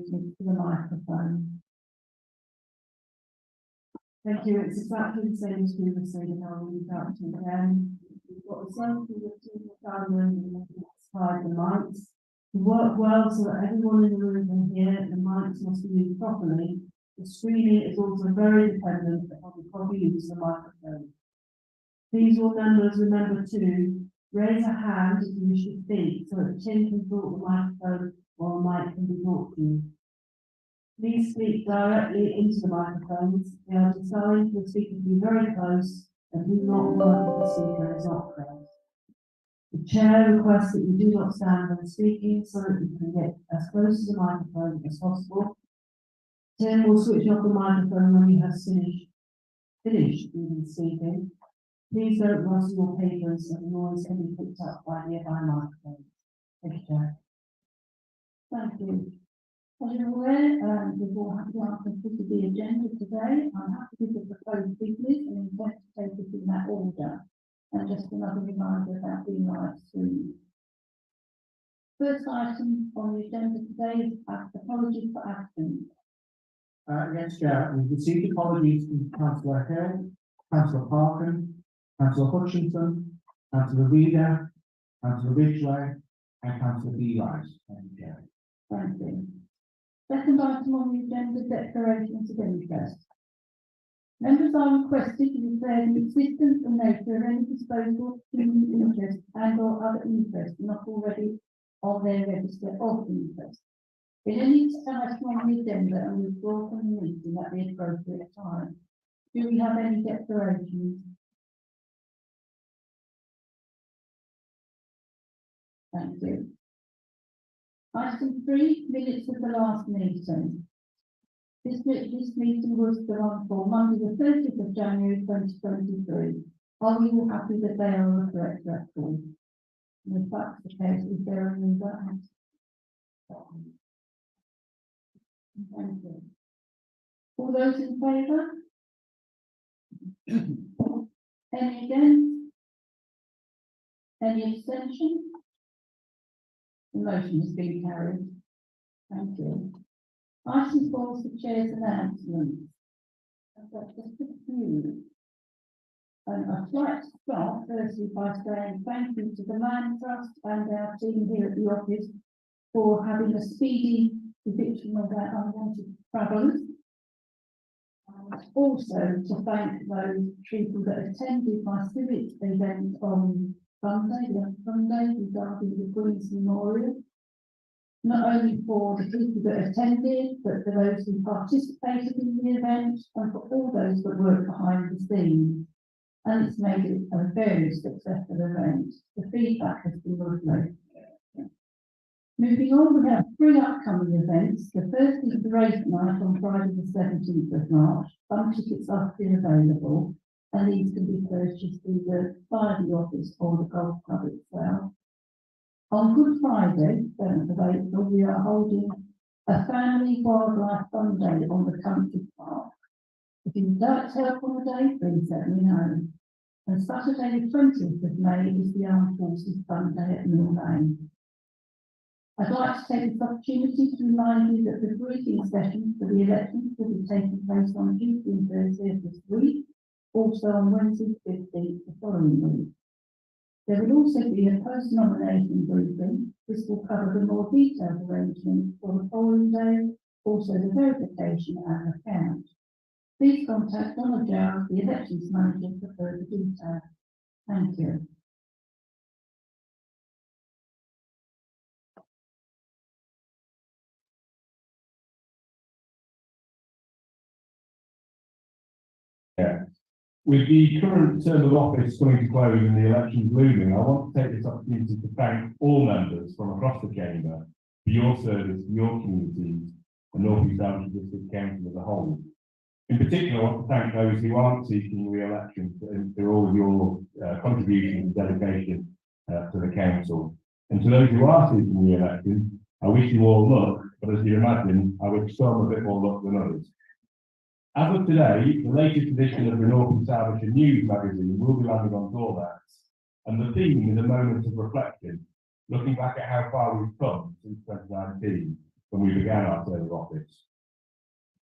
to the microphone. Thank you. It's exactly the same as previously, and I'll read that to you again. We've got the self and the mics. To work well so that everyone in the room can hear, the mics must be used properly. The screening is also very dependent on the proper use of the microphone. Please, all members, remember to raise a hand if you wish to speak, so that Tim can talk the microphone while the mic can be brought to you. Please speak directly into the microphones. They are designed for the speaker to be very close and do not work if the speaker is not close. The chair requests that you do not stand when speaking so that you can get as close to the microphone as possible. Tim will switch off the microphone when he has finished even speaking. Please don't rustle your papers so the noise can be picked up by nearby microphones. Thank you, Chair. Thank you. As you're aware, before having to the agenda today, I'm happy with the proposed business and intend to take it in that order. And just another reminder about being live stream. First item on the agenda today is apologies for absence. Yes, Chair, we've received apologies from Councillor Hill, Councillor Parkin, Councillor Hutchinson, Councillor Reader, Councillor Ridgway, and Councillor Beelight. Thank you, Chair. Thank you. Second item on the agenda, declarations of interest. Members are requested to declare the existence and nature of any disposal, human interest and or other interest not already on their register of interest. In any item on the agenda and withdraw from the meeting at the appropriate time. Do we have any declarations? Thank you. Item 3, minutes of the last meeting. This meeting was the one for Monday the 30th of January 2023. Are we all happy that they are on the correct record? And if that's the case, is there any doubt? Thank you. All those in favour? Any against? Any abstention? The motion has been carried. Thank you. Item 4 is the chair's announcements. I've got just a few. I'd like to start firstly by saying thank you to the Land Trust and our team here at the office for having a speedy eviction of our unwanted travellers. And also to thank those people that attended my civic event on Sunday regarding the Queen's Memorial. Not only for the people that attended, but for those who participated in the event and for all those that worked behind the scenes. And it's made it a very successful event. The feedback has been lovely. Moving on, we have 3 upcoming events. The first is the race night on Friday the 17th of March. Some tickets are still available, and these can be purchased either by the office or the golf club itself. On Good Friday, 7th of April, we are holding a family wildlife fun day on the country park. If you would like to help on the day, please let me know. And Saturday the 20th of May is the Armed Forces Fun Day at Mill Lane. I'd like to take this opportunity to remind you that the briefing session for the elections will be taking place on Tuesday and Thursday of this week, also on Wednesday the 15th the following week. There will also be a post-nomination briefing. This will cover the more detailed arrangements for the following day, also the verification and the count. Please contact Donna Giles, the elections manager, for further details. Thank you. With the current term of office coming to close and the elections looming, I want to take this opportunity to thank all members from across the chamber for your service to your communities and North East Derbyshire District Council as a whole. In particular, I want to thank those who aren't seeking re-election for all of your contributions and dedication to the council. And to those who are seeking re-election, I wish you all luck, but as you imagine, I wish some a bit more luck than others. As of today, the latest edition of the North East Derbyshire News magazine will be landing on doormats, and the theme is a moment of reflection, looking back at how far we've come since 2019, when we began our term of office.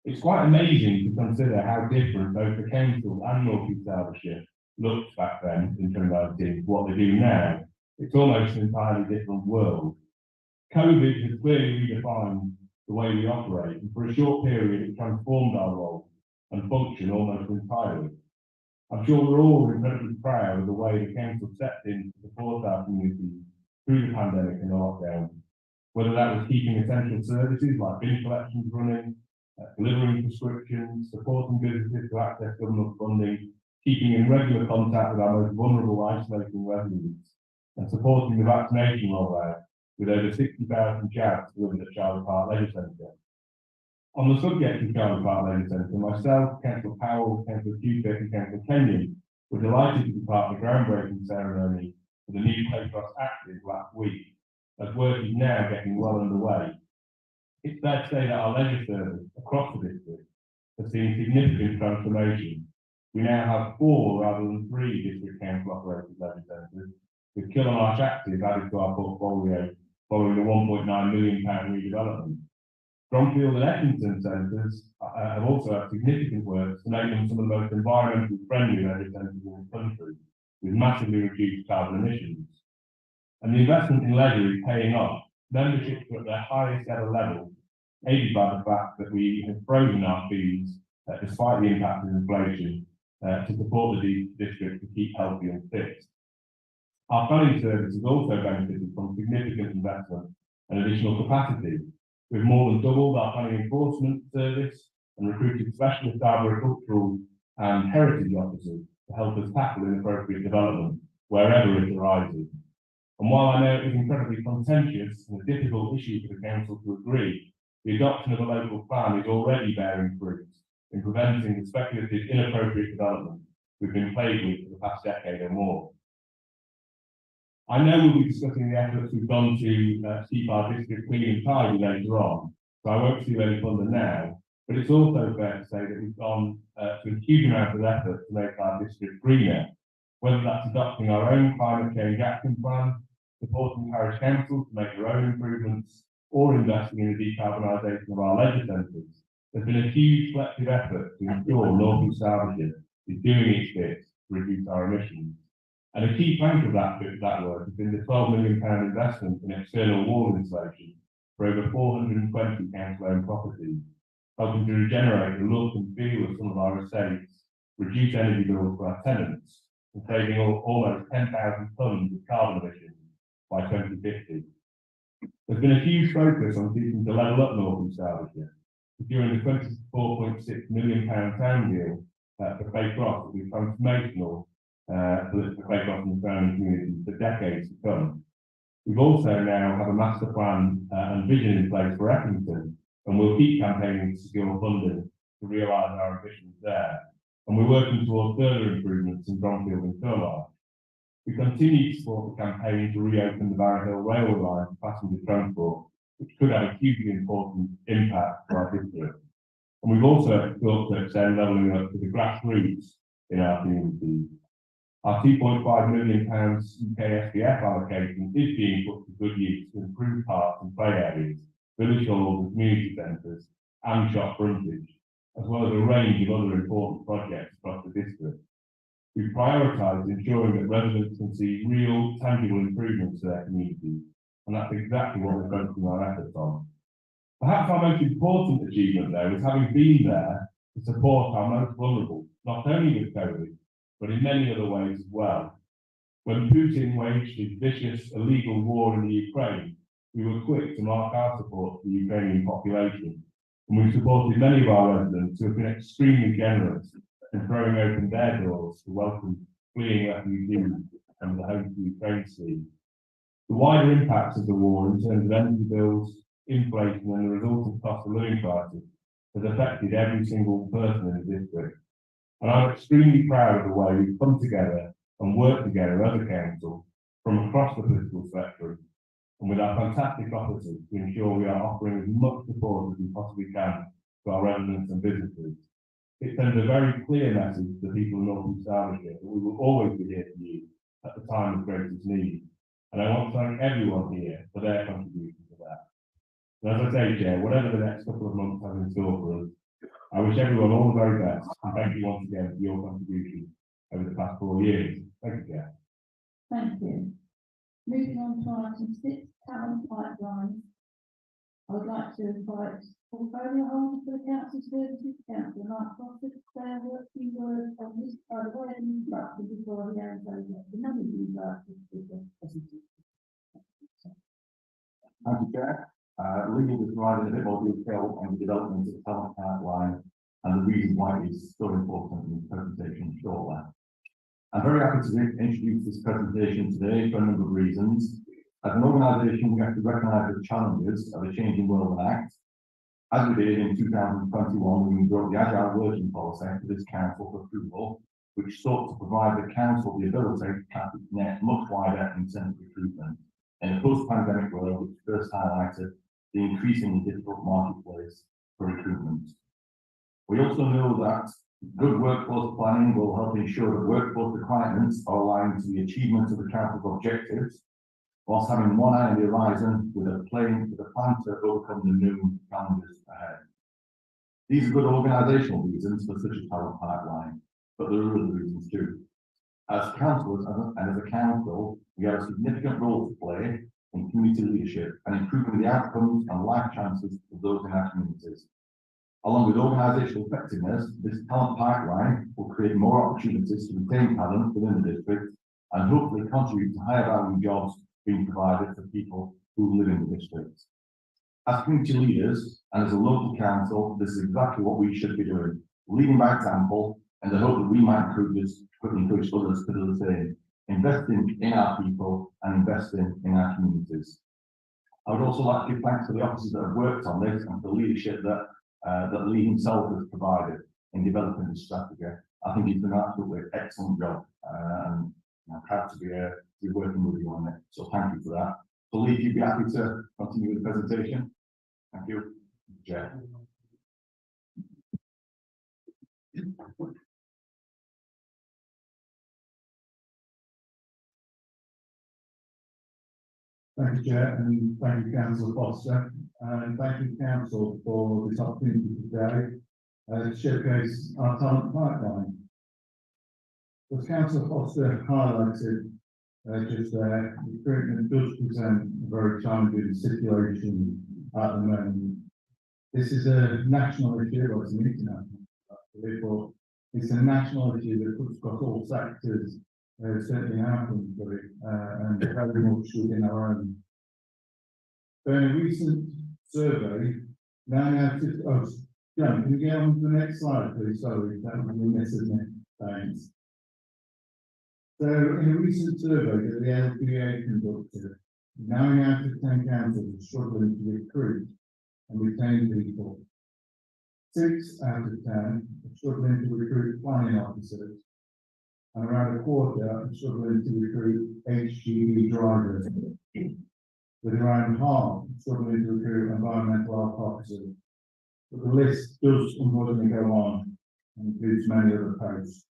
It's quite amazing to consider how different both the council and North East Derbyshire looked back then in 2019 to what they do now. It's almost an entirely different world. COVID has clearly redefined the way we operate, and for a short period it transformed our role and function almost entirely. I'm sure we're all incredibly proud of the way the council stepped in to support our community through the pandemic and the lockdown, whether that was keeping essential services like bin collections running, delivering prescriptions, supporting businesses to access government funding, keeping in regular contact with our most vulnerable isolating residents, and supporting the vaccination rollout with over 60,000 jabs delivered at Charlie Park Leisure Centre. On the subject of Charlie Park Leisure Centre, myself, Councillor Powell, Councillor Cupitt and Councillor Kenyon were delighted to be part of the groundbreaking ceremony for the new Playcross Active last week, as work is now getting well underway. It's fair to say that our leisure service across the district has seen significant transformation. We now have 4 rather than 3 district council operated leisure centres, with Killamarsh Active added to our portfolio following the £1.9 million redevelopment. Bromfield and Eckington centres have also had significant work to make them some of the most environmentally friendly leisure centres in the country, with massively reduced carbon emissions. And the investment in leisure is paying off. Memberships are at their highest ever level, aided by the fact that we have frozen our fees despite the impact of inflation to support the district to keep healthy and fit. Our planning service has also benefited from significant investment and additional capacity. We've more than doubled our planning enforcement service and recruited specialist agricultural and heritage officers to help us tackle inappropriate development wherever it arises. And while I know it is incredibly contentious and a difficult issue for the council to agree, the adoption of a local plan is already bearing fruit in preventing the speculative inappropriate development we've been plagued with for the past decade or more. I know we'll be discussing the efforts we've done to keep our district clean and tidy later on, so I won't steal any thunder now, but it's also fair to say that we've gone to a huge amount of effort to make our district greener, whether that's adopting our own climate change action plan, supporting parish councils to make their own improvements, or investing in the decarbonisation of our leisure centres. There's been a huge collective effort to ensure North East Derbyshire is doing its bit to reduce our emissions. And a key plank of that work has been the £12 million investment in external wall insulation for over 420 council-owned properties, helping to regenerate the look and feel of some of our estates, reduce energy bills for our tenants, and saving almost 10,000 tonnes of carbon emissions by 2050. There's been a huge focus on seeking to level up North East Derbyshire, securing the £24.6 million town deal for Playcross will be transformational for Playcross and the surrounding communities for decades to come. We've also now have a master plan and vision in place for Eckington, and we'll keep campaigning to secure funding to realise our ambitions there. And we're working towards further improvements in Bromfield and Killamarsh. We continue to support the campaign to reopen the Barrow Hill railway line for passenger transport, which could have a hugely important impact for our district. And we've also looked to extend levelling up to the grassroots in our communities. Our £2.5 million UK SPF allocation is being put to good use to improve parks and play areas, village halls and community centres, and shop frontage, as well as a range of other important projects across the district. We've prioritised ensuring that residents can see real, tangible improvements to their communities, and that's exactly what we're focusing our efforts on. Perhaps our most important achievement there is having been there to support our most vulnerable, not only with COVID, but in many other ways as well. When Putin waged his vicious, illegal war in the Ukraine, we were quick to mark our support for the Ukrainian population, and we've supported many of our residents who have been extremely generous in throwing open their doors to welcome fleeing refugees and the Home to Ukraine scheme. The wider impacts of the war in terms of energy bills, inflation, and the resultant cost of living crisis has affected every single person in the district. And I'm extremely proud of the way we've come together and worked together as a council from across the political spectrum and with our fantastic officers to ensure we are offering as much support as we possibly can to our residents and businesses. It sends a very clear message to the people of North East Derbyshire that we will always be here for you at the time of greatest need. And I want to thank everyone here for their contribution to that. And as I say, Chair, whatever the next couple of months have in store for us, I wish everyone all the very best, and thank you once again for your contribution over the past 4 years. Thank you, Chair. Thank you. Moving on to item 6, talent pipeline. I would like to invite portfolio holder for the council services, Councillor Mark Foster, to say a few words on this, by the way of introduction before he hands over the managing director to the presentation. Thank you, Chair. Legal is providing a bit more detail on the development of the talent pipeline and the reason why it is so important in the presentation shortly. I'm very happy to introduce this presentation today for a number of reasons. As an organisation, we have to recognise the challenges of a changing world and act. As we did in 2021, when we brought the Agile Working Policy to this council for approval, which sought to provide the council the ability to cast its net much wider in terms of recruitment in a post-pandemic world, which first highlighted the increasingly difficult marketplace for recruitment. We also know that good workforce planning will help ensure that workforce requirements are aligned to the achievement of the council's objectives, whilst having one eye on the horizon with a plan to overcome the new challenges ahead. These are good organisational reasons for such a talent pipeline, but there are other reasons too. As councillors and as a council, we have a significant role to play in community leadership and improving the outcomes and life chances of those in our communities. Along with organisational effectiveness, this talent pipeline will create more opportunities to retain talent within the district and hopefully contribute to higher value jobs being provided for people who live in the district. As community leaders and as a local council, this is exactly what we should be doing, leading by example, and the hope that we might encourage others to do the same, investing in our people and investing in our communities. I would also like to give thanks to the officers that have worked on this and for the leadership that Lee himself has provided in developing this strategy. I think he's done an absolutely excellent job, and I'm proud to be working with you on it. So thank you for that. So Lee, if you'd be happy to continue with the presentation. Thank you. Chair. Thank you, Chair, and thank you, Councillor Foster, and thank you, Council, for this opportunity today to showcase our talent pipeline. As Councillor Foster highlighted just there, recruitment does present a very challenging situation at the moment. This is a national issue, or it's an international issue, but it's a national issue that cuts across all sectors. Certainly our country, and very much within our own. So in a recent survey, John, can you get on to the next slide, please? Sorry, that was a miss, isn't it? Thanks. So in a recent survey that the LPA conducted, 9 out of 10 councils are struggling to recruit and retain people. 6 out of 10 are struggling to recruit planning officers. And around a quarter are struggling to recruit HGV drivers, with around half struggling to recruit environmental health officers. But the list does unfortunately go on and includes many other posts.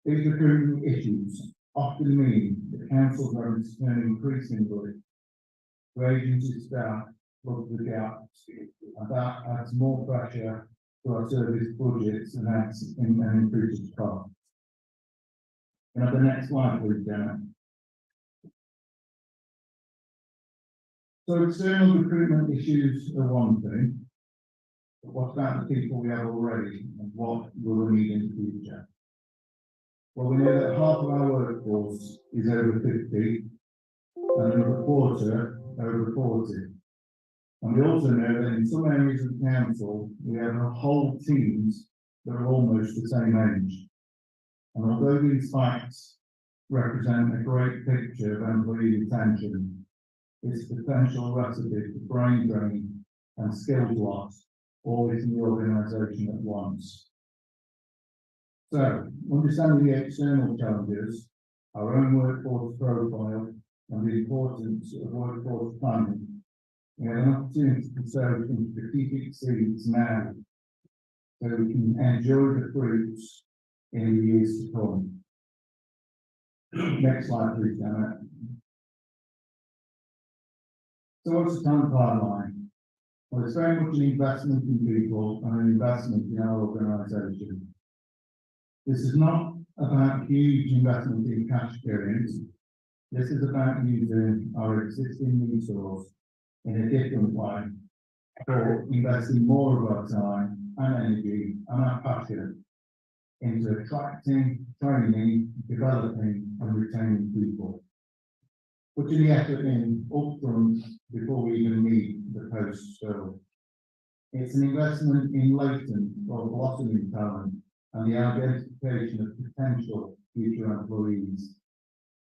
These recruitment issues often mean that councils are having to turn increasingly to agency staff to plug the gaps, and that adds more pressure to our service budgets and increases costs. Can I have the next slide, please, Jenna? So external recruitment issues are one thing, but what about the people we have already and what will we need in the future? Well, we know that half of our workforce is over 50 and another quarter over 40. And we also know that in some areas of the council, we have whole teams that are almost the same age. And although these facts represent a great picture of employee retention, it's a potential recipe for brain drain and skills loss, all within the organisation at once. So, understanding the external challenges, our own workforce profile, and the importance of workforce planning, we have an opportunity to sow some strategic seeds now, so we can enjoy the fruits in the years to come. Next slide, please, Janet. So what's the talent pipeline? Well, it's very much an investment in people and an investment in our organisation. This is not about huge investment in cash earnings. This is about using our existing resource in a different way, or investing more of our time and energy and our passion into attracting, training, developing and retaining people. Putting the effort in upfront before we even need the post filled. It's an investment in latent or blossoming talent and the identification of potential future employees.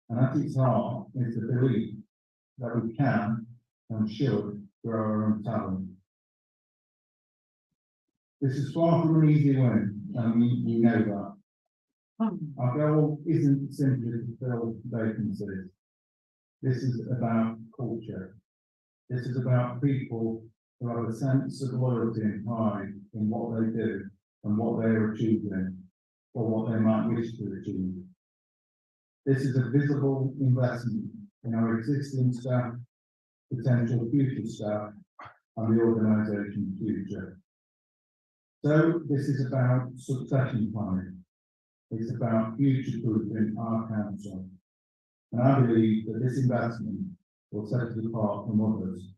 And at its heart is the belief that we can and should grow our own talent. This is far from an easy win, and we know that. Our goal isn't simply to fill vacancies. This is about culture. This is about people who have a sense of loyalty and pride in what they do and what they are achieving, or what they might wish to achieve. This is a visible investment in our existing staff, potential future staff, and the organisation's future. So this is about succession planning. It's about future-proofing our council. And I believe that this investment will set us apart from others.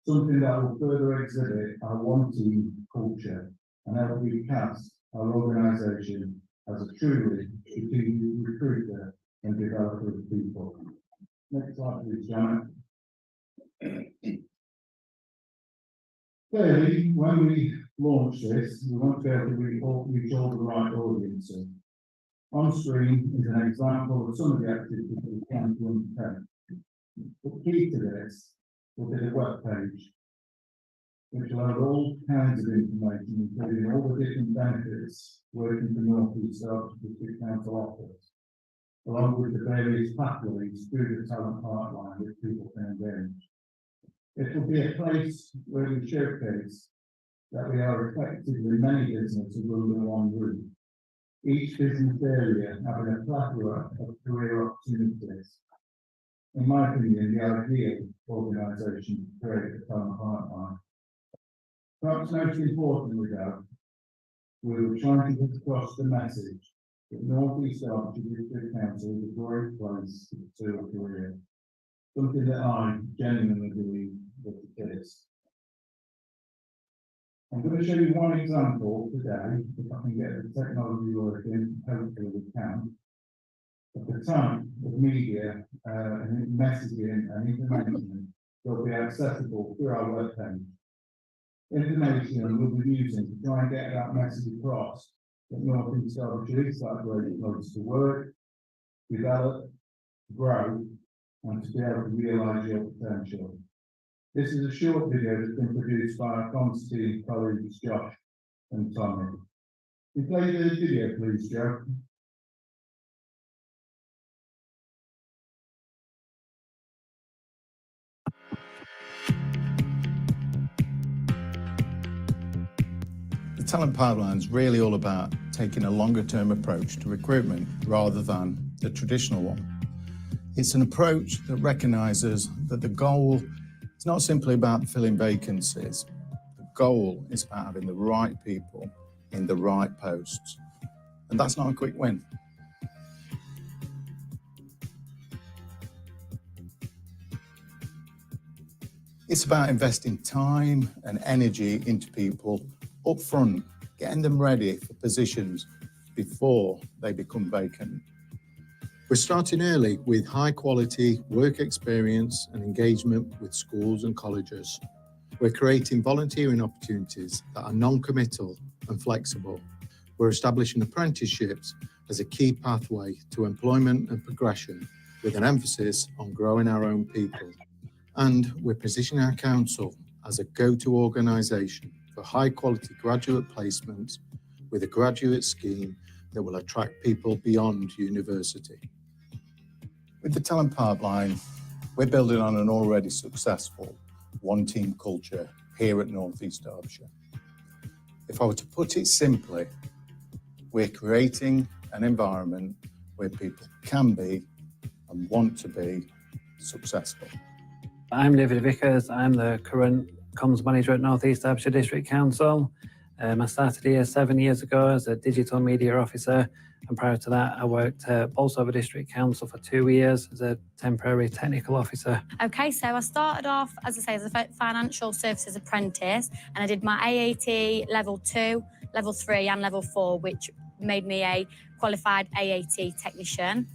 Something that will further exhibit our one team culture and help recast our organisation as a truly strategic recruiter and developer of people. Next slide, please, Janet. Clearly, when we launch this, we want to be able to reach all the right audiences. On screen is an example of some of the activities we can undertake. The key to this will be the web page, which will have all kinds of information, including all the different benefits working for North East Derbyshire District Council office, along with the various pathways through the talent pipeline which people can engage. It will be a place where we showcase that we are effectively many businesses under one roof, each business area having a plethora of career opportunities. In my opinion, the ideal organisation to create a talent pipeline. Perhaps most importantly, though, we were trying to get across the message that North East Derbyshire District Council is a great place to pursue a career. Something that I genuinely believe that it is. I'm going to show you one example today, if I can get the technology working, hopefully we can, of the type of media and messaging and information that will be accessible through our webpage. Information we'll be using to try and get that message across that North East Derbyshire is that great place to work, develop, grow, and to be able to realise your potential. This is a short video that's been produced by our Constantine colleagues Josh and Tommy. Can you play the video, please, Joe? The talent pipeline is really all about taking a longer-term approach to recruitment rather than the traditional one. It's an approach that recognises that the goal is not simply about filling vacancies. The goal is about having the right people in the right posts. And that's not a quick win. It's about investing time and energy into people up front, getting them ready for positions before they become vacant. We're starting early with high quality work experience and engagement with schools and colleges. We're creating volunteering opportunities that are non-committal and flexible. We're establishing apprenticeships as a key pathway to employment and progression, with an emphasis on growing our own people. And we're positioning our council as a go-to organisation for high quality graduate placements with a graduate scheme that will attract people beyond university. With the talent pipeline, we're building on an already successful one-team culture here at North East Derbyshire. If I were to put it simply, we're creating an environment where people can be and want to be successful. I'm David Vickers. I'm the current comms manager at North East Derbyshire District Council. I started here 7 years ago as a digital media officer, and prior to that I worked at Bolsover District Council for 2 years as a temporary technical officer. Okay, so I started off, as I say, as a financial services apprentice, and I did my AAT level 2, level 3 and level 4, which made me a qualified AAT technician.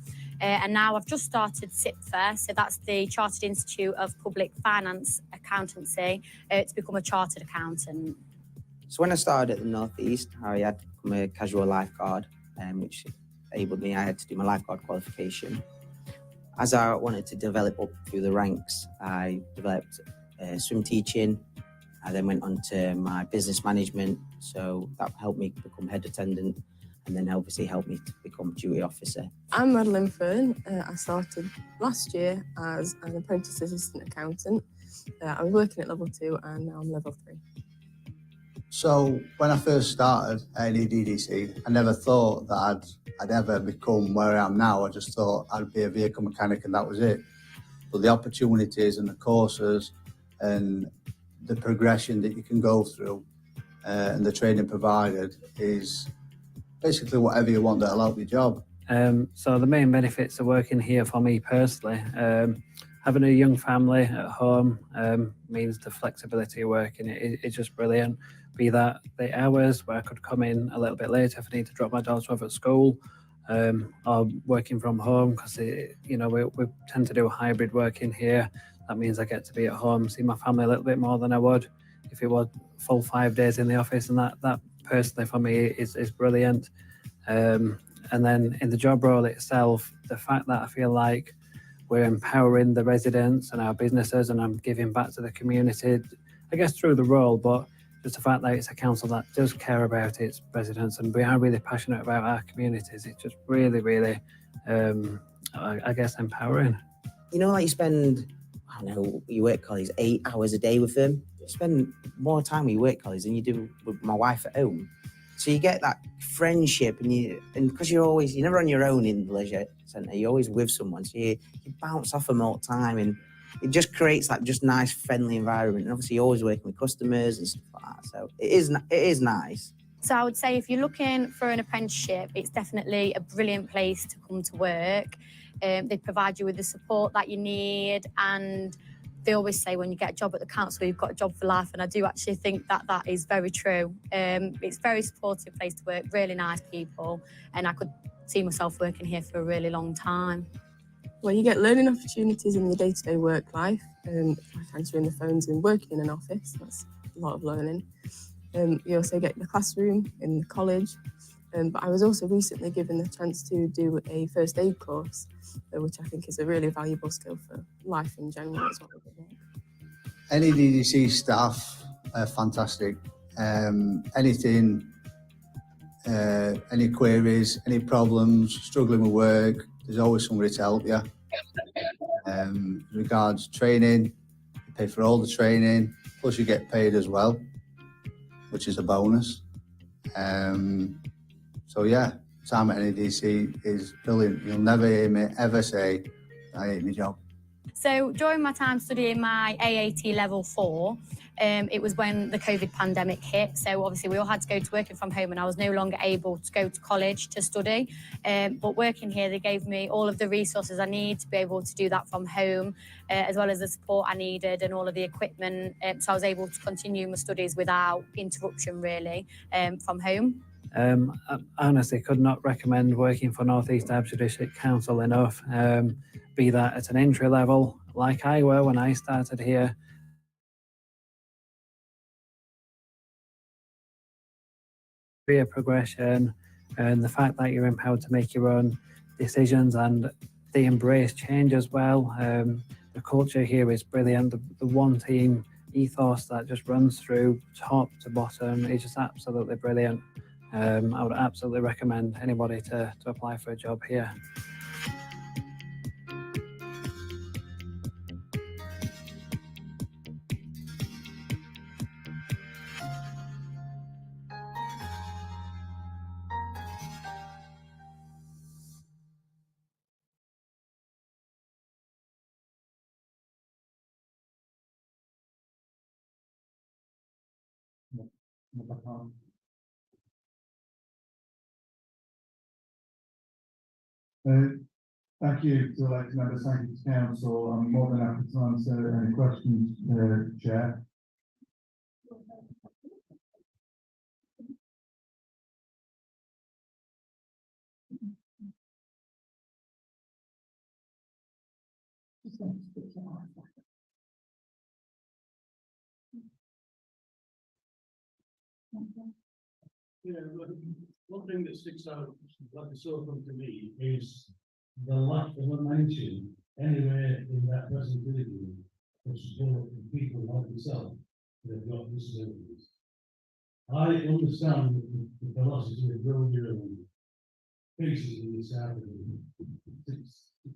And now I've just started CIPFA, so that's the Chartered Institute of Public Finance Accountancy, to become a chartered accountant. So when I started at the North East, I had to become a casual lifeguard, which enabled me, I had to do my lifeguard qualification. As I wanted to develop up through the ranks, I developed swim teaching. I then went on to my business management, so that helped me become head attendant, and then obviously helped me to become duty officer. I'm Madeline Fern. I started last year as an apprentice assistant accountant. I was working at level 2 and now I'm level 3. So when I first started at NEDDC, I never thought that I'd ever become where I am now. I just thought I'd be a vehicle mechanic and that was it. But the opportunities and the courses and the progression that you can go through and the training provided is basically whatever you want that'll help your job. So the main benefits of working here for me personally, having a young family at home means the flexibility of working. It's just brilliant. Be that the hours where I could come in a little bit later if I need to drop my daughter off at school, or working from home, because you know we tend to do hybrid working here. That means I get to be at home, see my family a little bit more than I would if it was full 5 days in the office, and that personally for me is brilliant. And then in the job role itself, the fact that I feel like we're empowering the residents and our businesses, and I'm giving back to the community, I guess through the role, but just the fact that it's a council that does care about its residents and we are really passionate about our communities, it's just really, really, I guess, empowering. You know, like you spend, I don't know, your work colleagues 8 hours a day with them. You spend more time with your work colleagues than you do with my wife at home. So you get that friendship, and because you're never on your own in the leisure centre, you're always with someone, so you bounce off them all the time, and it just creates that just nice, friendly environment. And obviously you're always working with customers and stuff like that, so it is nice. So I would say if you're looking for an apprenticeship, it's definitely a brilliant place to come to work. They provide you with the support that you need, and they always say when you get a job at the council, you've got a job for life, and I do actually think that that is very true. It's a very supportive place to work, really nice people, and I could see myself working here for a really long time. Well, you get learning opportunities in your day-to-day work life, like answering the phones and working in an office. That's a lot of learning. You also get the classroom in the college, but I was also recently given the chance to do a first aid course, which I think is a really valuable skill for life in general as well. NEDDC staff are fantastic. Anything, any queries, any problems, struggling with work, there's always somebody to help you. Regards training, you pay for all the training, plus you get paid as well, which is a bonus. So yeah, time at NEDDC is brilliant. You'll never hear me ever say, I hate my job. So during my time studying my AAT level 4, it was when the COVID pandemic hit. So obviously we all had to go to working from home, and I was no longer able to go to college to study. But working here, they gave me all of the resources I need to be able to do that from home, as well as the support I needed and all of the equipment. So I was able to continue my studies without interruption, really, from home. I honestly could not recommend working for North East Derbyshire District Council enough. Be that at an entry level, like I were when I started here, career progression, and the fact that you're empowered to make your own decisions, and they embrace change as well. The culture here is brilliant. The one team ethos that just runs through top to bottom is just absolutely brilliant. I would absolutely recommend anybody to apply for a job here. Thank you to elected members, thank you to council. I'm more than happy to answer any questions, Chair. Just going to put your eyes back. Okay. Yeah, one thing that sticks out, like a sore thumb to me, is the lack of mention anywhere in that presentation for support for people like yourself that have got disabilities. I understand the philosophy of growing your own cases in this happening.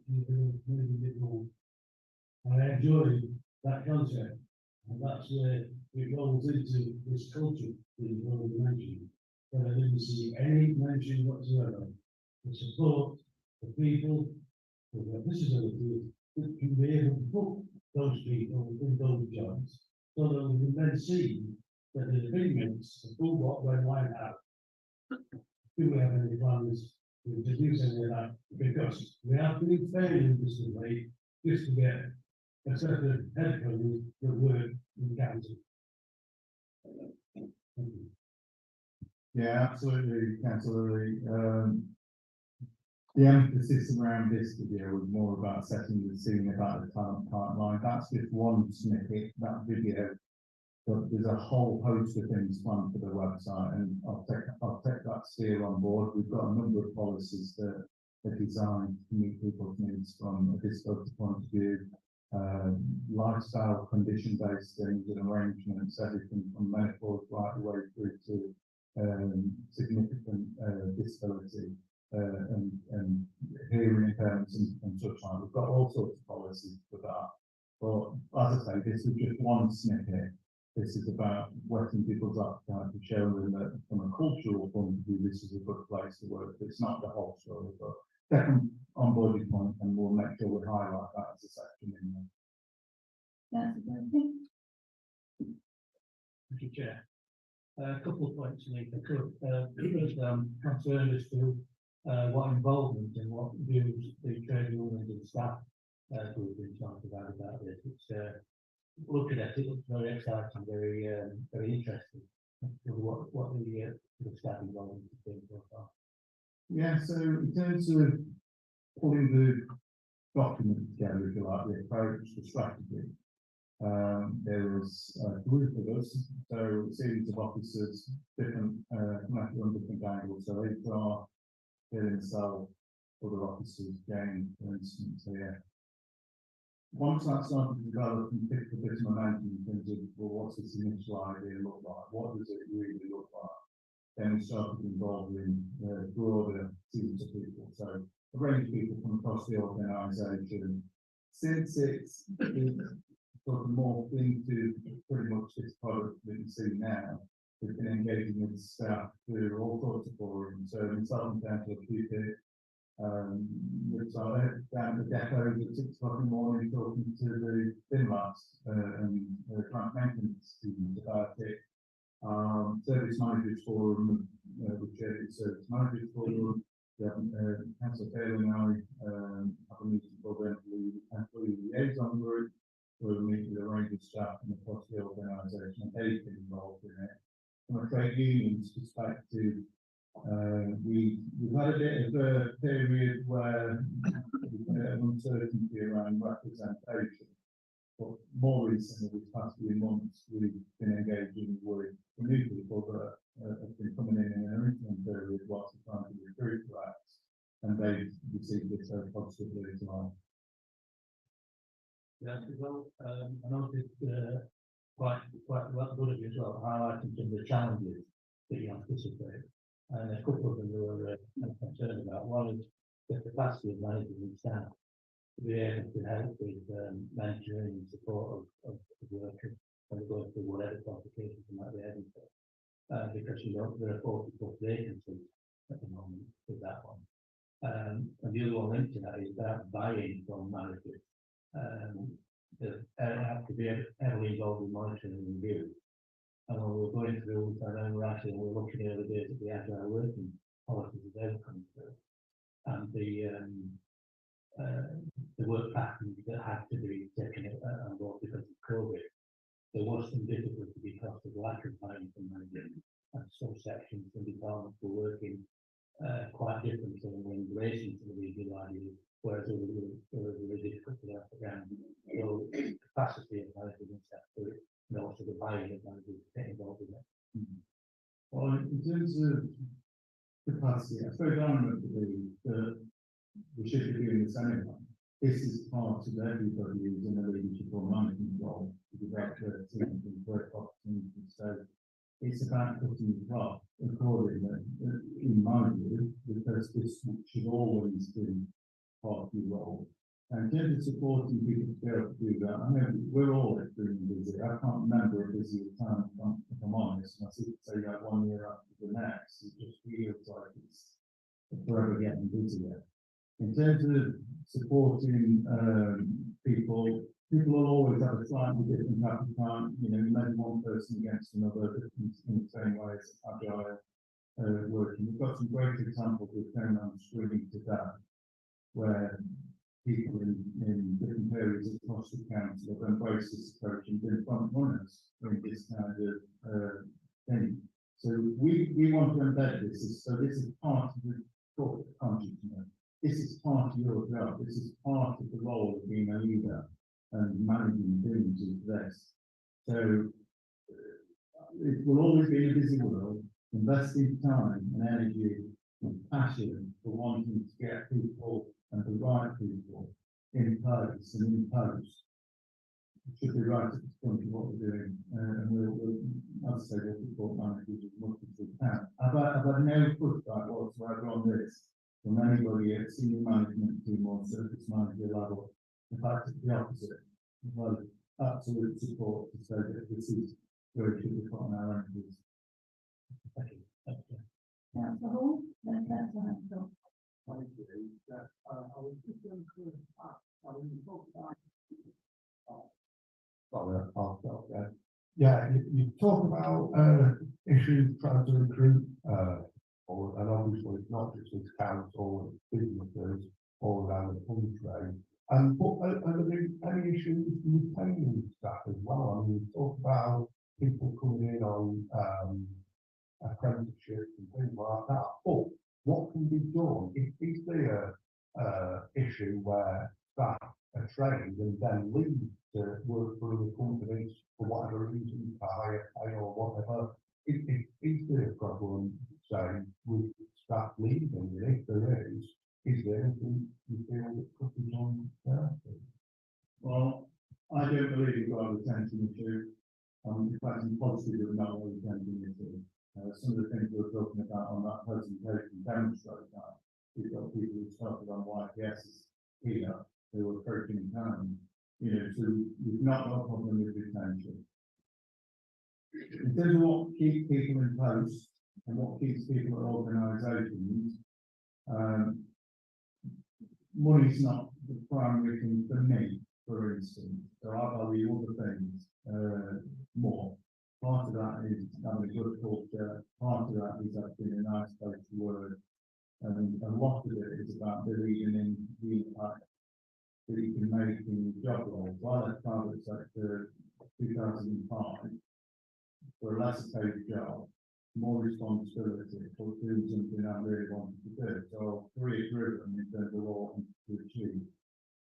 Maybe a bit more. I enjoy that concept, and that's where it rolls into this culture that you've already mentioned. But I didn't see any mention whatsoever to support the people who have disabilities that can be able to put those people in those jobs, so that we can then see that there's a big mix of who, what, when, why, and how. Do we have any plans to introduce any of that? Because we have to be fair in this way, just to get a set of headcones that work in council. Thank you. Yeah, absolutely, councillor. The emphasis around this video was more about setting the scene about the talent pipeline. That's just one snippet, that video. But there's a whole host of things planned for the website, and I'll take that steer on board. We've got a number of policies that are designed to meet people's needs from a disability point of view, lifestyle condition-based things and arrangements, everything from menopause right the way through to significant disability and hearing impairments and such like. We've got all sorts of policies for that. But as I say, this is just one snippet. This is about whetting people's appetite to show them that from a cultural point of view, this is a good place to work. It's not the whole story, but second on board your point, and we'll make sure we highlight that as a section in there. That's okay. Thank you, Chair. A couple of points to make. I could, concerned as to what involvement and what views the trade unions and staff who have been talking about this. It's looking at it, looks very exciting, very interesting. What the staff involvement has been so far. Yeah, so in terms of pulling the document together, if you like, the approach, the strategy, there was a group of us, so a series of officers, different, from different angles. So HR, here in the cell, other officers, Jane, for instance, here. Once that started to develop and pick a bit of momentum in terms of, well, what's this initial idea look like? What does it really look like? Then we started involving broader teams of people. So a range of people from across the organisation. Since it's sort of morphed into pretty much this product that you see now, we've been engaging with staff through all sorts of forums. So in Southern Dental, which are down the depots at 6 o'clock in the morning talking to the bin labs and plant maintenance teams about it. Service Managers Forum, which is Service Managers Forum. Councillor Taylor and I have a meeting called the Employee Liaison Group, where we meet with a range of staff from across the organisation, and they've been involved in it. From a trade union's perspective, we've had a bit of a period where uncertainty around representation, but more recently, these past few months, we've been engaging with the new people that have been coming in an interim period whilst we're trying to recruit for that, and they've received this very positively as well. Yeah, well, I noticed quite well good of you as well, highlighting some of the challenges that you anticipate. And a couple of them we were concerned about. One is the capacity of managers and staff to be able to help with mentoring and support of workers when they go through whatever qualifications they might be having for. Because there are 40+ vacancies at the moment with that one. And the other one linked to that is that buy-in from managers. They have to be heavily involved in monitoring and review. And when we were going through, and then we're actually, we're looking early days at the agile working policies that they were coming through. And the work patterns that had to be taken on board because of COVID. There was some difficulty because of lack of time for managing, and some sections and departments were working quite differently in relation to the regional ideas, whereas it was really difficult to get around. So capacity of managers and stuff, and also the buy-in of managers to get involved in it. Well, in terms of capacity, I suppose I'm of the belief that we should be doing this anyway. This is part of everybody who's in a leadership or management role to develop their team and work opportunities. So it's about putting the clock accordingly, in my view, because this should always be part of your role. And in terms of supporting people to be able to do that, I know we're all extremely busy. I can't remember a busier time, if I'm honest. And I see say that 1 year after the next, it just feels like it's forever getting busier. In terms of supporting people will always have a slightly different appetite. You know, maybe one person against another in the same way as agile working. We've got some great examples we've shown on screen today, where people in different areas across the council have embraced this approach and been front runners in this kind of thing. So we want to embed this. So this is part of the corporate consciousness. This is part of your job. This is part of the role of being a leader and managing things with this. So it will always be in a busy world. Investing time and energy and passion for wanting to get people and the right people in place and in post. It should be right at the front of what we're doing. And we'll as I say, we'll support managers as much as we can. I've had no pushback whatsoever on this from anybody at senior management team or service manager level. In fact, it's the opposite. Well, absolute support to say that this is where it should be put on our energies. Thank you. Thank you. Councillor Hall, then Councillor Hansel. Thank you. I was just going to talk about. Sorry, I'll stop there. Yeah, you talk about issues trying to recruit, and obviously it's not just this council, it's businesses all around the country. But are there any issues with retaining staff as well? I mean, you talk about people coming in on apprenticeships and things like that. But what can be done is there an issue where staff are trained and then leave to work for other companies for whatever reason, for higher pay or whatever? Is there a problem, say, with staff leaving? And if there is there anything you feel that could be done there? Well, I don't believe you've got a retention issue. In fact, I'm positive of not a retention issue. Some of the things we're talking about on that presentation demonstrate that. We've got people who started on YPS here, who are approaching time. You know, so we've not got a problem with retention. In terms of what keeps people in post and what keeps people at organisations, money's not the primary thing for me, for instance. So I value other things more. Part of that is having a good culture. Part of that is having a nice place to work. And a lot of it is about believing in the impact that you can make in your job role. While at private sector 2005, for a lesser paid job, more responsibility for doing something I really wanted to do. So career driven in terms of what I wanted to achieve.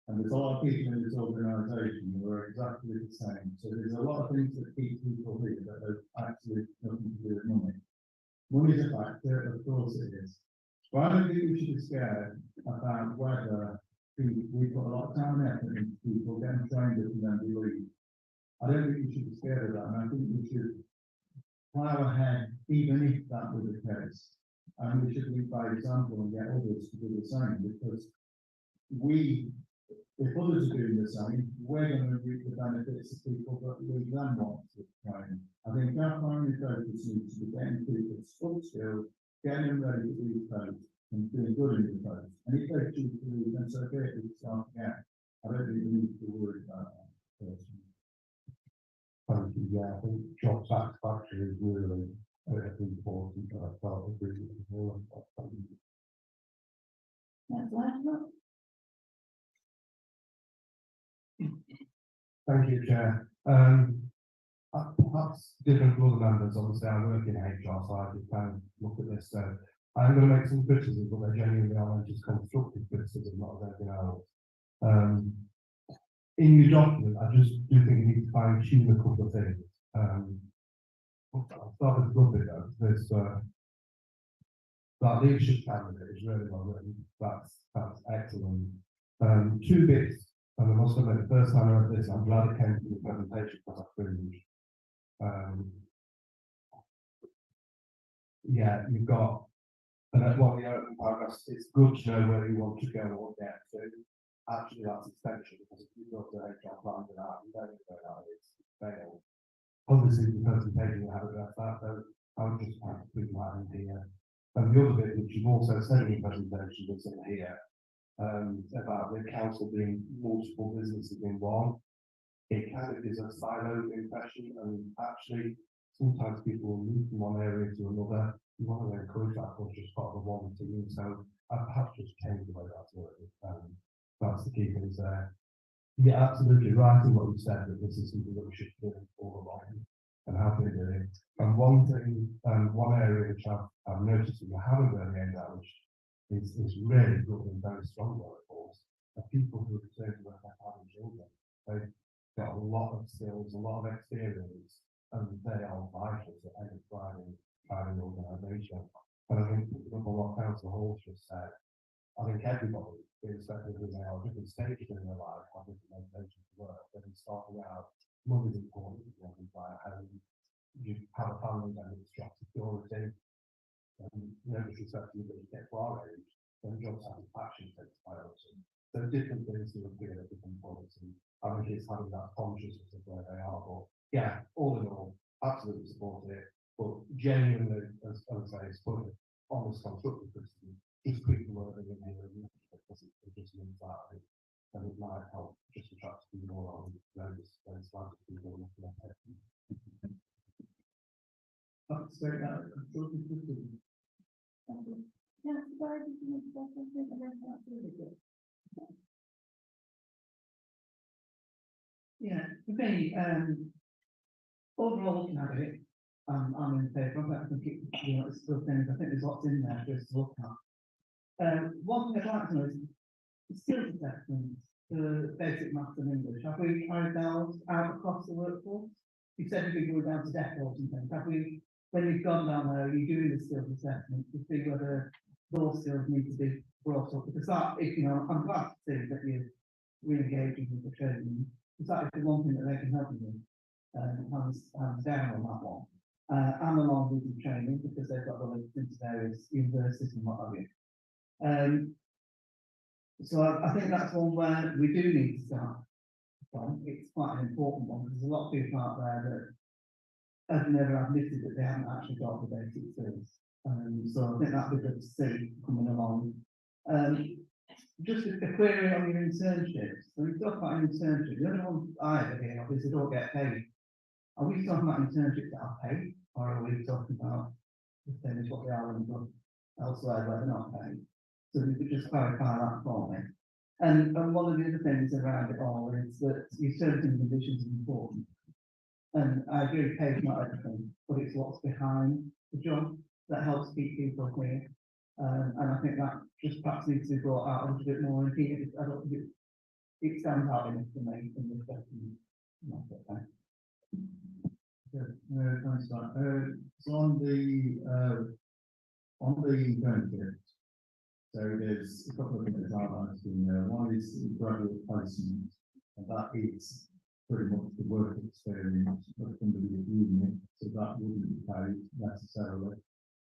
And there's a lot of people in this organisation who are exactly the same. So there's a lot of things that keep people here that have actually nothing to do with money. Money is a factor, of course it is. But I don't think we should be scared about whether we put a lot of time and effort into people getting trained up and then we leave. I don't think we should be scared of that, and I think we should plough ahead even if that were the case. And we should lead by example and get others to do the same, because if others are doing the same, we're going to reap the benefits of people that we then want to train. I think our primary focus needs to be getting people skilled, getting them ready to do the post and doing good in the post. And if they choose to leave, then so be it, we start again. I don't think we need to worry about that personally. Thank you. yeah, I think job satisfaction is really important. I felt agree with you all on that. That's right. Thank you, Chair. Perhaps different from other members, obviously I work in HR, so I just kind of look at this, so I'm going to make some criticism, but they genuinely are just constructive criticism, not as anything else. In your document, I just do think you need to fine tune a couple of things. I'll start with good bit though, this, that leadership candidate is really well written, that's excellent. Two bits, and I must admit, the first time I read this, I'm glad it came to the presentation because I cringed. Yeah, you've got, well, the open paragraphs, it's good to know where you want to go or get to. Actually, that's essential because if you go to HR plan without, you don't go out, it's failed. Obviously, the presentation you have addressed that, so I would just kind of put that in here. And the other bit, which you've also said in the presentation, is in here, about the council being multiple businesses in one. It kind of gives a siloed impression, and actually, sometimes people will move from one area to another. You want to encourage that push as part of the one team, so I perhaps just change the way that's working. That's the key things there. Yeah, absolutely right in what you said, that this is something that we should do all along and have been doing. And one thing, one area which I've noticed that you haven't really aimed at, which is really good and very strong workforce, are people who return to work after having children. They've got a lot of skills, a lot of experience, and they are vital to any thriving organisation. And I think what Councillor Hall just said, I think everybody, irrespective of who they are, different stages in their life, have different motivations to work. When you starting out, money is important, you want to buy a home, you have a family, then it's job security, and no disrespect to you, but you get to our age, then job satisfaction takes priority. So different things will appear at different points, and I think it's having that consciousness of where they are. But yeah, all in all, absolutely support it, but genuinely, as I say, it's put it on this constructive criticism. Just people learning in here, because it just means that, and it might help just attract people more on those slides of people looking at it. That's great, constructive criticism. Yeah, sorry, did you make that something? I don't know, that's really good. Yeah, for me, overall looking at it, I'm in favour of it. I think it's still things. I think there's lots in there for us to look at. One thing I'd like to know is skills assessments for basic maths and English. Have we carried those out across the workforce? You said you've been going down to depots and things. Have we, when you've gone down there, are you doing the skills assessment to see whether those skills need to be brought up? Because that, if you know, I'm glad to see that you're re-engaging with the training. Because that is the one thing that they can help you with. Hands down on that one. And along with the training, because they've got the links into various universities and what have you. So I think that's one where we do need to start from. It's quite an important one because there's a lot of people out there that have never admitted that they haven't actually got the basic skills. So I think that'd be good to see coming along. Just a query on your internships. When you talk about an internship, the only one I ever hear of is they don't get paid. Are we talking about internships that are paid, or are we talking about the same as what they are when done elsewhere where they're not paid? So if you could just clarify that for me. And one of the other things around it all is that your terms and conditions are important. And I agree, pay's not everything, but it's what's behind the job that helps keep people here. And I think that just perhaps needs to be brought out a little bit more. And here, I don't think it stands out enough for me in this document. Thanks, Matt. So on the internships, so there's a couple of things outlined in there. One is graduate placement, and that is pretty much the work experience of somebody doing it, so that wouldn't be paid necessarily.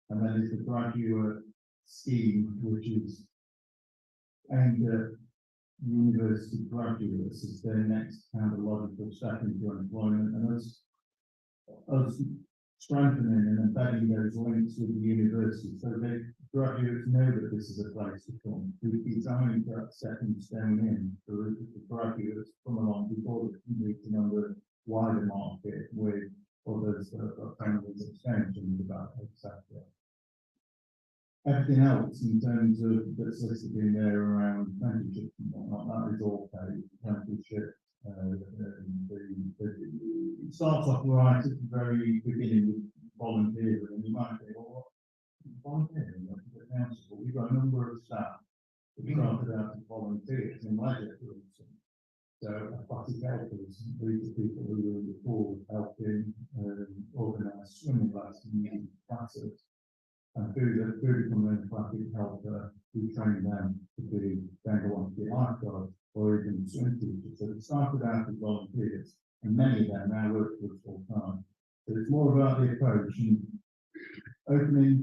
And then there's the graduate scheme, which is aimed at university graduates as their next kind of logical step into employment, and us strengthening and embedding those links with the university, so the graduates know that this is a place to come. We're designing that stepping stone in for the graduates to come along before they can move to the wider market with those that have got families extensions about etc. Everything else in terms of that's listed in there around apprenticeships and whatnot, that is all paid apprenticeship. It starts off right at the very beginning with volunteering, and you might think, well, volunteering, the council, we've got a number of staff that started out as volunteers in leisure, for instance. So aquatic helpers, these are people who were in the pool helping organise swimming lessons and classes. And through becoming an aquatic helper, we train them to be, then go on to be lifeguards or even swim teachers. So it started out as volunteers, and many of them now work for us full time. So it's more about the approach and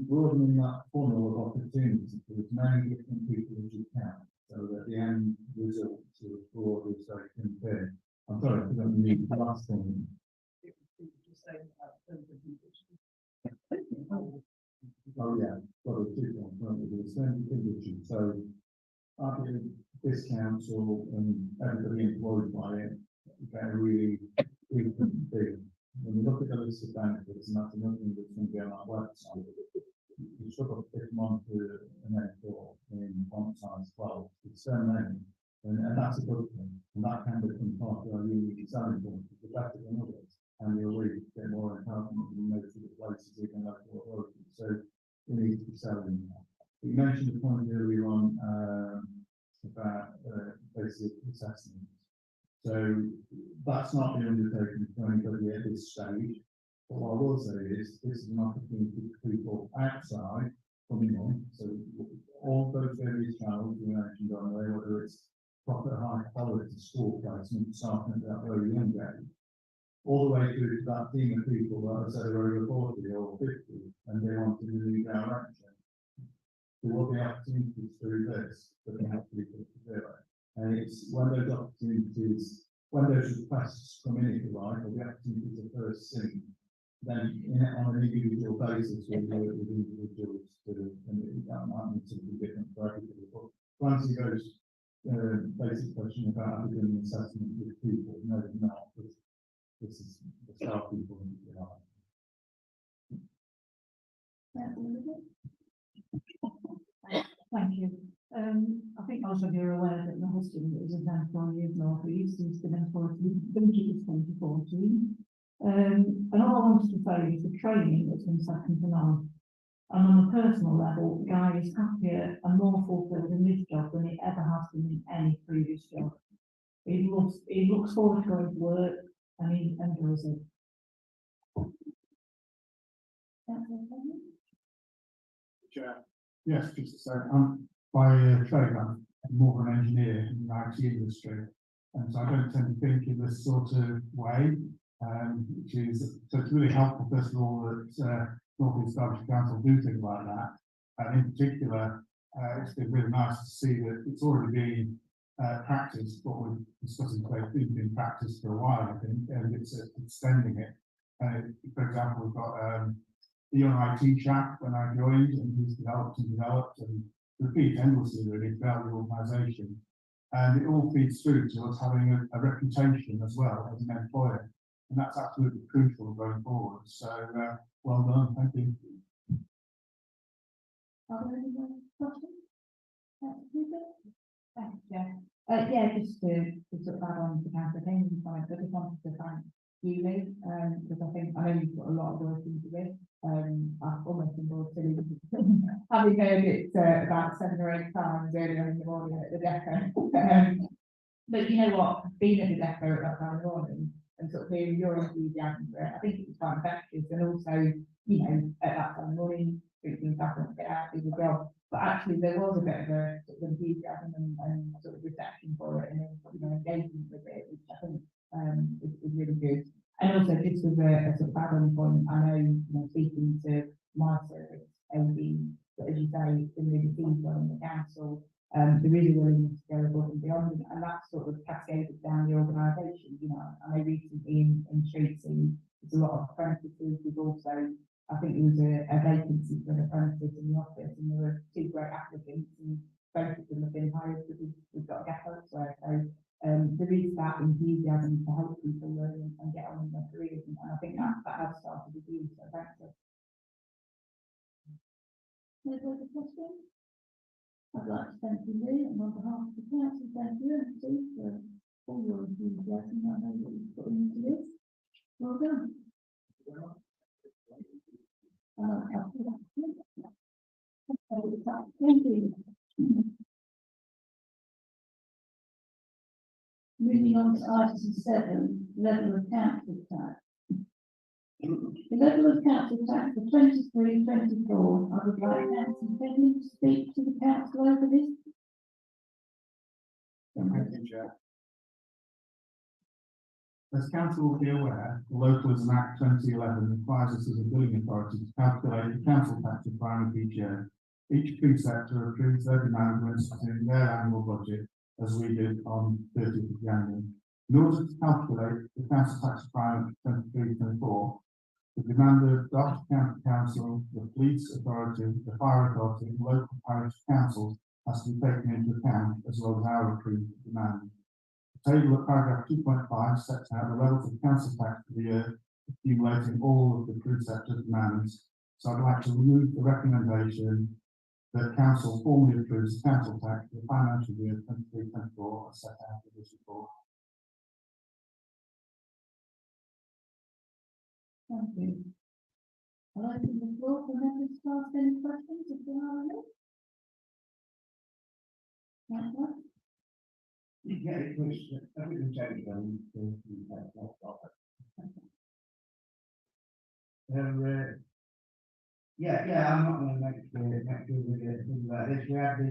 broadening that funnel of opportunity for as many different people as you can, so that the end result is as broad as they can be. I'm sorry, I don't need the last thing. Oh yeah, well, the two things, the same condition. So after this council and everybody employed by it, get a really big. When you look at the list of benefits, and that's another thing that's going to be on our website, you struggle to pick them onto an A4 in font size 12. It's so many, and that's a good thing. And that can become part of our unique selling point. It's better than others, and you'll really get more empowerment in most of the places, even local authorities. So we need to be selling that. You mentioned the point earlier on about basic assessment. So that's not been undertaken for anybody at this stage. But what I will say is this is an opportunity for people outside coming in. So all those various channels you mentioned on there, whether it's proper high quality school placement starting at that very young age, all the way through to that team of people that I said are over 40 or 50 and they want to do a new direction. There will be opportunities through this that they have to be put to do it. And it's when those opportunities, when those requests come in, if you like, or the opportunities are first seen, then on an individual basis, we work with individuals and that might need to be different for everybody. But to answer those basic question about having an assessment with people, no, not. This is the staff people in the art. Thank you. I think most of you are aware that my husband is an employee of North East. He's been employed since 2014. And all I wanted to say is the training has been second to none. And on a personal level, the guy is happier and more fulfilled in this job than he ever has been in any previous job. He looks forward to going to work and he enjoys it. Chair. Yes, just to say, by trade, I'm more of an engineer in the IT industry, and so I don't tend to think in this sort of way, which is, so it's really helpful, first of all, that North East Derbyshire Council do things like that, and in particular, it's been really nice to see that it's already been practiced, what we're discussing today, it's been practiced for a while, I think, and it's extending it. For example, we've got the young IT chap when I joined, and he's developed and repeat endlessly really throughout the organisation. And it all feeds through to us having a reputation as well as an employer. And that's absolutely crucial going forward. So well done, thank you. Are there any more questions? Thanks, Jeff. Yeah, just to sort of add on to Councillor King's point, I just wanted to thank you, Lee, because I know you've got a lot of work into this. I've almost been bored silly having heard it about 7 or 8 times earlier in the morning at the depot. But you know what, being at the depot at that time of the morning and sort of hearing your enthusiasm for it, I think it was quite infectious. And also, you know, at that time of the morning, thinking back and get out, do the job. But actually, there was a bit of a sort of enthusiasm and sort of reception for it, and you know, engagement with it, which I think is really good. And also, just as a sort of add-on point, I know, you know, speaking to my service, AD, but as you say, it's been really seen on the council. There is a willingness to go above and beyond, and that's sort of cascaded down the organisation. You know, I know recently in Streetsea, there's a lot of apprentices. We've also, I think there was a vacancy for an apprentice in the office, and there were 2 great applicants, and both of them have been hired because we've got a gap elsewhere. So there is that enthusiasm to help people learn and get on in their careers, and I think that has started to do so, thanks. No further questions? I'd like to thank you, Lee, and on behalf of the council, thank you, and Steve, for all your enthusiasm. I know what you've put into this. Well done. Thank you. Moving on to item 7, level of council tax. The level of council tax for 23-24. I would like Councillor Penny to speak to the council over this. Thank you, Chair. As council will be aware, the Localism Act 2011 requires us as a billing authority to calculate the council tax requirement each year. Each sector approves their demand when submitting their annual budget, as we did on 30th of January. In order to calculate the council tax requirement for 23-24, the demand of Derbyshire County Council, the police authority, the fire authority, and local parish councils has to be taken into account, as well as our approved demand. The table at paragraph 2.5 sets out the levels of council tax for the year, accumulating all of the crude sector demands. So I'd like to remove the recommendation that council formally approves council tax for the financial year 23-24 as set out in this report. Thank you. I'll open the floor for members to ask any questions if there are any. Councillor? Yeah, it was, everything changed on yeah, I'm not gonna make sure we get things like this. We had the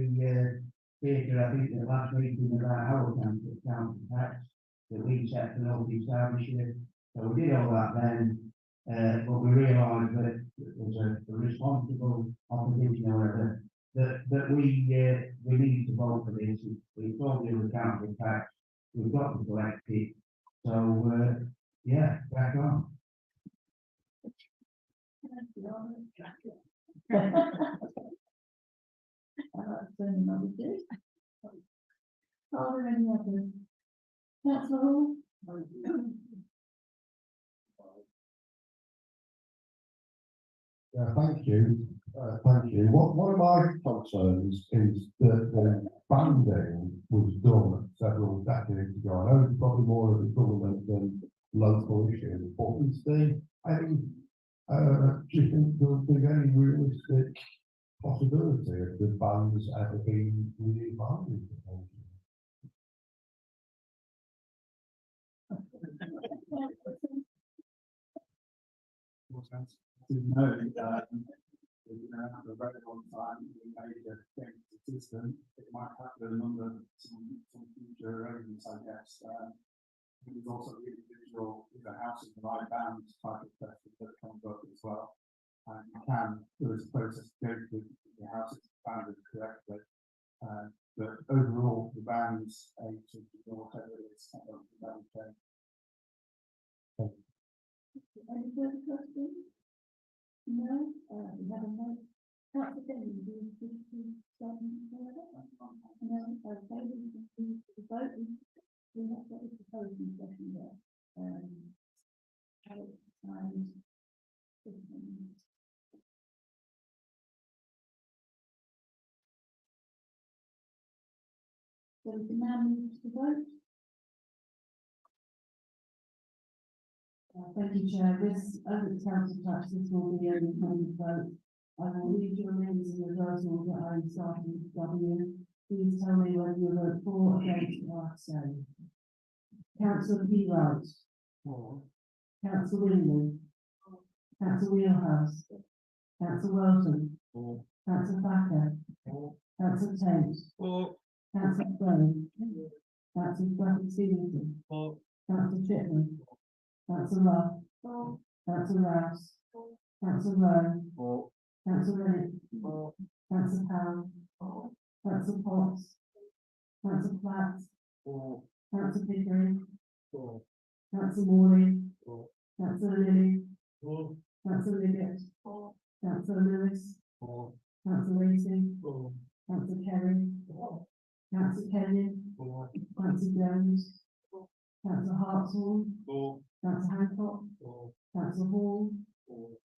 theatre, I think, the last meeting about our council tax that we set for North East Derbyshire. So we did all that then, but we realised that it was a responsible opposition, however, that we need to vote for this. We told you the council tax, we've got to collect it. So, yeah, back on. Are there any others? Councillor Hall? Yeah, thank you. Thank you. One of my concerns is that the banding was done several decades ago. I know it's probably more of a government than local issue, but is there any, do you think there'll be any realistic possibility of the bands ever being reevaluated? We've known that we're going to have a very long time being made a change to the system. It might happen under some future arrangements, I guess. There's also the individual, house of the right band type of question that comes up as well. And there is a process to go through the house is banded correctly. But overall, the band's aim to ignore whatever it is, that will change. Any further questions? No, we have a no. Councillor Denny, do you wish to start further? No, okay, we can move to the vote. We have got a proposing session there. So we can now move to the vote. Thank you, Chair. This, as it's council tax, this will be a recorded vote. I will read your names in reverse order. I'm starting with W. Please tell me whether you vote for, against, or abstain. Councillor P. For. Councillor Winley. Councillor Wheelhouse. Councillor Welton. For. Councillor Thacker. For. Councillor Tate. For. Councillor Brown. Councillor Bradley Stevenson. For. Councillor Chipman. Councillor Ruff. For. Councillor Rouse. For. Councillor Rowe. For. Councillor Rennick. For. Councillor Powell. For. Councillor Potts. Councillor Platt. For. Councillor Pickering. For. Councillor Morley. For. Councillor Lilly. For. Councillor Liggett. For. Councillor Lewis. For. Councillor Racing. For. Councillor Kerry. For. Councillor Kenyon. For. Councillor Jones. For. Councillor Hartsall. For. Councillor Hancock. For. Councillor Hall,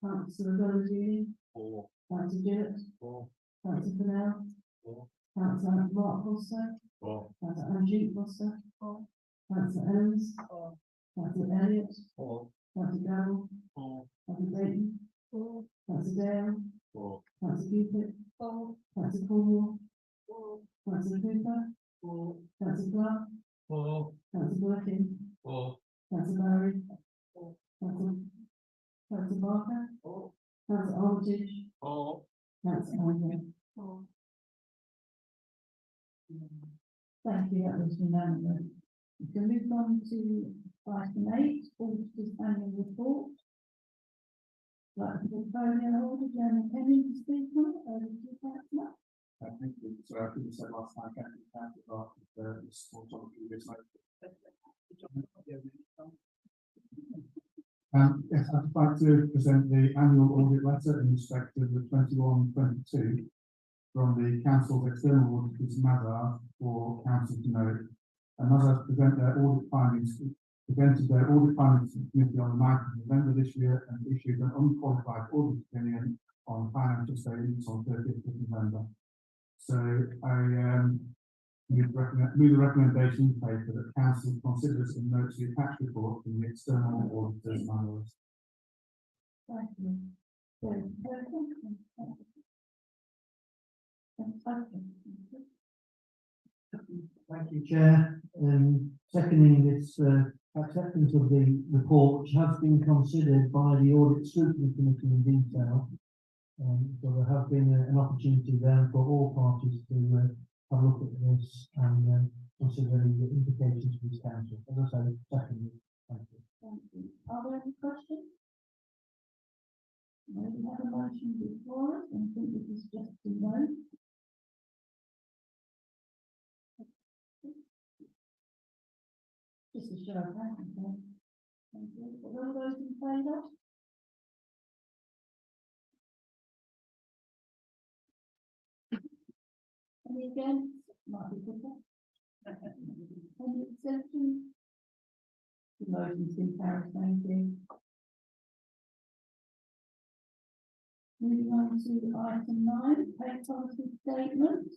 Councillor Doherty, Councillor Jillett, Councillor Fennell, Councillor Mark Foster, Councillor Angie Foster, Councillor Evans, Councillor Elliott, Councillor Darrell, Councillor Dayton, Councillor Dale, Councillor Cupid, Councillor Cornwall, Councillor Cooper, Councillor Clark, Councillor Working, Councillor Barry, Councillor Barker, Councillor Armitage, Councillor Andre. Thank you, that was unanimous. We can move on to item 8, auditor's annual report. Like the portfolio order, Chairman Henry to speak on it, over to you, Councillor. Thank you. So I think you said last time, about the support on the previous slide. Yes, I'd like to present the annual audit letter in respect of the 21-22 from the council's external auditors, Mazars, for council to note. And Mazars presented their audit findings to the committee on the 9th of November this year and issued an unqualified audit opinion on financial statements on 30th of November. So I move the recommendation in favour that council considers and notes the attached report from the external auditors manuals. Thank you. Thank you, Chair. Seconding this acceptance of the report, which has been considered by the Audit Scrutiny Committee in detail. So there has been an opportunity there for all parties to have a look at this and consider the implications for this council. As I say, secondly, thank you. Thank you. Are there any questions? No, we have a motion before us, and I think this is just to vote. Just a show of hands, okay? Thank you. All those in favour? Any against? Might be quicker. Any exceptions? The motion's been carried, thank you. Moving on to item 9, pay policy statement.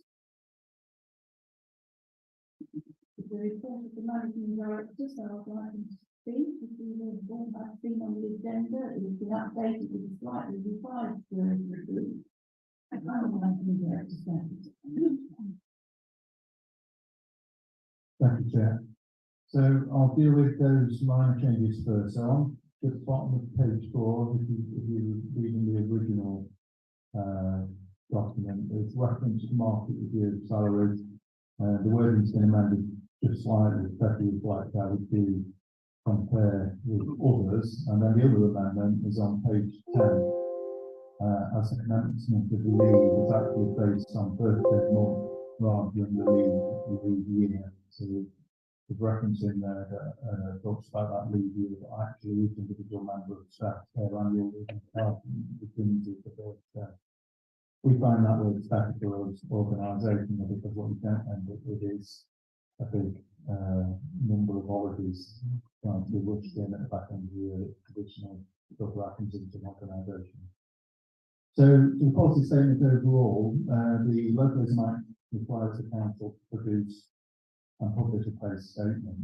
The report of the managing director, so I'd like him to speak. If you will have seen on the agenda, it has been updated with a slightly revised version of the managing director statement. Thank you, Chair. So I'll deal with those minor changes first. So on the bottom of page 4, if you're reading the original document, there's reference to market review of salaries. The wording's been amended just slightly, especially reflect how we do compare with others. And then the other amendment is on page 10. As the commencement of the leave is actually based on birthday month rather than the leave year. So the reference in there that talks about that leave year, but actually each individual member of staff, their annual leave begins with the birthday. We find that with statutory organisation because what we don't end up with is a big number of holidays trying to be rushed in at the back end of the year that traditionally stuff happens into an organisation. So the policy statement overall, the Localism Act requires the council to produce and publish a pay statement.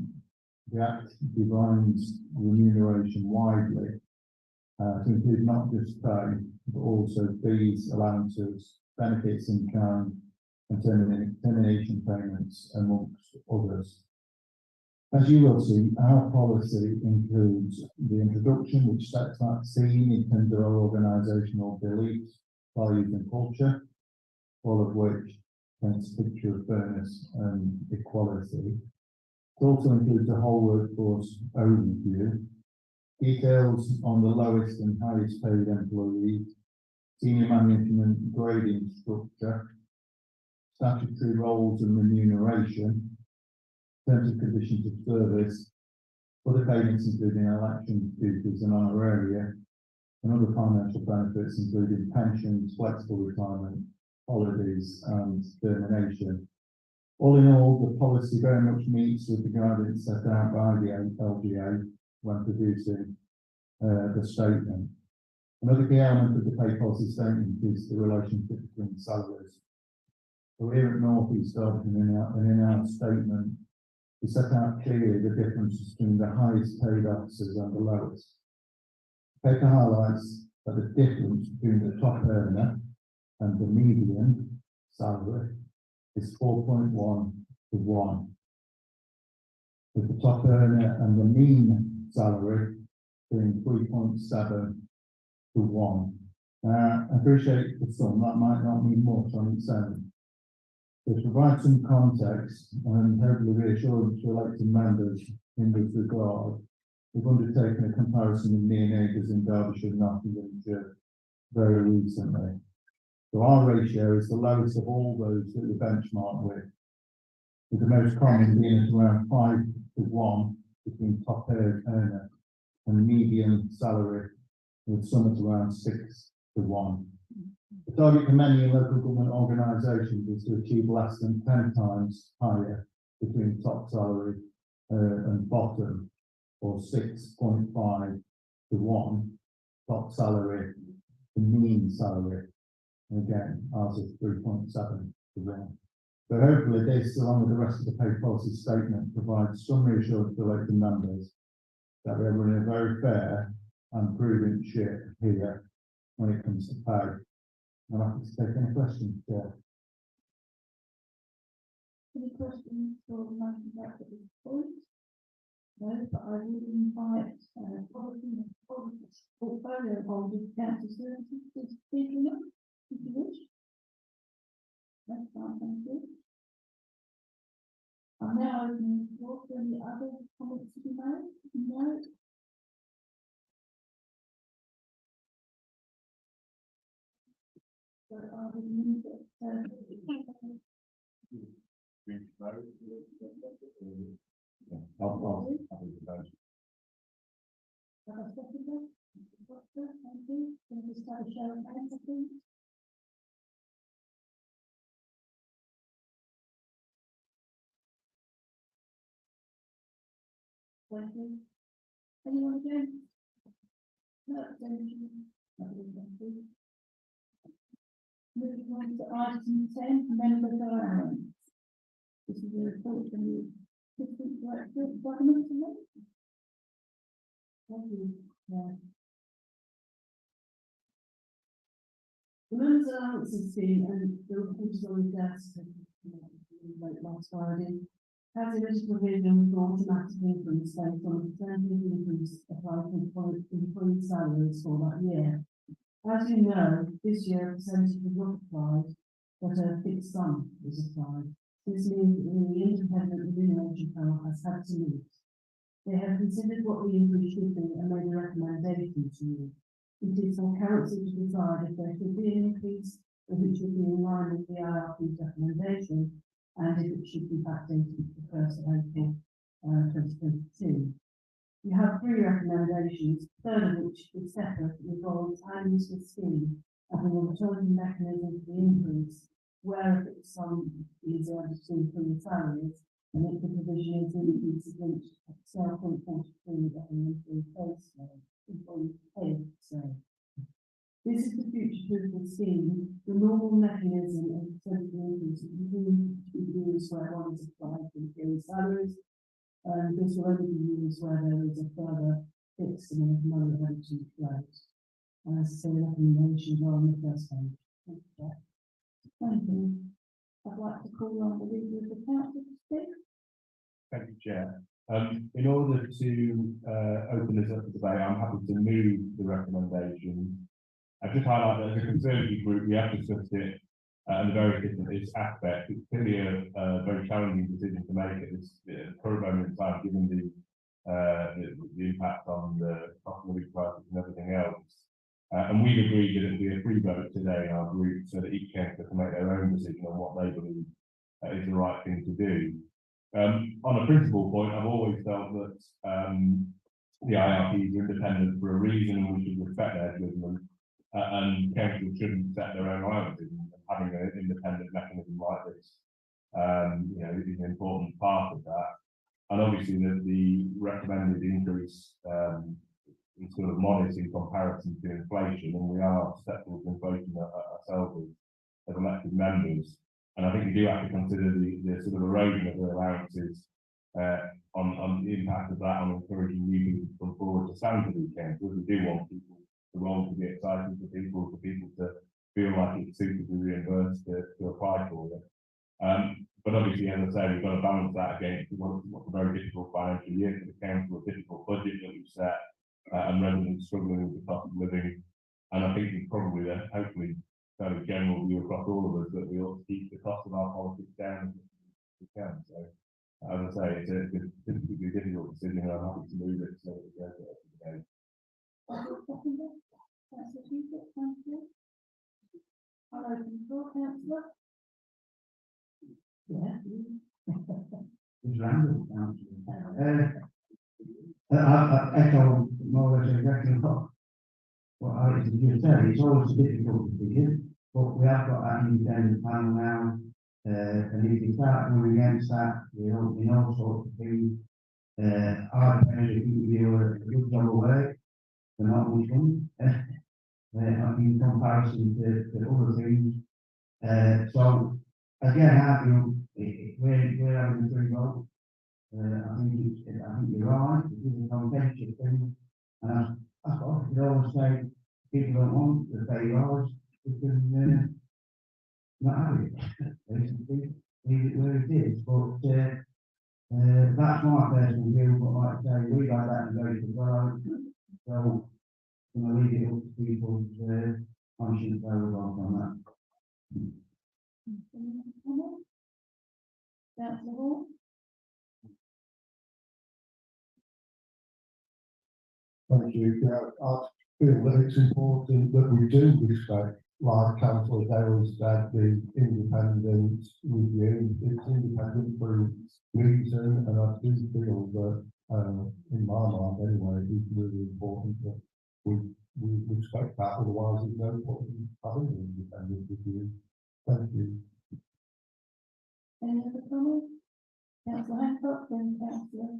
The Act defines remuneration widely to include not just pay, but also fees, allowances, benefits in kind, and termination payments, amongst others. As you will see, our policy includes the introduction, which sets that scene in terms of our organisational beliefs, values and culture, all of which paints a picture of fairness and equality. It also includes a whole workforce overview, details on the lowest and highest paid employees, senior management grading structure, statutory roles and remuneration, terms and conditions of service, other payments including election duties and honoraria, and other financial benefits including pensions, flexible retirement, holidays and termination. All in all, the policy very much meets with the guidance set out by the LGA when producing the statement. Another key element of the pay policy statement is the relationship between salaries. So here at North East Derbyshire, in our statement, we set out clearly the difference between the highest paid officers and the lowest. The paper highlights that the difference between the top earner and the median salary is 4.1 to 1. With the top earner and the mean salary being 3.7 to 1. I appreciate for some that might not mean much on its own. To provide some context and hopefully reassurance to elected members in this regard, we've undertaken a comparison of near neighbours in Derbyshire and Nottinghamshire very recently. So our ratio is the lowest of all those that we benchmark with the most common being at around 5 to 1 between top earner and median salary, with some at around 6 to 1. The target for many local government organisations is to achieve less than 10 times higher between top salary and bottom, or 6.5 to 1 top salary to mean salary. And again, ours is 3.7 to 1. So hopefully this, along with the rest of the pay policy statement, provides some reassurance to elected members that we are running a very fair and prudent ship here when it comes to pay. I'm happy to take any questions, Chair. Any questions for the motion back at this point? No, but I would invite portfolio holders, council services to speak on it, if you wish. That's fine, thank you. I'm now opening the floor for any other comments to be made. No. So I would move it. I'll Have a second. Thank you. Can we start a show of hands, please? Thank you. Anyone again? No, thank you. Moving on to item 10, member allowance. This is a report from the Assistant Director of Government. Thank you. Yeah. The members' allowances scheme and the report is on the desk late last Friday. Has a written provision for automatic increase based on the percentage increase applied to employee salaries for that year. As you know, this year a percentage was not applied, but a fixed sum was applied. This means that the independent remuneration panel has had to meet. They have considered what the increase should be and made a recommendation to you. It is for council to decide if there should be an increase, or if it should be in line with the IRP's recommendation, and if it should be backdated to the 1st of April 2022. You have 3 recommendations, the third of which is separate, involves adding to the scheme having a return mechanism for the increase, where if it's some is added to employee salaries, and if the provision is increases linked to 12.43 of an employee pay scale. This is the future-proof of the scheme. The normal mechanism of percentage increase will be used where one is applied to employee salaries. This will only be used where there is a further fixed amount of money added to the float. As I say, recommendations are on the first page. Thank you. I'd like to call on the leader of the council to speak. Thank you, Chair. In order to open this up to debate, I'm happy to move the recommendation. I just highlight that as a Conservative group, we have discussed it and the various different aspects. It's clearly a very challenging decision to make at this current moment in time, given the impact on the cost of living crisis and everything else. And we've agreed that it will be a free vote today in our group, so that each councillor can make their own decision on what they believe is the right thing to do. On a principal point, I've always felt that the IRPs are independent for a reason, and we should respect their judgment. And councils shouldn't set their own allowances, and having an independent mechanism like this, is an important part of that. And obviously, the recommended increase is sort of modest in comparison to inflation, and we are susceptible to inflation ourselves as elected members. And I think we do have to consider the sort of erosion of the allowances on the impact of that on encouraging new people to come forward to stand for these councils. We do want people, the role to be exciting for people to feel like it's suitably reimbursed to apply for it. But obviously, as I say, we've got to balance that against what's a very difficult financial year for the council, a difficult budget that we've set, and residents struggling with the cost of living. And I think it's probably hopefully fairly general view across all of us that we ought to keep the cost of our politics down as we can. So, as I say, it's a particularly difficult decision, and I'm happy to move it so that it goes up to the game. I'll open the floor, councillor. Yeah. It's random, I echo more or less exactly what Alex has just said. It's always difficult to begin, but we have got that independent panel now, and if you start going against that, we know sort of things. Our parents do a good job of work, they're not much money, in comparison to other things. So again, I feel we're having a free vote. I think you're right. It is a contentious thing, and I thought you always say people don't want the pay rise, we can not have it. Basically, leave it where it is. But that's my personal view. But like I say, we like that debate as well. So I'm going to leave it up to people's conscience on that. Councillor Hall. Thank you. I feel that it's important that we do respect, like Councillor Dale said, the independent review. It's independent for reason, and I do feel that, in my mind anyway, it's really important that we respect that. Otherwise, there's no point in having an independent review. Thank you. Any other comments? Councillor Hancock, then Councillor.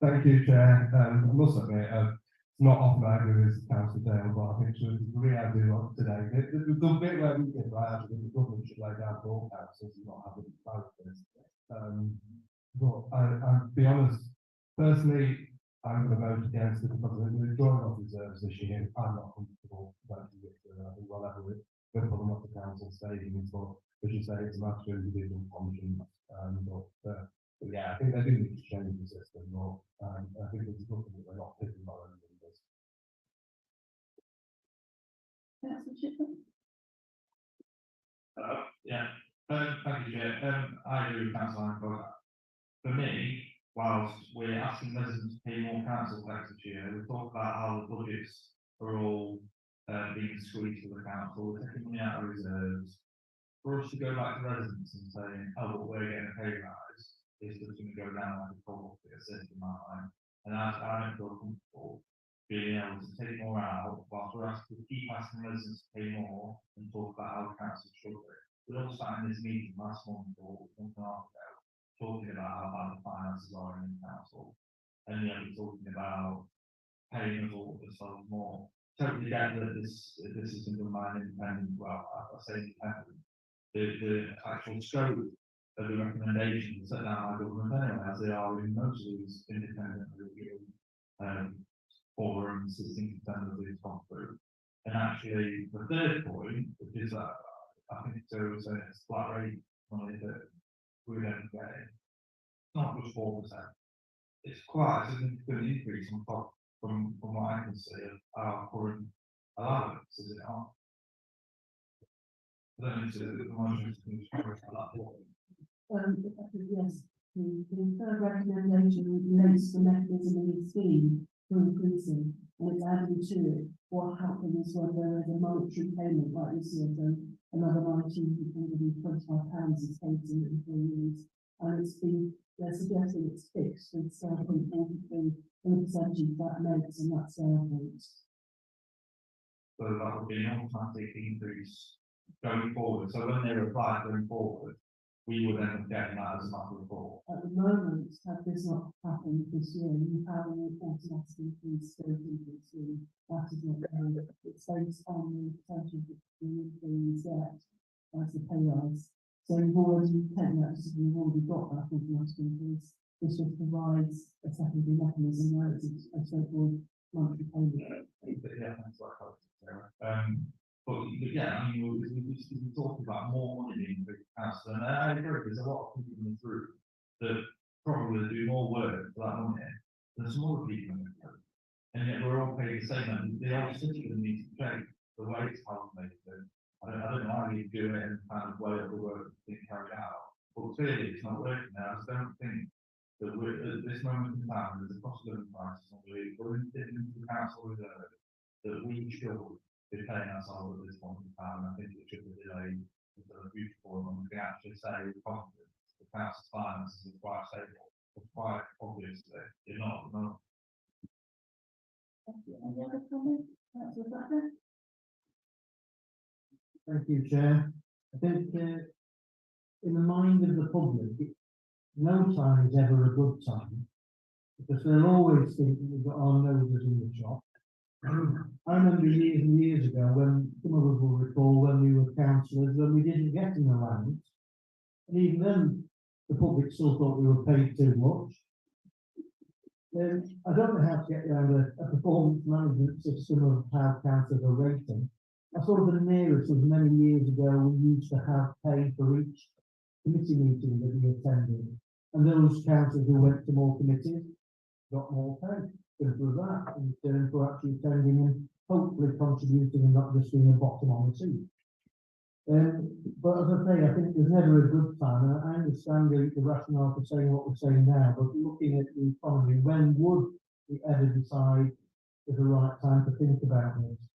Thank you, Chair. I must admit, it's not often I agree with Councillor Dale, but I think to a degree I do today. The bit where we get right out of the government should lay down for all councils and not have it focused. But I'll be honest, personally, I'm going to vote against it because we're drawing off reserves this year. I'm not comfortable voting it. I think whatever we're pulling off the council savings, but as you say, it's a matter of individual conscience. But yeah, I think they do need to change the system more. I think it's something that they're not picking by any numbers. Councillor Chippen. Thank you, Chair. I agree with Councillor Hancock. For me, whilst we're asking residents to pay more council tax this year, we talk about how the budgets are all being squeezed for the council, we're taking money out of reserves. For us to go back to residents and saying, oh, well, we're getting a pay rise, is just going to go down like a cold system, and I don't feel comfortable being able to take more out whilst we're asked to keep asking residents to pay more and talk about how the council struggling. We all sat in this meeting last month or month and a half ago talking about how bad the finances are in the council, and yet we're talking about paying us all ourselves more. Totally get that this isn't done by an independent, well, I say independent. The actual scope of the recommendations set down by government anyway, as they are in most of these independent review forums, system of these come through. And actually, the third point, which is that I think so it's flat rate money that we don't get. It's not just 4%. It's quite a significant increase on top from what I can see of our current allowance, is it not? I don't know if the motion is Yes, the third recommendation relates to the mechanism in the scheme for increasing, and it's adding to it what happens when there is a monetary payment, like you see, another £1,925 is paid to employees, and it's been, they're suggesting it's fixed, it's 43% that makes, and that's their point. So that would be an automatic increase going forward. So when they apply going forward, we would end up getting that as a matter of law. At the moment, had this not happened this year, you have an automatic increase built into the scheme. That is not there. It's based on the potential that the employees get as the pay rise. So you've already taken that, you've already got that automatic increase. This just provides a secondary mechanism where it's a straightforward monthly payment. Yeah, thanks for that, Sarah. But yeah, I mean, we talked about more money being for council, and I agree, there's a lot of people in the group that probably do more work for that money than some other people in the group. And yet we're all paid the same, and they all sit in the meeting to the way it's calculated. I don't know how you do it and kind of way of the work being carried out, but clearly it's not working now. I just don't think that we're at this moment in time, there's a cost of living crisis, and we're into the council reserve that we should be paying ourselves at this point in time. I think it should be delayed until a future point when we can actually say with confidence the council's finances are quite stable. It's quite obviously you're not at the moment. Thank you. Any other comments? Councillor Blackburn? Thank you, Chair. I think in the mind of the public, no time is ever a good time, because they'll always think that we've got our noses in the shop. I remember years and years ago when some of us will recall when we were councillors, when we didn't get an allowance, and even then the public still thought we were paid too much. I don't know how to get around a performance management system of how councillors are rated. I saw the nearest was many years ago we used to have pay for each committee meeting that we attended, and those councillors who went to more committees got more pay. For that, in turn for actually attending and hopefully contributing and not just being a bottom on the seat. But as I say, I think there's never a good time. And I understand the rationale for saying what we're saying now, but looking at the economy, when would we ever decide is the right time to think about this?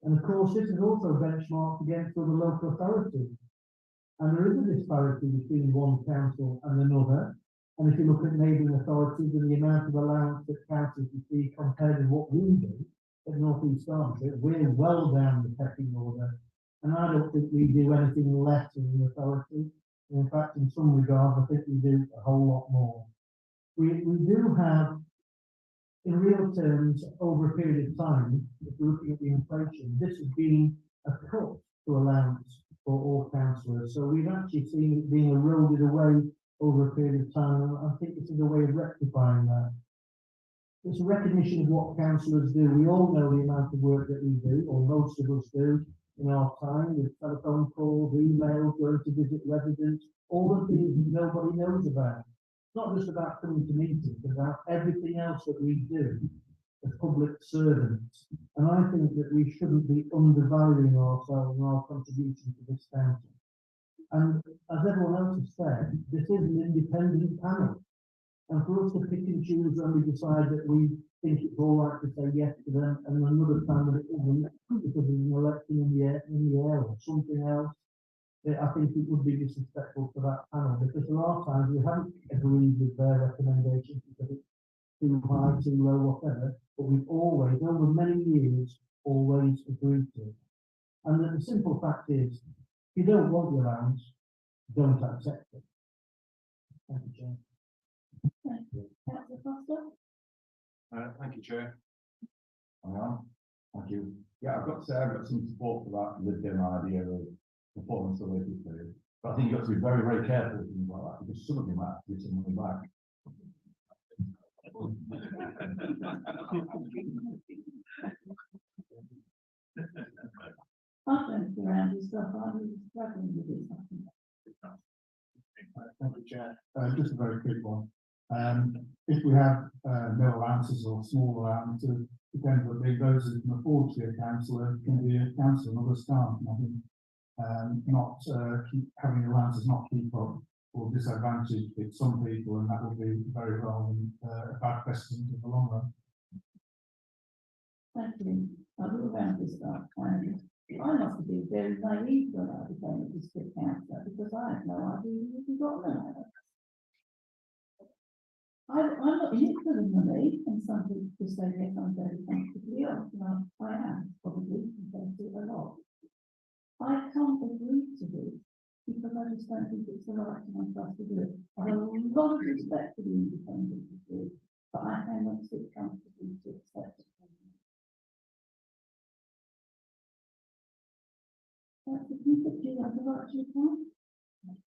And of course, this is also benchmarked against other local authorities. And there is a disparity between one council and another. And if you look at neighbouring authorities and the amount of allowance that councils receive compared with what we do at North East Derbyshire, we're well down the pecking order. And I don't think we do anything less than the authority. In fact, in some regards, I think we do a whole lot more. We do have, in real terms, over a period of time, if we're looking at the inflation, this has been a cut to allowance for all councillors. So we've actually seen it being eroded away over a period of time, and I think this is a way of rectifying that. It's a recognition of what councillors do. We all know the amount of work that we do, or most of us do, in our time, with telephone calls, emails, going to visit residents, all the things that nobody knows about. It's not just about coming to meetings, but about everything else that we do as public servants. And I think that we shouldn't be undervaluing ourselves and our contribution to this council. And as everyone else has said, this is an independent panel. And for us to pick and choose when we decide that we think it's all right to say yes to them, and another time that it isn't, because there's an election in the air or something else, I think it would be disrespectful for that panel, because there are times we haven't agreed with their recommendations because it's too high, too low, whatever, but we've always, over many years, always agreed to it. And the simple fact is, if you don't want the allowance, don't accept it. Thank you, Chair. Thank you. Councillor Foster? Thank you, Chair. Thank you. Yeah, I've got to say I've got some support for that lived-in idea of performance related period. But I think you've got to be very, very careful with things like that, because some of them might have to give some money back. I've been around this stuff, I'm really struggling with it. Thank you, Chair. Just a very quick one. If we have no allowances or small allowances, depends on those who can afford to be a councillor can be a councillor, and others can't. And I think not keep having allowances not keep up or disadvantage with some people, and that will be very well a bad precedent in the long run. Thank you. I will around this stuff, and I must have been very naive when I became a district councillor, because I had no idea you got an allowance. I'm not in it for the money, and some people say yes, I'm very comfortably off, and I am probably compared to a lot. I can't agree to this because I just don't think it's the right time for us to do it. I have a lot of respect for the independent review, but I cannot sit comfortably to accept it. That's the thing that you have the right to account?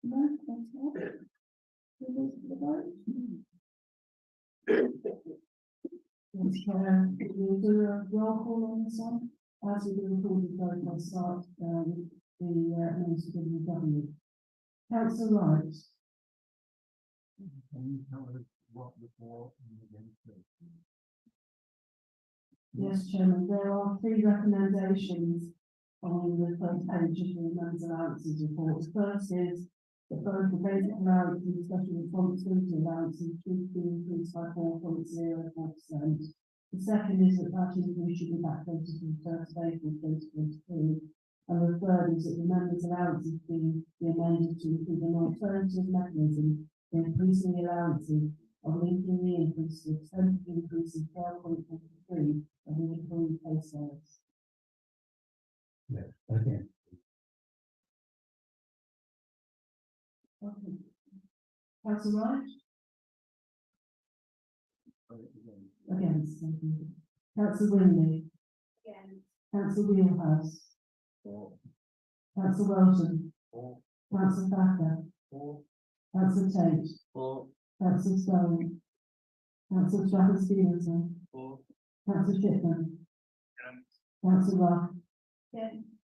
No, that's not. We lose the vote. Yes, Chair, we'll do a roll call on this one, as we do recorded vote, I'll start, with the, Minister of the Government. Councillor Wright. Yes, Chairman, there are 3 recommendations on the first page of the Men's Allowances report. The first is that both the basic allowance and special responsibility allowances should be increased by 4.04%. The second is that that increase should be backdated to the 1st of April 2022. And the third is that the members' allowances be amended to include an alternative mechanism for increasing the allowances of linking the increase to the percentage increase of 12.43 of the employee pay scales. Yeah, okay. Okay. Councillor Wright? Against, thank you. Councillor Winley? Again. Councillor Wheelhouse? Councillor Welton? Councillor Thacker? Councillor Tate? Councillor Stone? Councillor Strafford Stevenson? Councillor Shipman? Councillor Rough?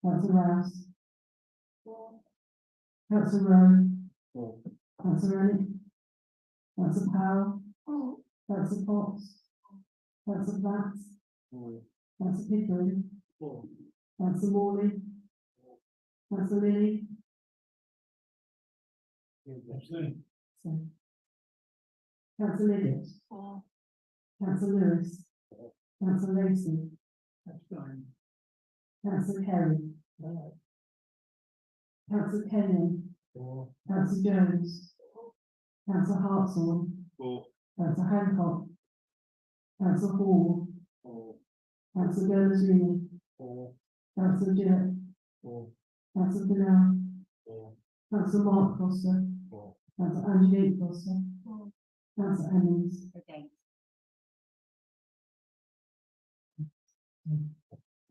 Councillor Rouse? Councillor Rowe? Councillor Rennick? Councillor Powell? Councillor Fox? Councillor Platts? Councillor Pickering? Councillor Morley? Councillor Lilly? Councillor Elliott? Councillor Lewis? Councillor Lacey? Councillor Kerry? Councillor Kenyon? Councillor Jones? Councillor Hartshorn? Councillor Hancock? Councillor Hall? Councillor Gomes-Reed? Councillor Jett? Councillor Bernal? Councillor Mark Foster? Councillor Angelique Foster? Councillor Emmons?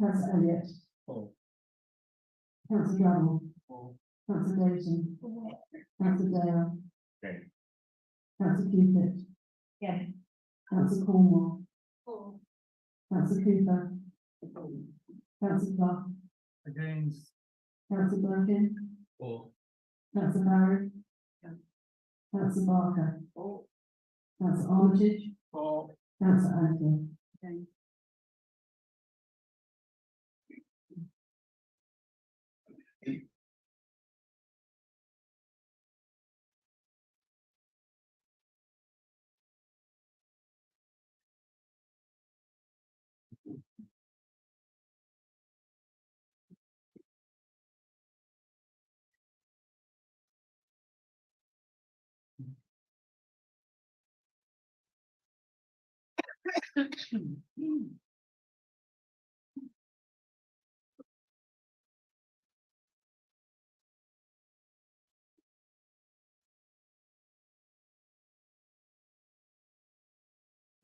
Councillor Elliott? Councillor Drabble? Councillor Dayton? Councillor Dale? Councillor Cupid? Councillor Cornwall? Councillor Cooper? Councillor Clough? Against. Councillor Birkin? Councillor Barry? Councillor Barker? Councillor Armitage? Councillor Anthony?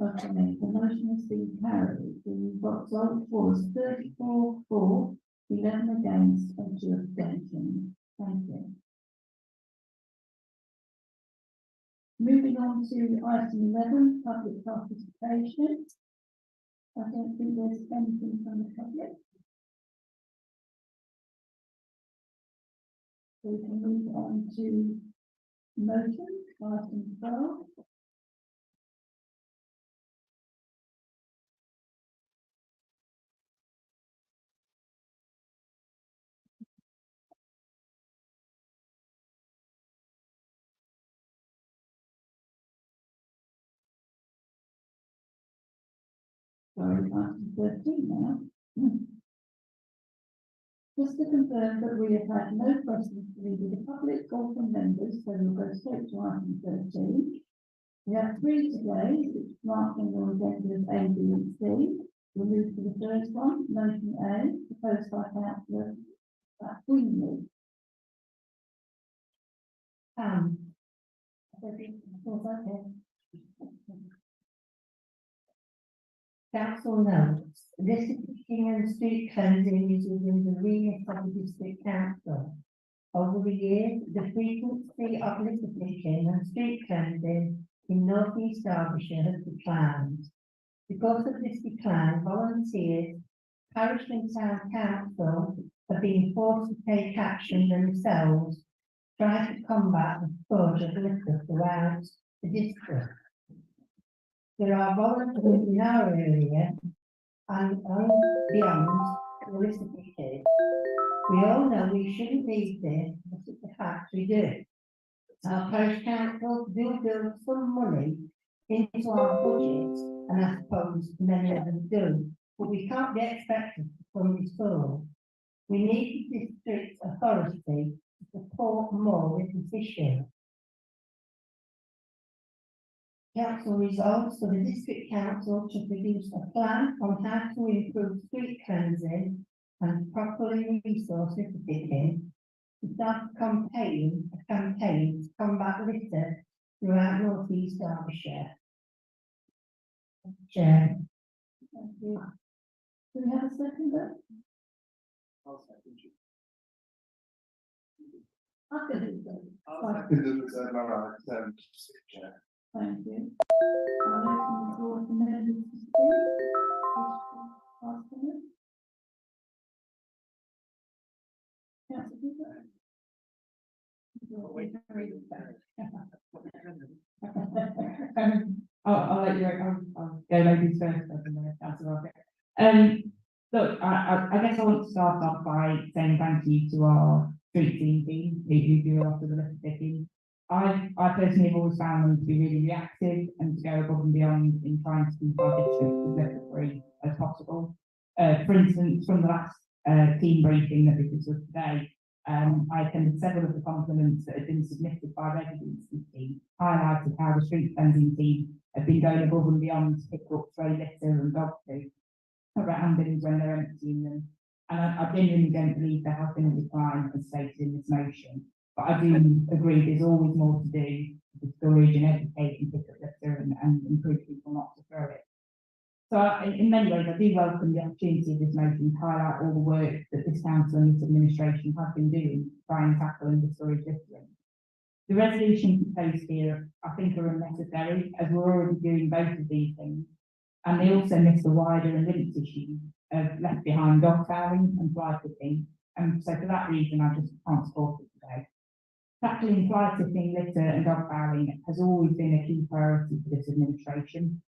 Okay, the motion has been carried. The result was 34 for, 11 against, and 2 abstentions. Thank you. Moving on to item 11, public participation. I don't think there's anything from the public. So we can move on to motion, item 12. Sorry, item 13 now. Just to confirm that we have had no questions from either the public or from members, so we'll go straight to item 13. We have 3 today, which marked on your agenda as A, B, and C. We'll move to the first one, motion A, proposed by Councillor Queenly. Council notes, litter and street cleansing is within the remit of the district council. Over the years, the frequency of litter picking and street cleansing in North East Derbyshire has declined. Because of this decline, volunteers, parish and town council have been forced to take action themselves, try to combat the scourge of litter throughout the district. There are volunteers in our area and beyond the litter picking. We all know we shouldn't need this, but it's the fact we do. Our parish council do build some money into our budget, and I suppose many of them do, but we can't be expected to fund this all. We need the district authority to support more with this issue. Council resolves for the district council to produce a plan on how to improve street cleansing and properly resource litter picking, to start a campaign to combat litter throughout North East Derbyshire. Chair. Thank you. Do we have a second vote? I'll second you. I can do that. I'll second the reserve my right, Chair. Thank you. I'll open the floor for members to speak. Ask them. Councillor Cooper. I'll let you, I'll go ladies first, and then Councillor look, I guess I want to start off by saying thank you to our street team who do a lot of the litter picking. I personally have always found them to be really reactive and to go above and beyond in trying to keep our district as litter free as possible. For instance, from the last team briefing that we discussed today, I attended several of the compliments that had been submitted by residents to the team, highlighted how the street cleansing team have been going above and beyond to pick up stray litter and dog poo around bins when they're emptying them. And I genuinely don't believe there has been a decline as stated in this motion. But I do agree there's always more to do to discourage and educate and pick up litter and encourage people not to throw it. So in many ways, I do welcome the opportunity of this motion to highlight all the work that this council and this administration have been doing to try and tackle and discourage littering. The resolution proposed here, I think, are unnecessary, as we're already doing both of these things, and they also miss the wider and linked issue of left behind dog fouling and fly tipping, and so for that reason I just can't support it today. Tackling fly tipping, litter and dog fouling has always been a key priority for this administration.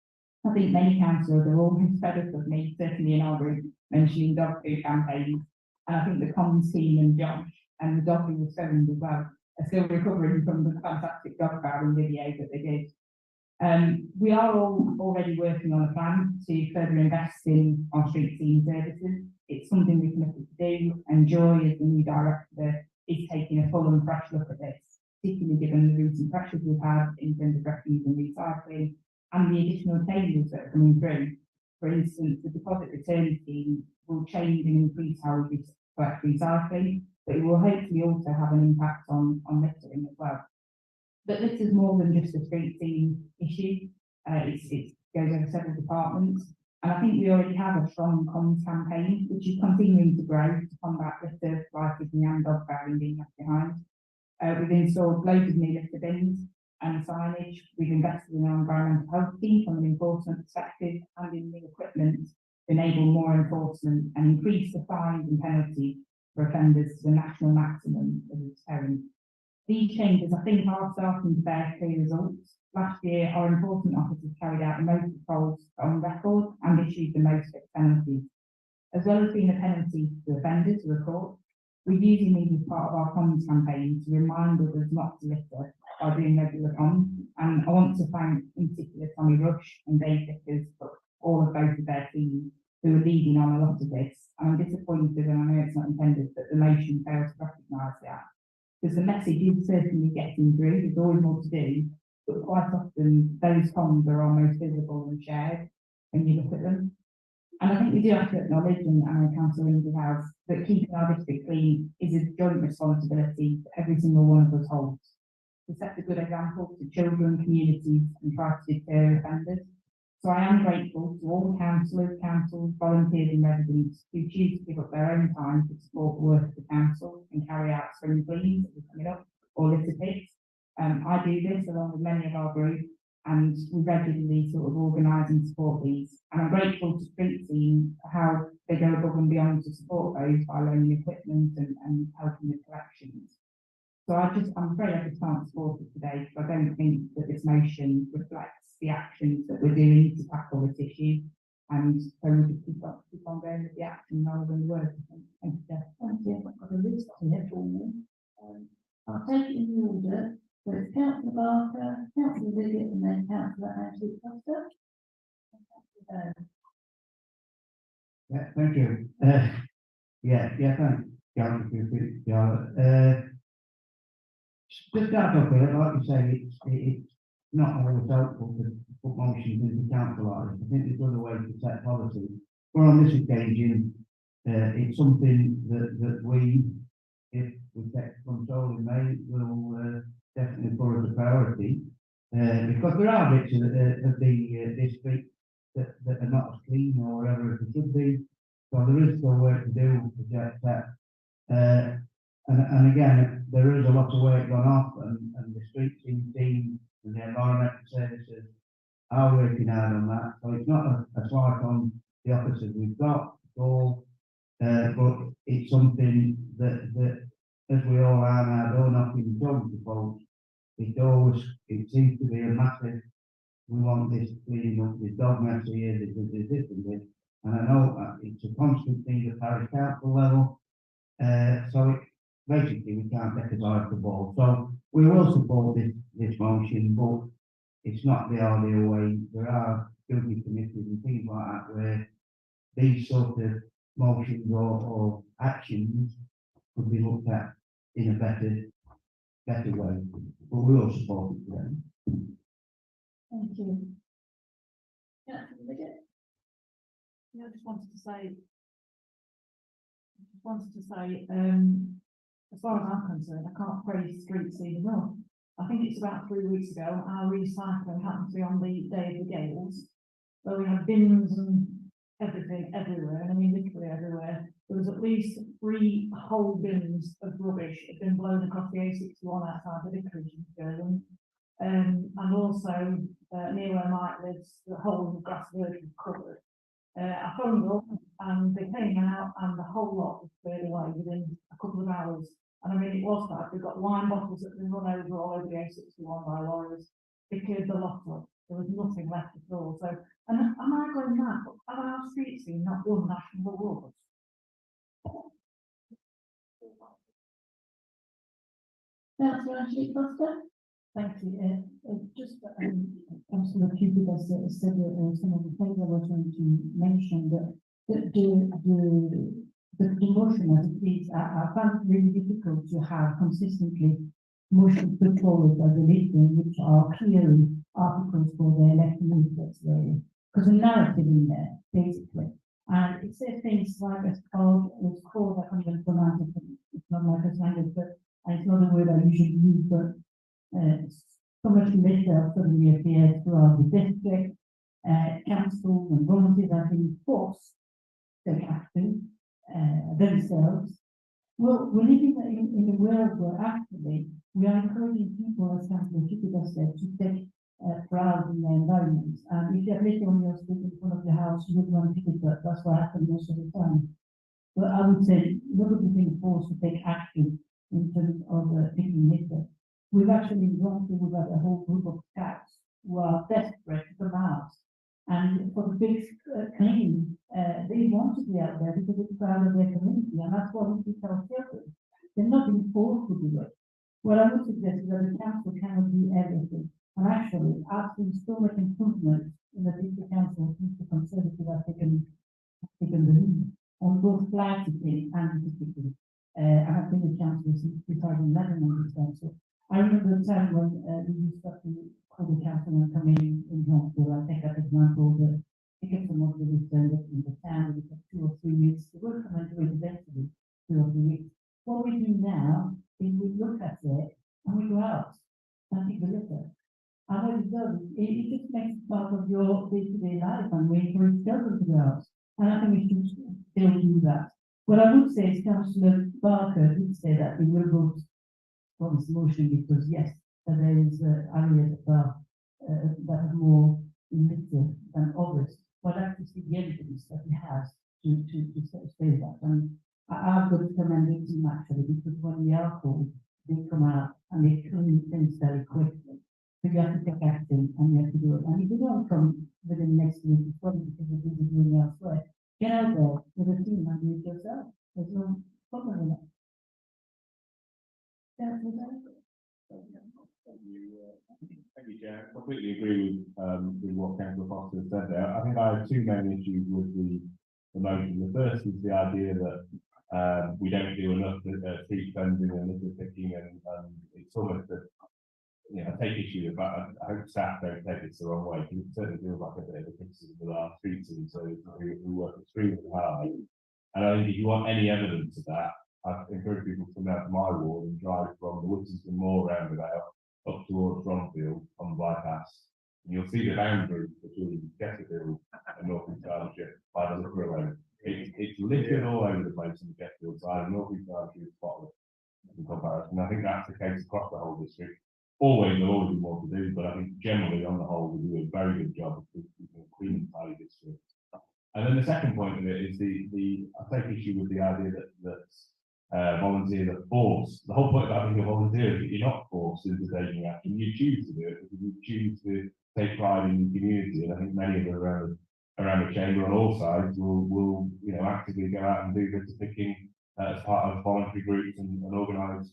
I think many councillors are almost fed up of me, certainly in our group, mentioning dog poo campaigns, and I think the Commons team and Josh and the dog who was filmed as well are still recovering from the fantastic dog fouling video that they did. We are all already working on a plan to further invest in our street scene services. It's something we've committed to do, and Joy, as the new director, is taking a full and fresh look at this, particularly given the recent pressures we've had in terms of refuse and recycling, and the additional changes that are coming through. For instance, the deposit return scheme will change and increase how we collect recycling, but it will hopefully also have an impact on littering as well. But this is more than just a street scene issue. It goes over several departments, and I think we already have a strong comms campaign, which is continuing to grow to combat litter, fly tipping and dog fouling being left behind. We've installed loads of new litter bins and signage. We've invested in our environmental health team from an enforcement perspective and in new equipment to enable more enforcement and increase the fines and penalties for offenders to the national maximum of a deterrent. These changes, I think, are starting to bear clear results. Last year, our enforcement officers carried out the most patrols on record and issued the most penalties. As well as being a penalty to offenders to report, we're using these as part of our comms campaign to remind others not to litter by doing regular comms. And I want to thank in particular Tommy Rush and Dave Vickers for all of both of their teams who are leading on a lot of this. I'm disappointed, and I know it's not intended, that the motion fails to recognise that. Because the message is certainly getting through, there's always more to do, but quite often those comms are almost visible and shared when you look at them. And I think we do have to acknowledge, and I know Councillor Lindsay has, that keeping our district clean is a joint responsibility that every single one of us holds. to set a good example to children, communities, and try to deter offenders. So I am grateful to all councillors, councils, volunteers and residents who choose to give up their own time to support the work of the council and carry out spring cleans that are coming up or litter picks. I do this along with many of our group, and we regularly sort of organise and support these. And I'm grateful to Street Team for how they go above and beyond to support those by loaning equipment and helping with collections. So I'm afraid I just can't support it today because I don't think that this motion reflects the actions that we're doing to tackle this issue. And so we just keep on going with the action rather than the words. Thank you, Jeff. Thank you. I've got a list here for me. I'll take it in the order. So it's Councillor Barker, Councillor Vickett, and then Councillor Ashley Foster. Yeah, thank you. Thanks, Councillor. Just that up here, like you say, it's not always helpful to put motions into council like this. I think there's other ways to set policy. But on this occasion, it's something that we, if we take control in May, will definitely put as a priority. Because there are bits of the district that are not as clean or whatever as they should be. So there is still work to do to get that. And again, there is a lot of work gone off, and the street team and the environmental services are working hard on that. So it's not a slight on the officers we've got at all, but it's something that as we all are now, though not in talking to folks, it seems to be a massive. We want this cleaning up, this dog mess here, this and this. And I know it's a constant thing at parish council level. So basically we can't get us off the ball. So we will support this motion, but it's not the ideal way. There are building committees and things like that where these sort of motions or actions could be looked at in a better way. But we will support it then. Thank you. Councillor Vickett. Yeah, I just wanted to say, as far as I'm concerned, I can't praise street scene enough. I think it's about 3 weeks ago, our recycling happened to be on the day of the Gales. So we had bins and everything everywhere, and I mean literally everywhere. There was at least 3 whole bins of rubbish had been blown across the A61 outside the vicarage in Stirling. And also, near where Mike lives, the whole of the grass verge was covered. I phoned up and they came out and the whole lot was cleared away within a couple of hours. And I mean, it was bad. We've got wine bottles that have been run over all over the A61 by lorries. They cleared the lot up. There was nothing left at all. So, and am I going mad? Have our street scene not done national awards? Councillor Ashley Foster. Thank you. Just Councillor Cupid has said some of the things I was going to mention that the motion as it is, I found it really difficult to have consistently motions put forward by the leaders which are clearly articles for the election leaflets really. Because a narrative in there, basically. And it says things like it's called, I can't even pronounce it, it's not my first language, but and it's not a word I usually use, but so much litter suddenly appeared throughout the district. Councils and volunteers have been forced to take action themselves. Well, we're living in a world where actually we are encouraging people, as Councillor Chiquita said, to take pride in their environment. And if you have litter on your street in front of your house, you would want to pick it up. That's what happens most of the time. But I would say nobody's being forced to take action in terms of picking litter. We've actually gone through with a whole group of scouts who are desperate to come out. And for the big clean, they want to be out there because it's proud of their community. And that's what we tell children. They're not being forced to do it. What I would suggest is that the council cannot do everything. And actually, I've seen so much improvement in the district council since the Conservative have taken the lead on both flag tipping and discipline. And I've been the council since 2011 on this council. I remember the time when we used to call the council and come in Johnsville. I take that example, the tickets and what we turned up in the town, we took 2 or 3 weeks to work and do it eventually 2 or 3 weeks. What we do now is we look at it and we go out your day-to-day life and we encourage children to go out. And I think we should still do that. What I would say is Councillor Barker did say that he will vote for this motion because yes, there is areas that have more litter than others, but I actually see the evidence that he has to say that. And I've got to commend the team actually, because when we are called, they come out and they clean things very quickly. So you have to take action and you have to do it. And if you don't come within the next week, it's probably because you're busy doing elsewhere. Get out there with a team and do it yourself. There's no problem with that. Yeah, Thank you, Chair. I completely agree with what Councillor Foster said there. I think I have two main issues with the motion. The first is the idea that we don't do enough street cleansing and litter picking, and it's almost a, I take issue with that. I hope staff don't take this the wrong way, because it certainly feels like a bit of a criticism with our street team, so who work extremely hard. And I think if you want any evidence of that, I encourage people to come out to my ward and drive from the Whittington Moor roundabout up towards Bromfield on the bypass. And you'll see the boundary between Chesterfield and North East Derbyshire by the Liverpool Road. It's littered all over the place on the Chesterfield side, and North East Derbyshire is spotless in comparison. I think that's the case across the whole district. There'll always be more to do, but I think generally on the whole we do a very good job of keeping a clean and tidy district. And then the second point of it is I take issue with the idea that volunteers are forced. The whole point about being a volunteer is that you're not forced into taking action. You choose to do it because you choose to take pride in the community. And I think many of us around the chamber on all sides will actively go out and do litter picking as part of voluntary groups and organised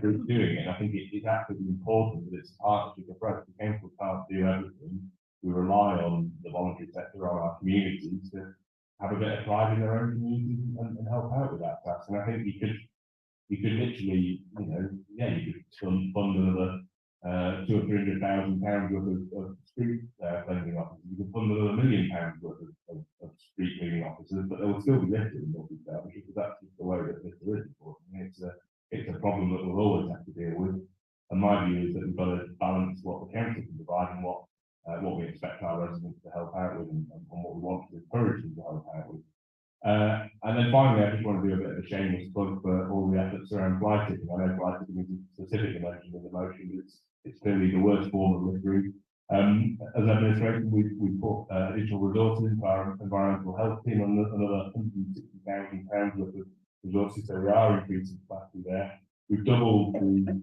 groups doing it. And I think it's absolutely important that it's a partnership approach. The council can't do everything. We rely on the voluntary sector, on our communities to have a bit of pride in their own communities and help out with that task. And I think you could literally, you could fund another £200,000 or £300,000 worth of street cleansing officers. You could fund another £1 million worth of street cleaning officers, but there will still be litter in North East Derbyshire because that's just the way that litter is. It's a problem that we'll always have to deal with. And my view is that we've got to balance what the council can provide and what we expect our residents to help out with and what we want to encourage them to help out with. And then finally, I just want to do a bit of a shameless plug for all the efforts around fly tipping. I know fly tipping is specifically mentioned in the motion, but it's clearly the worst form of littering. As an administration, we've put additional resources into our environmental health team, and another £160,000 worth of resources, so we are increasing capacity there. We've doubled the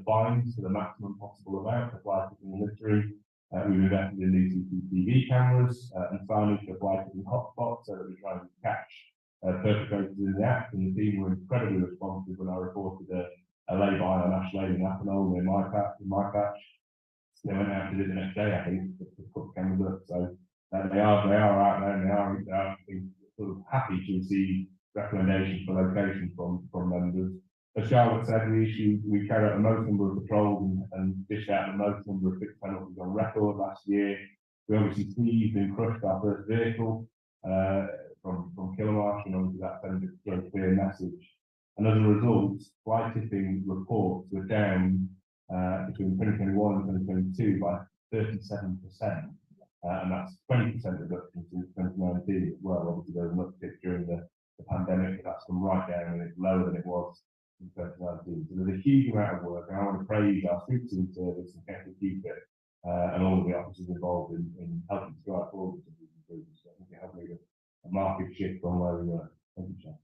fines to the maximum possible amount for fly tipping and littering. We've invested in these CCTV cameras and signage for fly tipping hotspots so that we try and catch perpetrators in the act. And the team were incredibly responsive when I reported a lay-by on Ash Lane in Athenol near my patch. They went out to do it the next day, I think, to put the cameras up. So they are out there, and they are sort of happy to receive recommendations for location from members. As Charlotte said, we carried out the most number of patrols and dished out the most number of fixed penalties on record last year. We obviously seized and crushed our first vehicle from Killamarsh, and obviously that sends a very clear message. And as a result, fly tipping reports were down between 2021 and 2022 by 37%. And that's 20% reduction since 2019 as well. Obviously, there was an uptick during the pandemic, but that's come right down and it's lower than it was in 2019. So there's a huge amount of work, and I want to praise our street team service and Council Keep It and all of the officers involved in helping to drive forward to these improvements. So I think it has made a market shift from where we were. Thank you, Chair.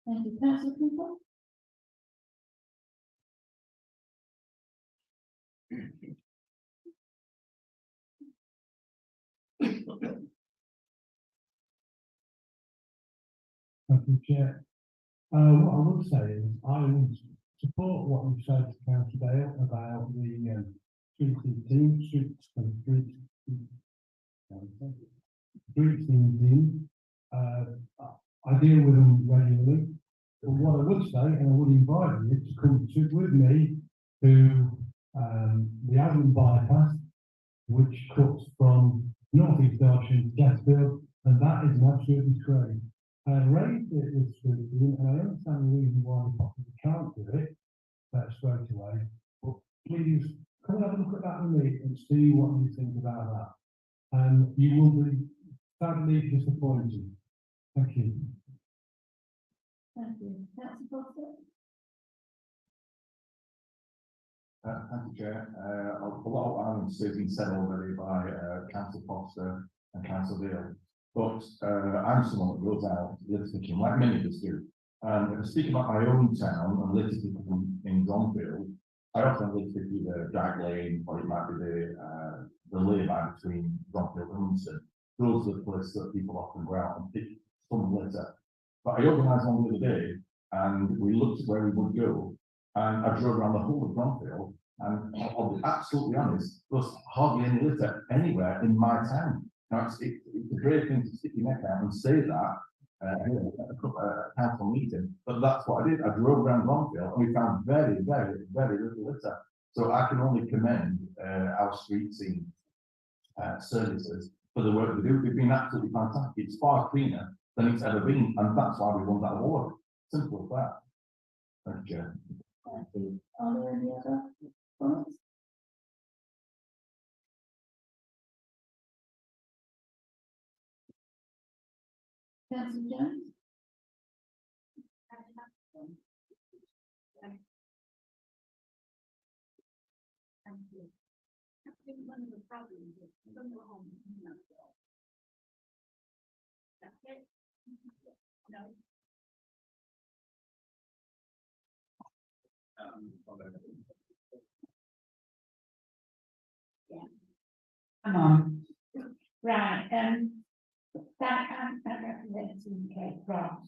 Thank you, Councillor Cooper. Thank you, Chair. What I would say is I would support what you said to Councillor Dale about the street team. I deal with them regularly. But what I would say, and I would invite you to come with me to the Aslan bypass, which cuts from North East Derbyshire to Chesterfield, and that is an absolutely great. I raised it with Street, and I understand the reason why we possibly can't do it straight away. But please come and have a look at that with me and see what you think about that. you will be sadly disappointed. Thank you. Thank you. Councillor Foster? Thank you, Chair. A lot of items have been said already by Councillor Foster and Councillor Dale, but I'm someone that goes out litter-picking, like many of us do. Speaking about my own town and litter-picking in Bromfield, I often litter-pick either Drag Lane or it might be the lay-by between Bromfield and Munster. Those are the places that people often go out and pick some litter. But I organised one the other day and we looked at where we would go. And I drove around the whole of Bromfield, and I'll be absolutely honest, there's hardly any litter anywhere in my town. Now, it's a great thing to stick your neck out and say that at a council meeting, but that's what I did. I drove around Bromfield and we found very, very, very little litter. So I can only commend our street scene services for the work they do. They've been absolutely fantastic. It's far cleaner than it's ever been, and that's why we won that award. Simple as that. Thank you, Chair. Thank you. Are there any other comments? Councillor Jones? Thank you. I think one of the problems is I don't know how much that's it. No. Yeah. Come on. Right, that representing Cape Cross.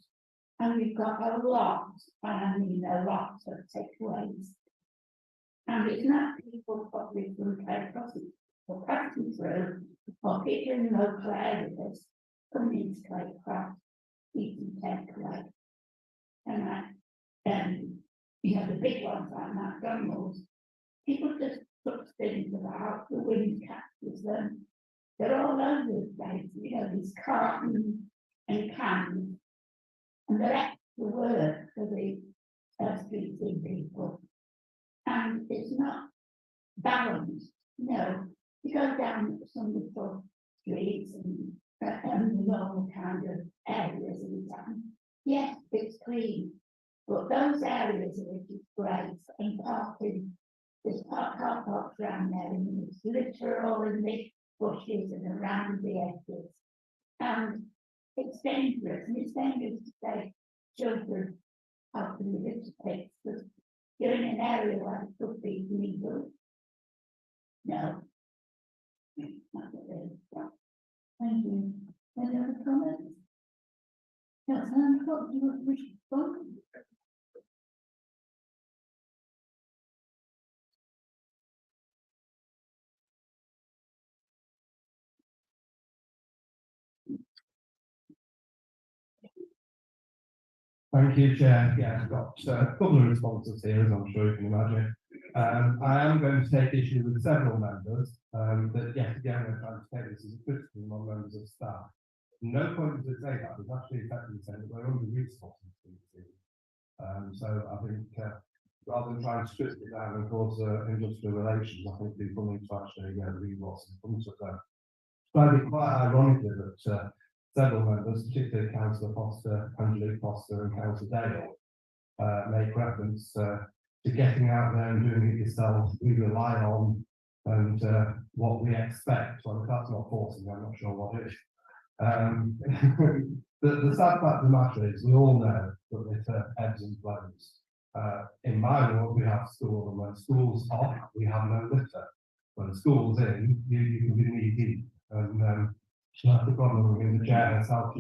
And we've got a lot, and I mean a lot of takeaways. And it's not people probably from Cape Cross, or passing through, or people in local areas coming into Cape Cross, eating takeaway. And you know, the big ones like McDonald's, people just put things about the wind catches them. They're all over the place, you know, these cartons and cans. And they're extra work for the street scene people. And it's not balanced, you know. You go down some little streets and the normal kind of areas of the town. Yes, it's clean. But those areas are just great and parking, there's car parks around there and it's literal in the bushes and around the edges. And it's dangerous, and it's dangerous to say children out in the litter pits because you're in an area where it could be legal. No. Thank you. Any other comments? Councillor Hancock, do you want to respond? Thank you, Chair. Yeah, I've got a couple of responses here, as I'm sure you can imagine. I am going to take issue with several members that, yet again, are trying to take this as a criticism on members of staff. No point does it say that. It's actually effectively saying that we're under-resourced. So I think rather than trying to strip it down and cause industrial relations, I think people need to actually read what's in front of them. I find it quite ironically that several members, particularly Councillor Foster, Angelique Foster and Councillor Dale, make reference to getting out there and doing it yourself. We rely on and what we expect. Well, if that's not forcing, I'm not sure what is. The sad fact of the matter is we all know that litter ebbs and flows. In my world, we have school, and when school's off, we have no litter. When school's in, you can be knee deep. And that's the problem in the chair herself. A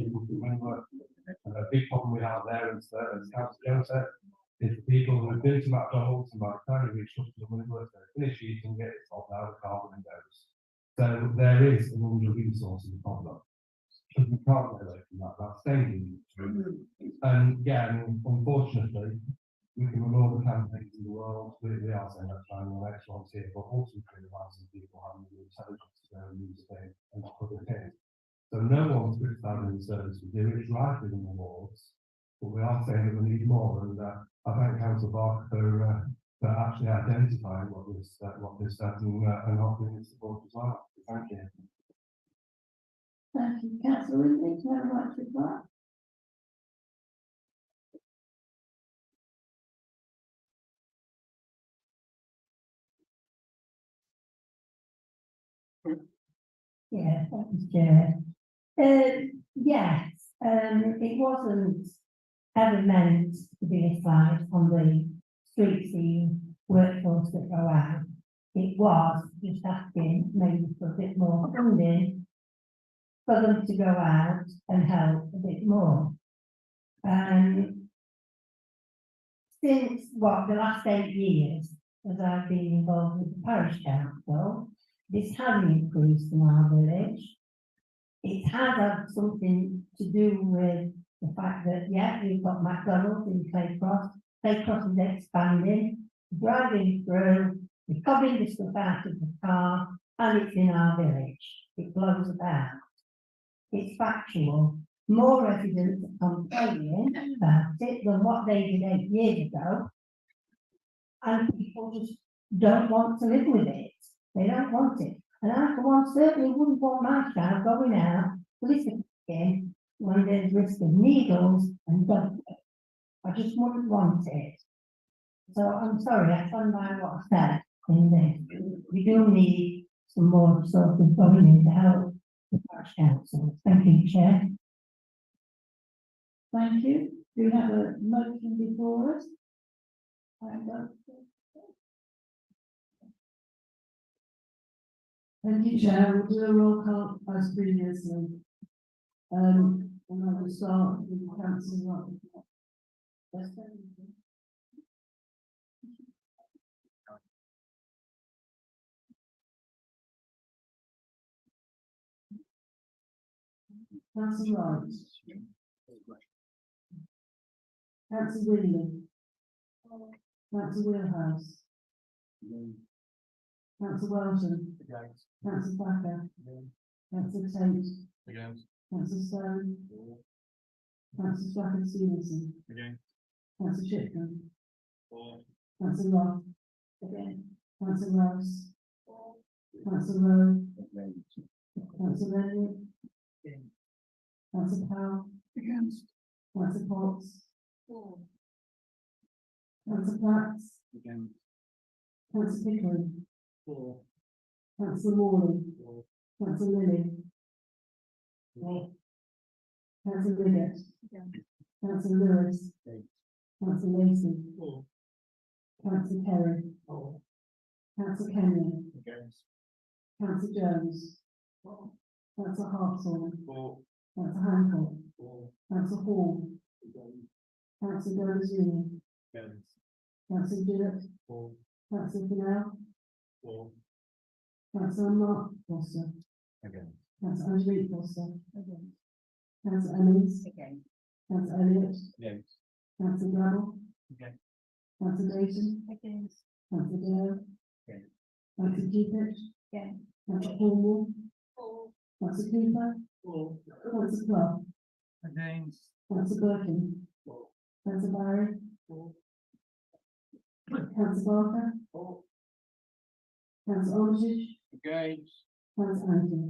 big problem we have there is, as Councillor Jones said, is the people who have been to McDonald's and by the time you reach up to the money worth, they finish eating, get it sold out of the car windows. So there is an under-resourcing problem. Because we can't get away from that, that's dangerous. And again, unfortunately, we can run all the campaigns in the world, we are saying that trying the next ones here, but ultimately realising people having the intelligence to go and use it and put it in. So no one's criticising the service we do, it's right within the laws, but we are saying that we need more, and I thank Councillor Barker for actually identifying what this says and offering its support as well. Thank you. Thank you. Councillor Ridley, do you have a right to reply? Yeah, thank you, Chair. Yes, it wasn't ever meant to be a slide on the street scene workforce that go out. It was just asking maybe for a bit more funding for them to go out and help a bit more. Since the last 8 years, as I've been involved with the parish council, this has increased in our village. It has had something to do with the fact that, yeah, we've got McDonald's in Claycross. Claycross is expanding, driving through, we're copying the stuff out of the car, and it's in our village. It blows about. It's factual. More residents are complaining about it than what they did 8 years ago. And people just don't want to live with it. They don't want it. And I, for one, certainly wouldn't want my child going out to listen again when there's risk of needles and gunshot. I just wouldn't want it. So I'm sorry, I stand by what I said in this. We do need some more sort of going in to help the parish council. Thank you, Chair. Thank you. Do we have a motion before us? Thank you, Chair. We'll do a roll call as previously. And I will start with Councillor Rock. Councillor Wright. Councillor William. Councillor Wheelhouse. Councillor Welton. Councillor Thacker. Councillor Tate. Councillor Stone. Councillor Strafford Stevenson. Councillor Chipman. Councillor Roth. Councillor Rouse. Councillor Rowe. Councillor Redwood. Councillor Powell. Councillor Potts. Councillor Platts. Councillor Pickering. Councillor Morley. Councillor Lilly. Councillor Liggett. Councillor Lewis. Councillor Lacey. Councillor Kerry. Councillor Kenyon. Councillor Jones. Councillor Hartshorn. Councillor Hancock. Councillor Hall. Councillor Dover. Councillor Gillett. Councillor Fennell. Councillor Mark Foster. Councillor Angelique Foster. Councillor Emmons. Councillor Elliott. Councillor Gravel. Councillor Dayton. Councillor Dale. Councillor Keepich. Councillor Cornwall. Councillor Cooper. Councillor Clough. Councillor Birkin. Councillor Barry. Councillor Barker. Councillor Armitage. Councillor Anthony.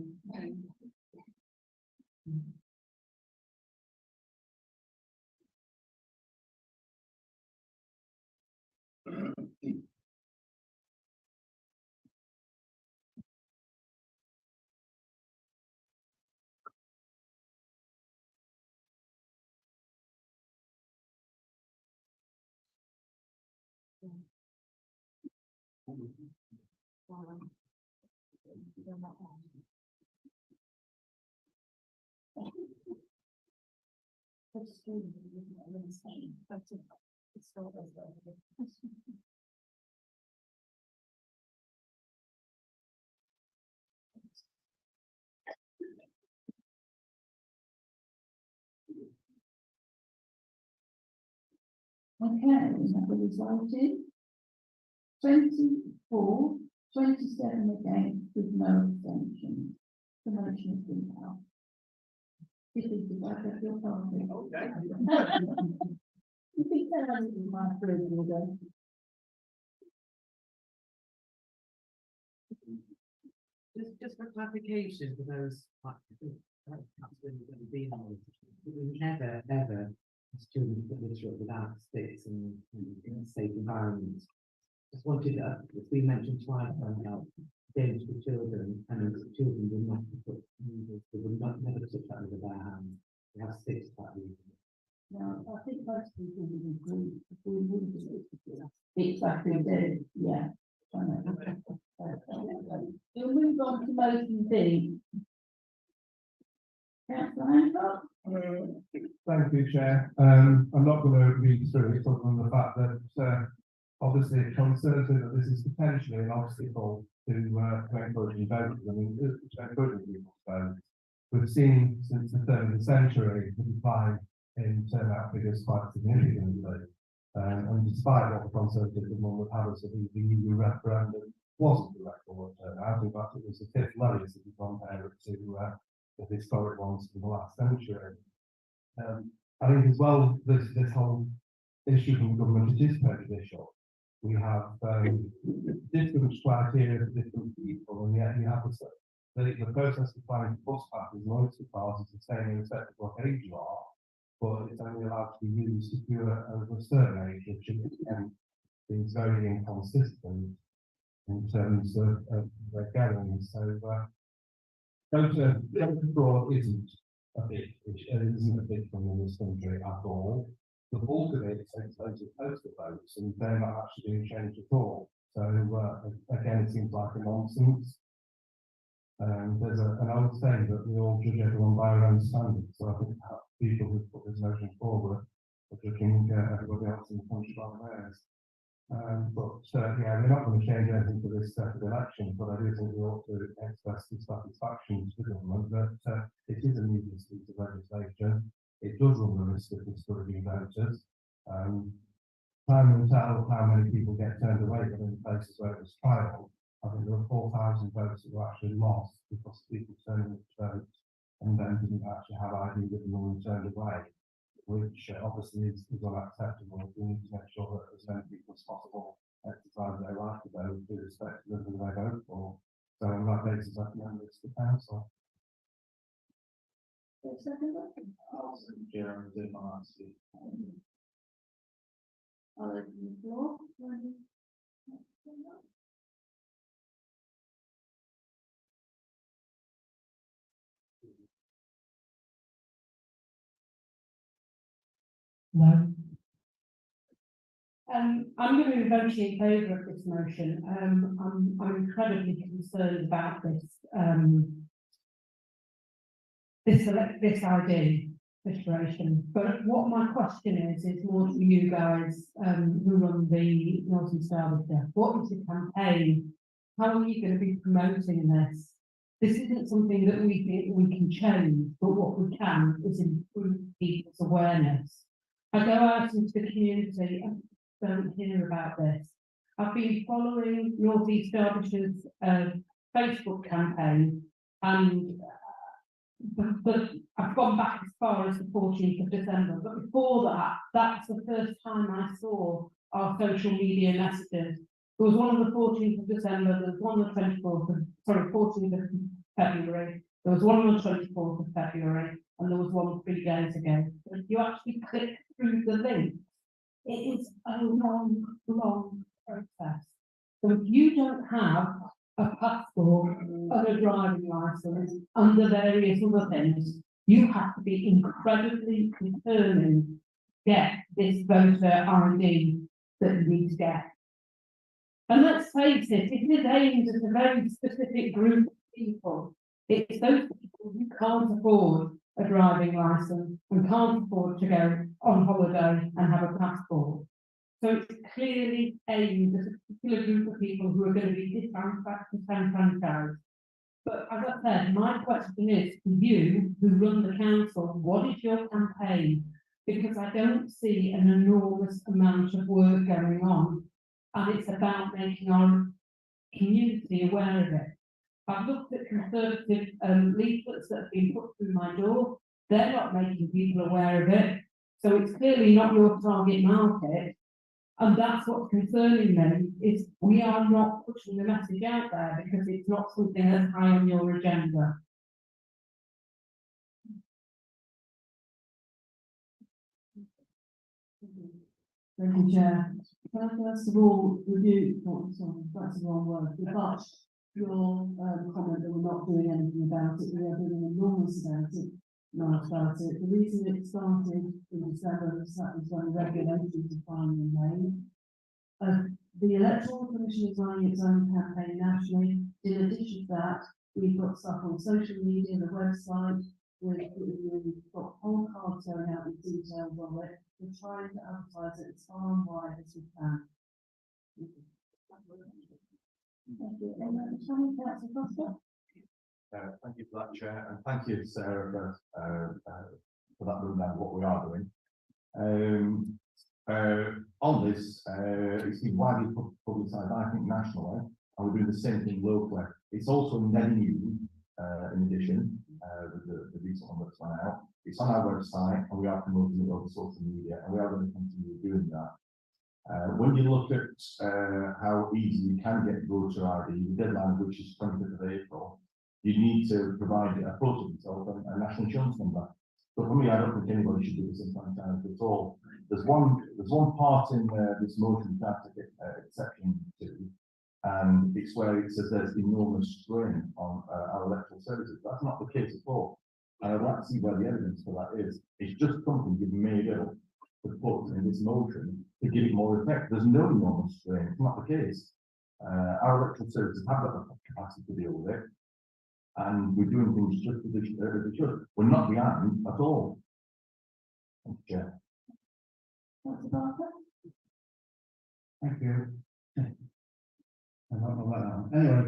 Okay, we have the result in 24, 27 against with no abstentions. The motion has been passed. This is the back of your party. You think that hasn't been my approval then? Just for clarification for those, been on, we never, ever, as children put literate without sticks and in a safe environment. Just wanted, it's been mentioned twice about games for children, and children will not put needles, they will not never touch that with their hands. They have sticks for that reason. Now, I think most people would agree, if we wouldn't do it, exactly, did, yeah. We'll move on to motion B. Councillor Hancock? Thank you, Chair. I'm not going to read through it, other than the fact that obviously it concerns me that this is potentially an obstacle to encouraging voters. I mean, to encouraging people to vote. We've seen since the turn of the century the decline in turnout figures quite significantly. And despite what the Conservative government would have us, the EU referendum wasn't the record turnout. In fact, it was the fifth lowest if you compare it to the historic ones from the last century. I think as well, this whole issue from the government is prejudicial. We have different criteria for different people, and yet you have the process of applying bus passes and oyster cars is the same irrespective of what age you are, but it's only allowed to be used if you're over a certain age, which again is very inconsistent in terms of their gatherings. So voter fraud isn't a big issue, it isn't a big thing in this country at all. The bulk of it takes loads of postal votes, and they're not actually being changed at all. So again, it seems like a nonsense. There's an old saying that we all judge everyone by our own standards. So I think people who put this motion forward are judging everybody else in the country by theirs. Yeah, we're not going to change anything for this second election, but I do think we ought to express dissatisfaction to the government that it is a needless piece of legislation. It does run the risk of discouraging voters. Time will tell how many people get turned away, but in places where it was trialled, I think there were 4,000 votes that were actually lost because people turned to vote and then didn't actually have ID that they were turned away, which obviously is unacceptable. We need to make sure that as many people as possible exercise their right to vote, irrespective of who they vote for. So on that basis, I recommend this to council. I'll open the floor. No. I'm going to be voting in favour of this motion. I'm incredibly concerned about this this ID situation. But what my question is more to you guys who run the North East Derbyshire. What is the campaign? How are you going to be promoting this? This isn't something that we think we can change, but what we can is improve people's awareness. I go out into the community and don't hear about this. I've been following North East Derbyshire's Facebook campaign, and but I've gone back as far as the 14th of December. But before that, that's the first time I saw our social media messages. There was one on the 14th of December, there was one on the 14th of February, there was one on the 24th of February, and there was one 3 days ago. But if you actually click through the link, it is a long, long process. So if you don't have a passport and a driving license and the various other things, you have to be incredibly determined to get this voter ID that you need to get. And let's face it, it is aimed at a very specific group of people. It's those people who can't afford a driving licence and can't afford to go on holiday and have a passport. So it's clearly aimed at a particular group of people who are going to be disenfranchised. But as I said, my question is to you who run the council, what is your campaign? Because I don't see an enormous amount of work going on, and it's about making our community aware of it. I've looked at Conservative leaflets that have been put through my door. They're not making people aware of it. So it's clearly not your target market. And that's what's concerning me, is we are not pushing the message out there because it's not something that's high on your agenda. Thank you, Chair. Can I first of all review, sorry, that's the wrong word, rebut your comment that we're not doing anything about it. We are doing enormous about it, not about it. The reason it started in December was that was when regulations were finally made. The Electoral Commission is running its own campaign nationally. In addition to that, we've got stuff on social media, the website, we've got whole cards going out with details on it. We're trying to advertise it as far and wide as we can. Thank you. Councillor Foster? Thank you for that, Chair, and thank you, Sarah, for that rundown of what we are doing. On this, it's been widely publicised, I think, nationally, and we're doing the same thing locally. It's also in Daily News, in addition, the recent one that's gone out. It's on our website, and we are promoting it over social media, and we are going to continue doing that. When you look at how easy you can get voter ID, the deadline of which is 25th of April, you need to provide a photo of yourself and a national insurance number. So for me, I don't think anybody should do this in time at all. There's one part in this motion that I take exception to, and it's where it says there's enormous strain on our electoral services. That's not the case at all. And I'd like to see where the evidence for that is. It's just something you've made up to put in this motion to give it more effect. There's no enormous strain. It's not the case. Our electoral services have got the capacity to deal with it, and we're doing things just as they should. We're not behind at all. Thank you, Chair. Councillor Barker? Thank you. I don't know about that one. Anyway,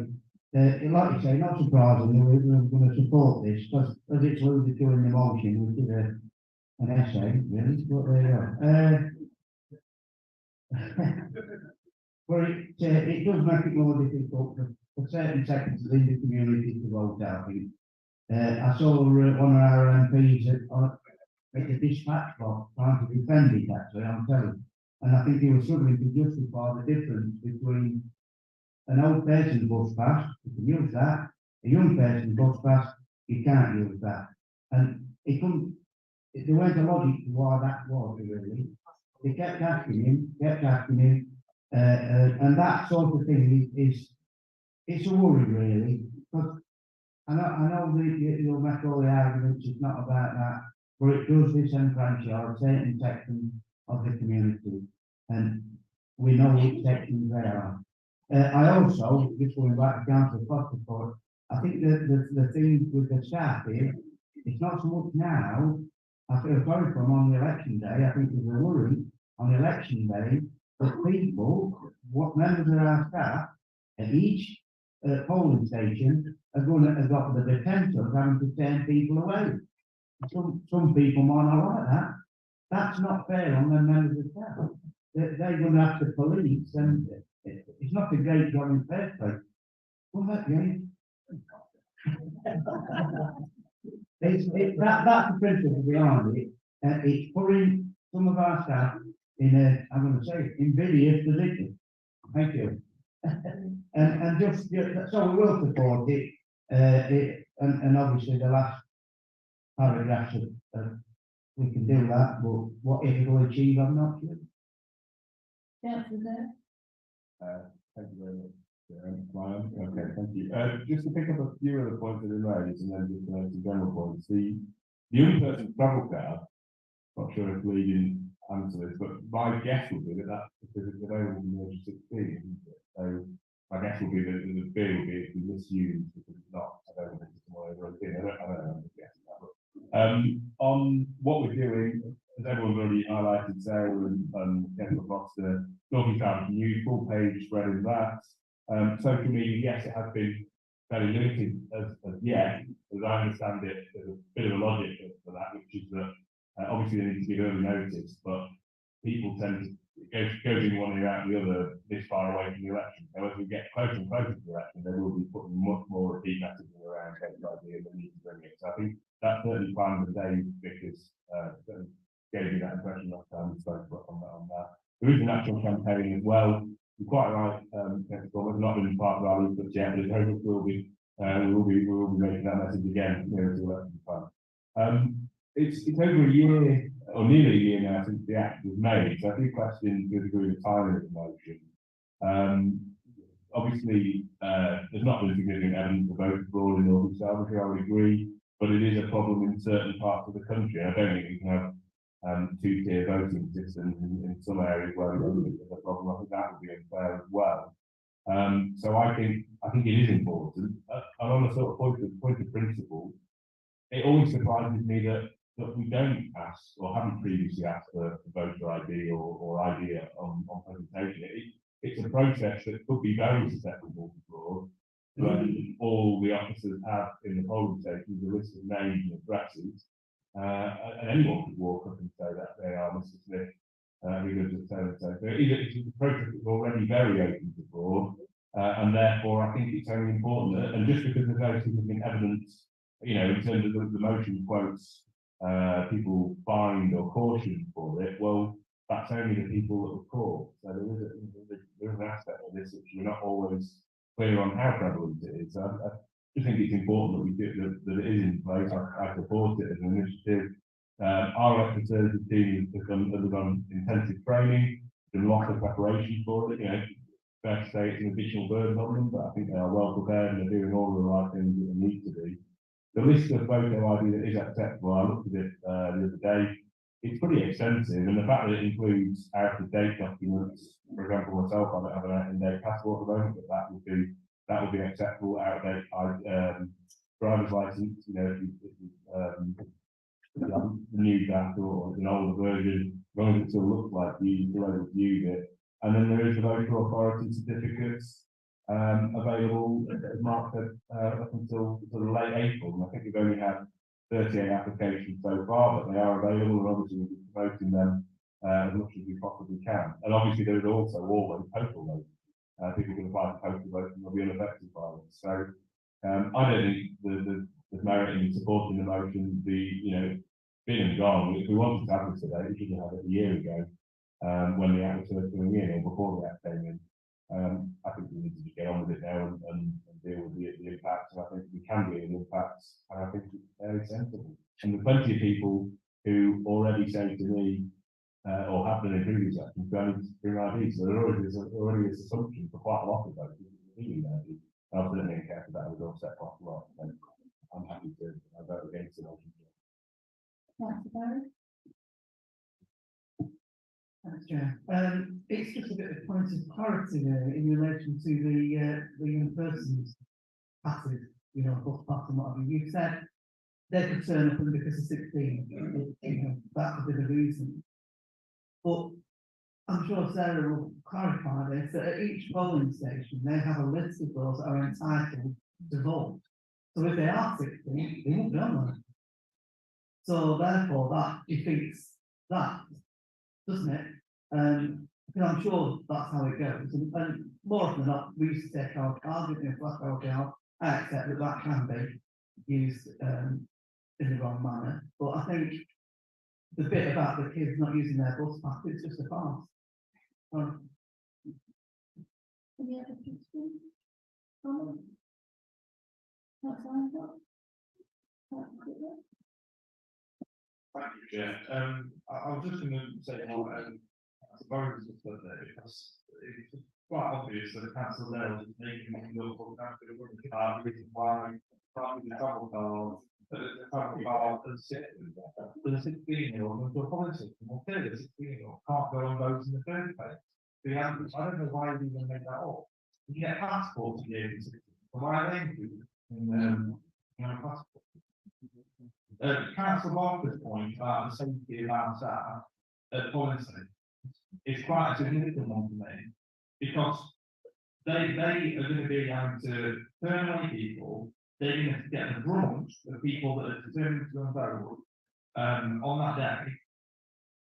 like you say, not surprisingly, we're going to support this, because as it's alluded to in the motion, we did an essay, really, but there you go. But it does make it more difficult for certain sectors in the community to vote out. I saw one of our MPs at the dispatch box trying to defend it, actually, I'm telling you. And I think he was struggling to justify the difference between an old person bus pass, you can use that, a young person bus pass, you can't use that. And it couldn't, there weren't a logic to why that was, really. They kept asking him, and that sort of thing it's a worry, really. Because I know you'll make all the arguments, it's not about that, but it does disenfranchise certain sections of the community, and we know which sections they are. I also, just going back to Councillor Foster for, I think the thing with the staff is, it's not so much now, I feel sorry for them on the election day. I think there's a worry on the election day that people, what members of our staff at each polling station are going to have got the potential of having to turn people away. Some people might not like that. That's not fair on the members of staff. They're going to have to police, and it's not a great job in the first place. Well, that's the principle behind it. It's putting some of our staff in a, I'm going to say, invidious position. Thank you. and just so we will support it. And obviously the last paragraph, we can do that, but what it will achieve, I'm not sure. Councillor there? Thank you very much. Okay, thank you. Just to pick up a few of the points that have been raised, and then just to make some general points. The young person travel card, not sure if Lee didn't answer this, but my guess would be that because it's available from the age of 16, isn't it? So my guess would be that the fear would be it's been misused because it's not available to someone over 18. I don't know, I'm just guessing that. But, on what we're doing, as everyone's already highlighted, Sarah and Councillor Foster, talking about new full page spread of that. Social media, yes, it has been very limited as yet. As I understand it, there's a bit of a logic for that, which is that obviously they need to give early notice, but people tend to, it goes in one ear out the other this far away from the election. So as we get closer and closer to the election, they will be putting much more repeat messaging around idea and the need to bring it. So I think that's certainly fine with Dave because gave you that impression last time we spoke on that. There is a national campaign as well. You're quite right, it's not been part of our research yet, but it very much will be. We will be making that message again near to election time. It's over a year or nearly a year now since the act was made, so I do question the degree of timing of the motion. Obviously, there's not been significant evidence of voter fraud in North East Derbyshire, I would agree, but it is a problem in certain parts of the country. I don't think we can have two-tier voting systems in some areas where we don't think there's a problem. I think that would be unfair as well. So I think it is important. And on a sort of point of principle, it always surprises me that we don't ask or haven't previously asked for voter ID or ID on presentation. It's a process that could be very susceptible to fraud when all the officers have in the polling station is a list of names and addresses, and anyone could walk up and say that they are Mr. Smith, who lives at so and so. So it's a process that's already very open to fraud, and therefore I think it's very important that, and just because there's no significant evidence, you know, in terms of the motion quotes, people fined or cautioned for it, well, that's only the people that were caught. So there is an aspect of this which we're not always clear on how prevalent it is. So I just think it's important that we do that it is in place. I support it as an initiative. Our electoral services team has undergone intensive training, done lots of preparation for it. You know, fair to say it's an additional burden on them, but I think they are well prepared and they're doing all the right things that they need to do. The list of photo ID that is acceptable, I looked at it the other day. It's pretty extensive, and the fact that it includes out-of-date documents, for example, myself, I don't have an out-of-date passport at the moment, but that would be acceptable. Out-of-date driver's license, you know, if you renewed that or an older version, as long as it still looks like you, you're able to use it. And then there is the local authority certificates available, as Mark said, up until sort of late April, and I think we've only had 38 applications so far, but they are available, and obviously we'll be promoting them as much as we possibly can. And obviously there is also always postal votes. People can apply for postal votes and they'll be unaffected by them. So I don't think there's merit in supporting the motion. You know, been and gone. If we wanted to have this today, we should have had it a year ago, when the act was first coming in or before the act came in. I think we need to just get on with it now and deal with the impacts, and I think we can deal with the impacts, and I think it's very sensible. And there are plenty of people who already say to me, or have done in previous actions, do I need to bring ID? So there already is assumption for quite a lot of those people. I've certainly encountered that with offset quite a lot, and I'm happy to vote against the motion. Councillor Barry? Thanks, Chair. It's just a bit of point of clarity there in relation to the young persons passes, you know, bus pass and whatever. You said they're concerned with them because of 16. You know, that could be the reason. But I'm sure Sarah will clarify this, that at each polling station, they have a list of those that are entitled to vote. So if they are 16, they won't be on there. So therefore, that defeats that, doesn't it? Because I'm sure that's how it goes. And more often than not, we used to take our cards, if that's our card, I accept that that can be used in the wrong manner. But I think the bit about the kids not using their bus pass, it's just a farce. Any other questions? Comments? That's fine, Thank you, Chair. I was just going to say, I suppose it's just that because it's quite obvious that the council there is making local council reason why the travel card, the travel card for the 16-year-old into a policy. Well, clearly the 16-year-old can't go on those in the first place. So I don't know why you even made that up. You get passports to the age of 16. So why are they included in a passport? Councillor Barker's point about the safety of our staff at polling stations is quite a significant one for me, because they are going to be having to turn away people. They're going to get the brunt of people that are determined to go and vote on that day.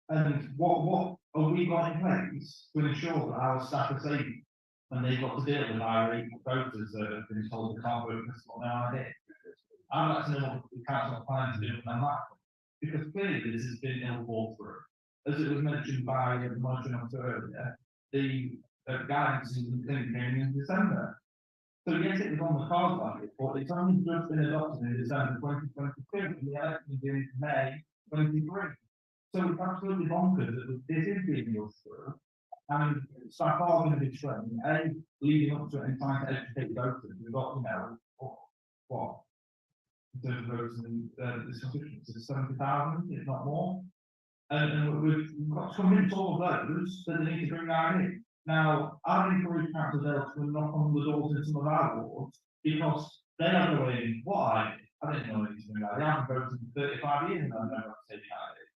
And what are we got in place to ensure that our staff are safe when they've got to deal with irate voters that have been told they can't vote because of no idea? I'd like to know what the council plans to do on that, because clearly this has been ill thought through. As it was mentioned by the monitoring officer earlier, the guidance and thing came in December. So yes, it was on the cards like it, but it's only just been adopted in December 2022, and the election is in May 23. So we've absolutely bonkers that this is being rushed through. And staff are going to be trained, leading up to it and trying to educate voters. We've got, you know, what? In terms of voters and this constituency, 70,000, if not more. And we've got to convince all of those that they need to bring that in. Now, I've encouraged councillors to knock on the doors in some of our wards because they are going, why? I didn't know anything about it. I haven't voted for 35 years and I don't know what to take out of it.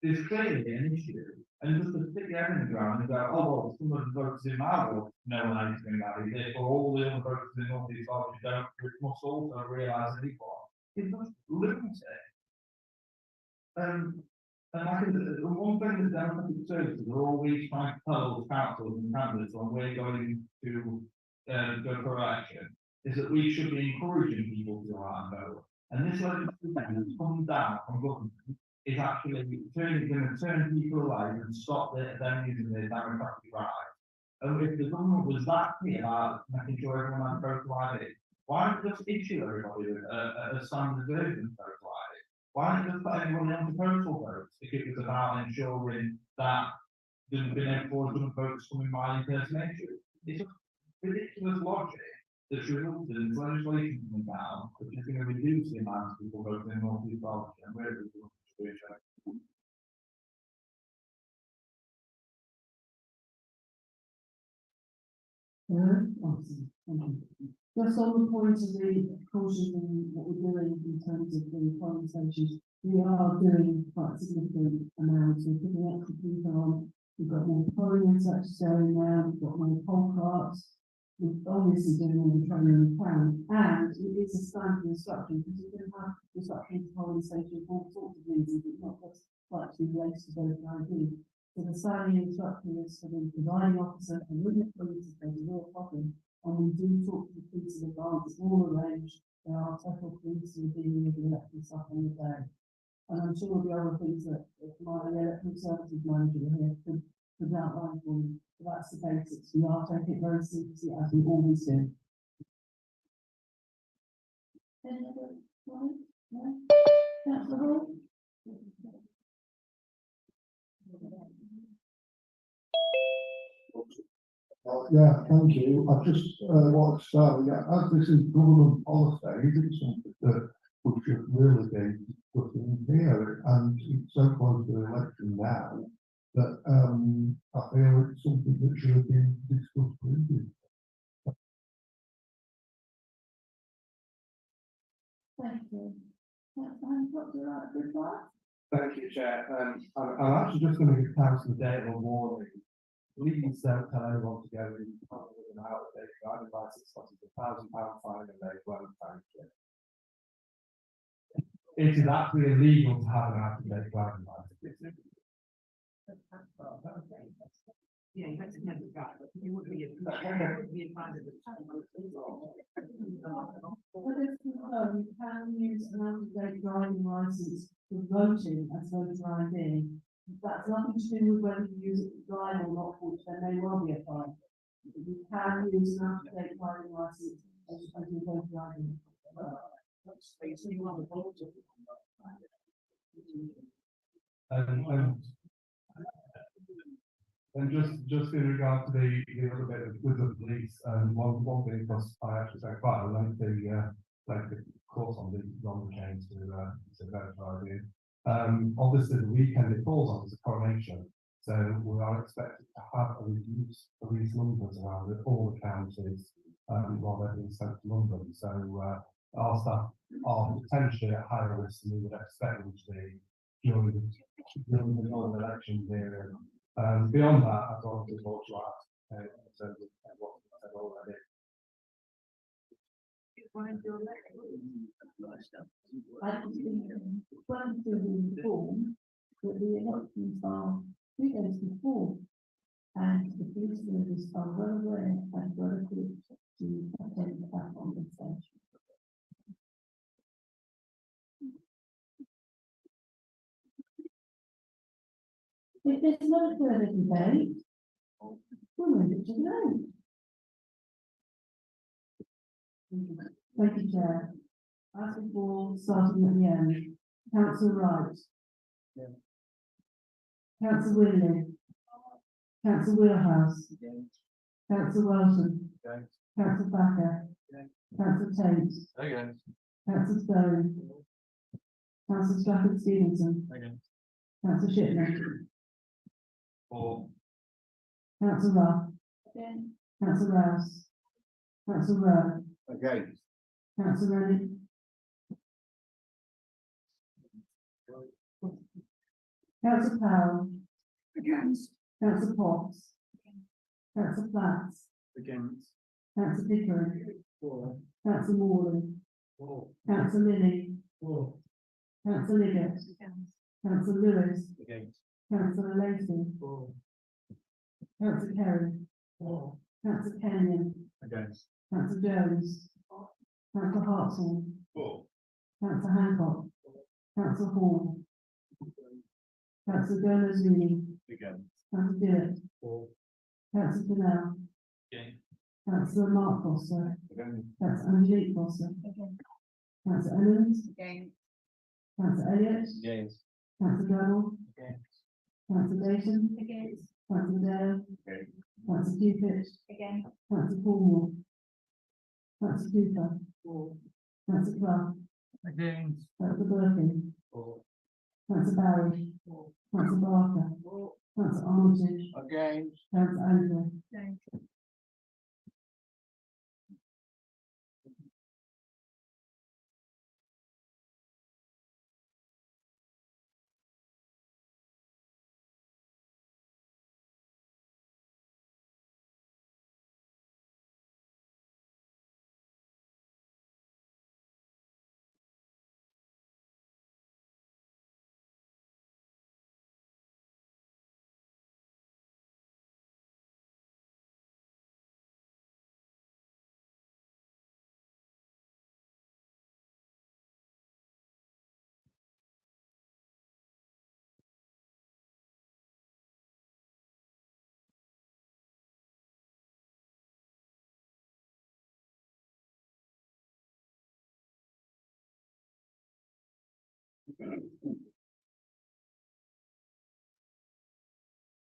There's clearly an issue. And just to stick your head in the ground and go, oh, well, some of the voters in my ward know anything about it. Therefore, all the other voters in North East Derbyshire don't, which must also realise that it's just lunatic. And I think the one thing that Democratic Services are always trying to tell councils and candidates when we're going to go for election is that we should be encouraging people to go out and vote. And this legislation that's come down from government is actually going to turn people away and stop them using their democratic rights. And if the government was that clear about making sure everyone had voter ID, why not just issue everybody a standard version of voter ID? Why not just put everyone on the postal votes if it was about ensuring that there have been no fraudulent votes coming by impersonation? It's a ridiculous logic that's resulted in legislation coming down, which is going to reduce the amount of people voting in North East Derbyshire and where it's going to be. Just on the point of the caution what we're doing in terms of the polling stations, we are doing quite significant amounts. We're putting extra people on. We've got more polling inspectors going now. We've got more poll carts. We're obviously doing all the training we can, and it is a standard instruction because you can have instruction to polling stations for all sorts of reasons. It's not just like to be related to voter ID. So the standing instruction is for the providing officer and with the police if there's a real problem. And we do talk to the police in advance, all arranged. There are several police who are dealing with the election stuff on the day. And I'm sure there'll be other things that my electoral services manager here could outline for you. But that's the basics. We are taking it very seriously as we always do. Any other comments? No? Councillor Hall? Yeah, thank you. I just want to start, as this is government policy, is it something that we should really be discussing here? And it's so close to the election now that I feel it's something that should have been discussed previously. Thank you. What do you like to reply? Thank you, Chair. I'm actually just going to give council a date or warning. Please don't tell anyone to go in with an out of date driving license, that is £1,000 fine and they won't thank you. It is actually illegal to have an out of date driving license. Yeah, you have to never drive, but you would be a What is you can use an out-of-date driving license for voting as voter ID. That's nothing to do with whether you use it to drive or not, which there may well be a fine. You can use an out-of-date driving license as your voter ID. And just in regard to the other bit with the police, one thing, because I actually spent quite a lengthy course on the chains to verify ID. Obviously the weekend it falls on is a coronation, so we are expected to have a reduced police numbers around all the counties while they're being sent to London. So our staff are potentially at higher risk than we would expect them to be during the normal election period. Beyond that, I don't think much to add in terms of what I said already. I just think, according to the form, that the elections are 3 days before, and the police service are well aware and well equipped to attend that on the station. If there's no further debate, we'll move it to the vote. Thank you, Chair. As before, starting at the end, Councillor Wright. Councillor Winley. Councillor Wheelhouse. Councillor Welton. Councillor Backer. Councillor Tate. Against. Councillor Stone. Councillor Strafford Stevenson. Against. Councillor Shipman. For. Councillor Rough. Councillor Rouse. Councillor Rowe. Against. Councillor Rennie. Councillor Powell. Against. Councillor Potts. Councillor Platts. Against. Councillor Pickering. Councillor Morley. Four. Councillor Lilly. Councillor Liggett. Councillor Lewis. Against. Councillor Lacey. Councillor Kerry. Councillor Kenyon. Against. Councillor Jones. Councillor Hartsell. Four. Councillor Hancock. Councillor Hall. Councillor Gomez-Reedy. Against. Councillor Billett. Four. Councillor Canal. Against. Councillor Mark Foster. Against. Councillor Angelique Foster. Councillor Owens. Councillor Elliott. Against. Councillor Drabble. Against. Councillor Dayton. Councillor Dale. Against. Councillor Cupid. Councillor Cornwall. Councillor Cooper. Councillor Clough. Against. Councillor Birkin. Councillor Barry. Councillor Barker. Councillor Armitage. Against. Councillor Andrew.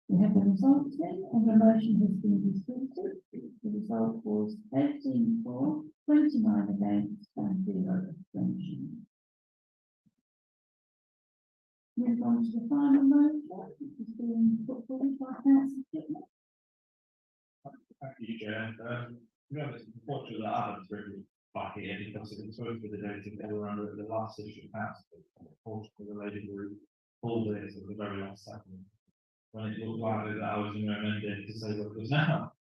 We have the results in, and the motion has been disputed. The result was 18 for, 29 against, and 0 abstention. Move on to the final motion, which is being put forward by Councillor Shipman. Thank you, Chair. To be honest, unfortunately, I haven't really back here because it was supposed to be the date they were under the last issue of council. Unfortunately, the lady who pulled it at the very last second, when it looked like that I was going to amend it to say what it was now.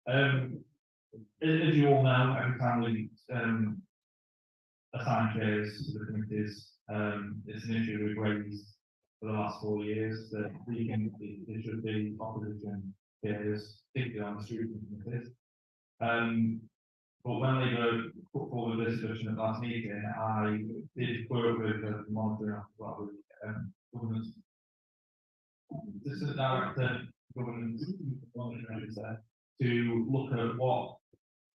As you all know, every time we assign chairs to the committees, it's an issue we've raised for the last 4 years, that we think it should be opposition chairs, particularly on the scrutiny committees. But when they were put forward this discussion at last meeting, I did work with the monitoring officer, governance, assistant director, governance, to look at what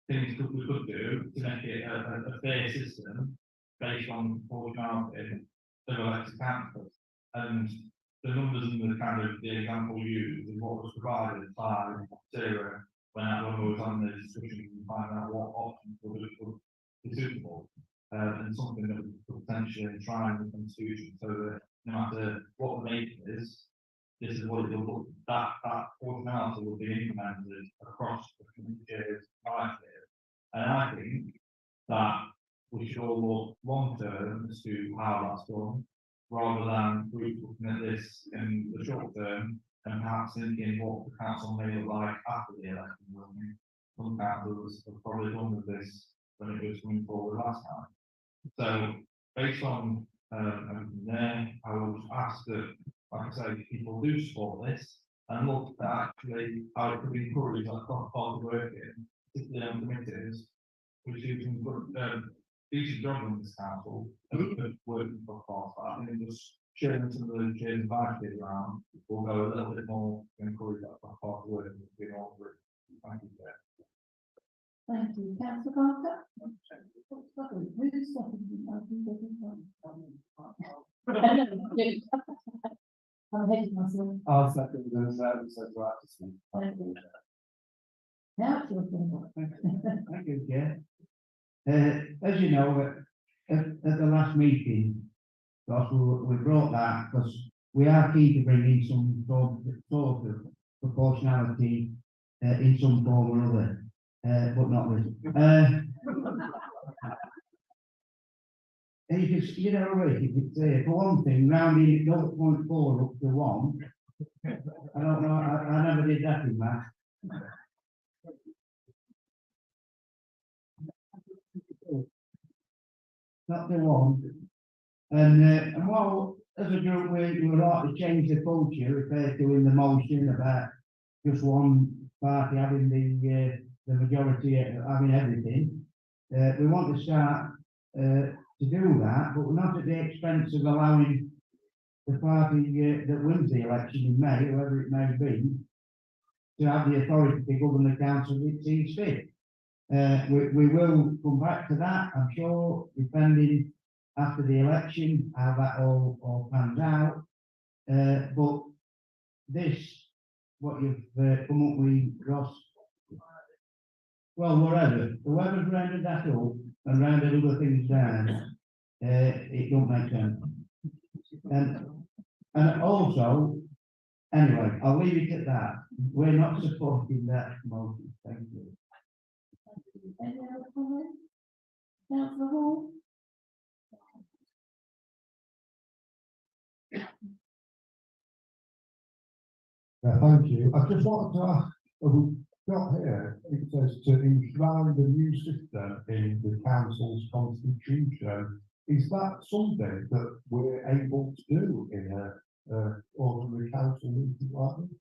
things we could do to make it a fair system based on proportionality of elected councillors. And the numbers and the kind of the example used is what was provided by Sarah when we was on the discussion and find out what options would be suitable, and something that we could potentially try in the constitution, so that no matter what the make is, this is what it will look, that proportionality will be implemented across the communities like this. And I think that we should all look long term as to how that's done, rather than looking at this in the short term and perhaps thinking what the council may look like after the election. Some councils have probably done with this when it was coming forward last time. So based on everything there, I would ask that, like I say, people do support this and look at actually how it could be encouraged that part of working, particularly on committees, which you can put decent job in this council and working for part. But I think just sharing some of the chairs and vice chairs around will go a little bit more to encourage that part of working to be all through. Thank you, Chair. Thank you, Councillor Barker. Who's seconding? I'm ahead of myself. I'll second the so right to speak. Thank you. Now it's your turn. Thank you, Chair. As you know, at the last meeting, because we brought that, because we are keen to bring in some sort of proportionality in some form or other, but not this. It's, you know, it's, for one thing, rounding it 0.4 up to 1. I don't know, I never did that in math. Not the one. And while as a group we would like to change the culture, referred to in the motion about just one party having the majority having everything. We want to start to do that, but not at the expense of allowing the party that wins the election in May, whoever it may be, to have the authority to govern the council as it sees fit. We will come back to that, I'm sure, depending after the election, how that all pans out. But this, what you've come up with, Ross, well, whoever's rounded that up and rounded other things down, it don't make sense. And also, anyway, I'll leave it at that. We're not supporting that motion. Thank you. Any other comments? Councillor Hall? Thank you. I just wanted to ask, we've got here, it says to enshrine the new system in the council's constitution. Is that something that we're able to do in a ordinary council meeting like this?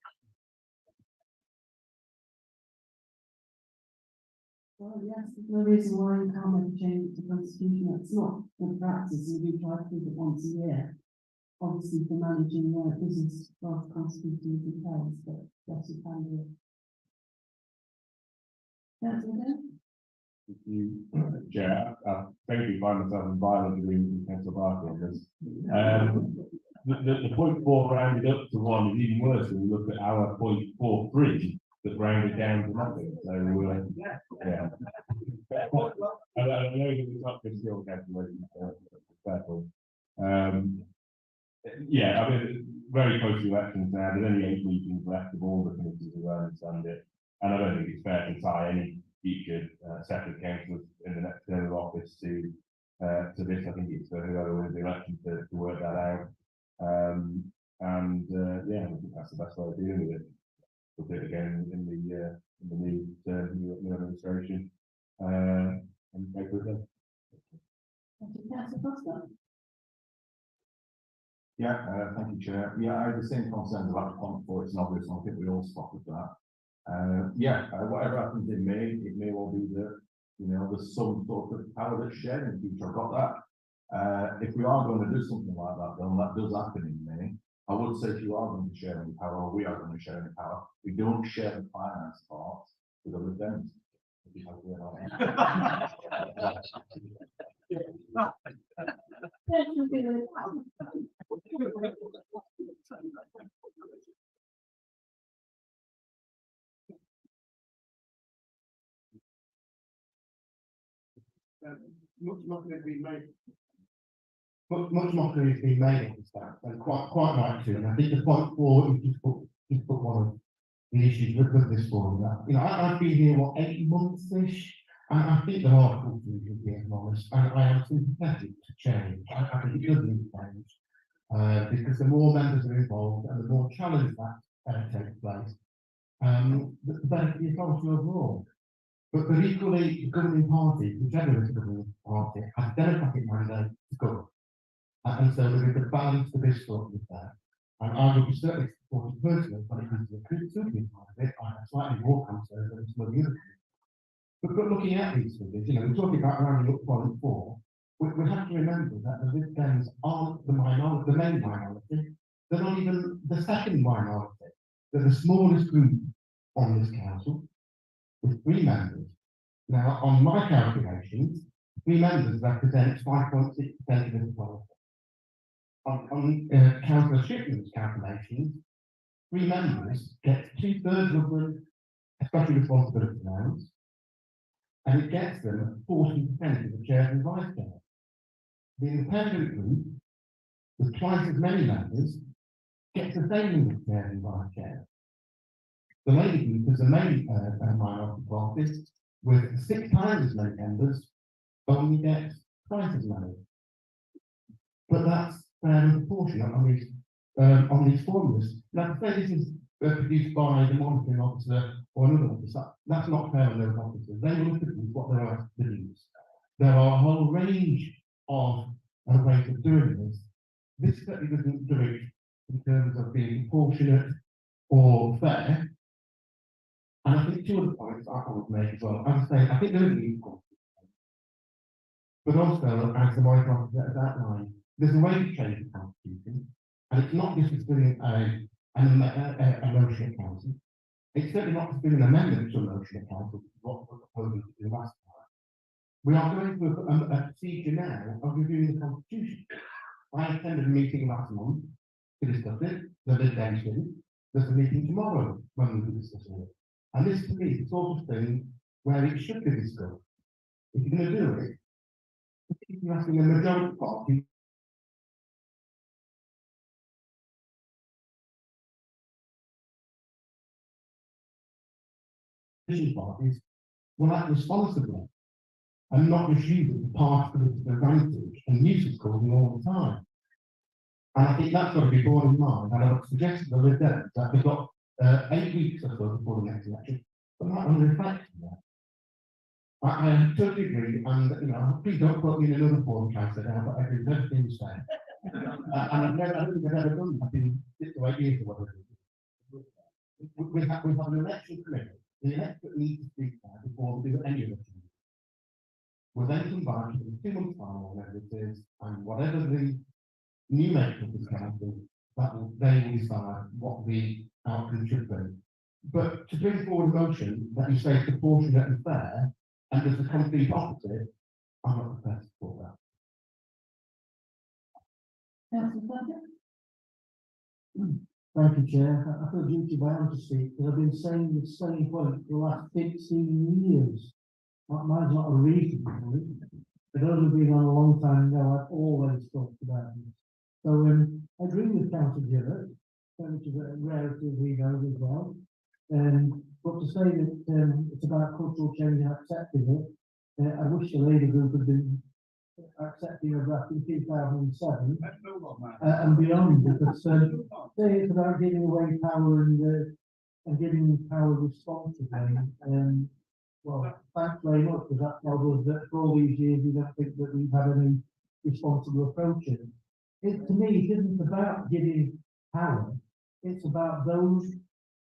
Well, yes, there's no reason why you can't make a change to the constitution. It's not good practice, and we try to do it once a year. Obviously, for managing business of constitution details, but yes, you can do it. Councillor You, Chair, I frankly find myself in violent agreement with Councillor Barker on this. The 0.4 rounded up to 1 is even worse when you look at our 0.43 that rounded down to nothing. So, yeah. I know that it's not good skill calculation, careful. Yeah, I mean, very close to elections now. There's only 8 meetings left of all the committees as I understand it. And I don't think it's fair to tie any future second councillors in the next term of office to this. I think it's for whoever wins the election to work that out. Yeah, I think that's the best way of dealing with it. We'll do it again in the new administration. And go for it then. Thank you, Councillor Foster. Yeah, thank you, Chair. Yeah, I have the same concerns about the point 4. It's an obvious one. I think we all spotted that. Yeah, whatever happens in May, it may well be that, you know, there's some sort of power that's shared in the future. I've got that. If we are going to do something like that, then that does happen in May. I would say if you are going to share any power, or we are going to share any power, we don't share the finance part with other Dems. Much mockery has been made. Much mockery has been made of this fact, and quite right too. And I think the point 4 is just put one of the issues with this forum. You know, I've been here 8 months-ish, and I think there are cultures should be acknowledged, and I am sympathetic to change. I think it does need change, because the more members are involved and the more challenge that takes place, the better the authority overall. But equally, the governing party, whichever is the governing party, has a democratic mandate to govern. And so there is a balance to this sort of there. And I would be certainly supporting personally when it comes to the criticism part of it. I have slightly more concerned than some of the other things. But looking at these figures, you know, we're talking about rounding up 0.4. We have to remember that the Lib Dems aren't the minority, the main minority. They're not even the second minority. They're the smallest group on this council, with 3 members. Now, on my calculations, 3 members represent 5.6% of the authority. on councillor Shipman's calculations, 3 members get 2/3 of the special responsibility allowance, and it gets them 40% of the chair and vice chair. The independent group, with twice as many members, gets the same number of chair and vice chair. The lady group is the main minority party, with 6 times as many members, only gets twice as many. But that's fair and proportionate on these formulas. Now, say this is produced by the monitoring officer or another officer, that's not fair on those officers. They will look at what they're asked to produce. There are a whole range of ways of doing this. This certainly doesn't do it in terms of being proportionate or fair. And I think 2 other points I would make as well. I would say, I think there is an equal. But also, as the White Officer has outlined, there's a way to change the constitution, and it's not just doing a motion council. It's certainly not just doing an amendment to a motion council, which is what we're proposing to do last time. We are going through a procedure now of reviewing the constitution. I attended a meeting last month to discuss it, the litigation. There's a meeting tomorrow when we'll be discussing it. And this to me is the sort of thing where it should be discussed. If you're going to do it, if you're asking a majority party parties will act responsibly and not misuse it for part of its advantage and nuisance causing all the time. And I think that's got to be borne in mind. And I would suggest to the Lib Dems that they've got 8 weeks or so before the next election, but not on reflect on that. I totally agree, and please don't put me in another forum, councillor, now, but I agree with everything you say. And I don't think I've ever done that in 6 to 8 years or whatever. We have an election committee. The electorate needs to speak there before we do any of it. We'll then come back in 2 months' time or whatever it is, and whatever the new makeup of this council, they will decide what the outcome should be. But to bring forward a motion that you say is proportionate and fair, and does the complete opposite, I'm not prepared to support that. Councillor Patrick? Thank you, Chair. I feel duty bound to speak because I've been saying the same point for the last 15 years. Mine's not a recent point. But those who've been on a long time know I've always talked about this. So I agree with Councillor Gillett, which is a rarity as we know as well. But to say that it's about cultural change and accepting it, I wish the Labour group had been accepting of that in 2007 and beyond, because say it's about giving away power and giving power responsibly. Well, thanks very much, because that tells us that for all these years we don't think that we've had any responsible approaches. To me, it isn't about giving power, it's about those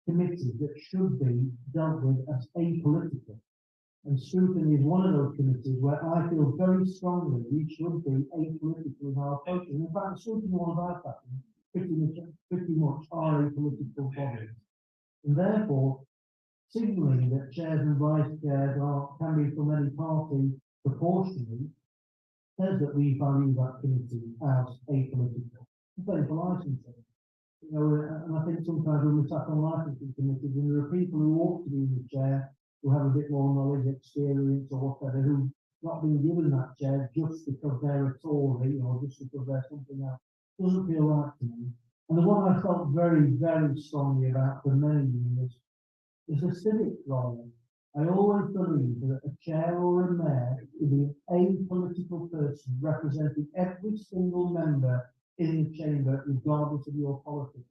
committees that should be dealt with as apolitical. And scrutiny is one of those committees where I feel very strongly we should be apolitical in our approaches. In fact, scrutiny one of our factors pretty much are apolitical bodies. And therefore, signalling that chairs and vice chairs can be from any party proportionally says that we value that committee as apolitical. Same for licensing. And I think sometimes when we sat on licensing committees, and there are people who ought to be in the chair who have a bit more knowledge, experience, or whatever, who've not been given that chair just because they're a Tory or just because they're something else. Doesn't feel right to me. And the one I felt very, very strongly about for many years is the civic role. I always believe that a chair or a mayor is an apolitical person representing every single member in the chamber, regardless of your politics.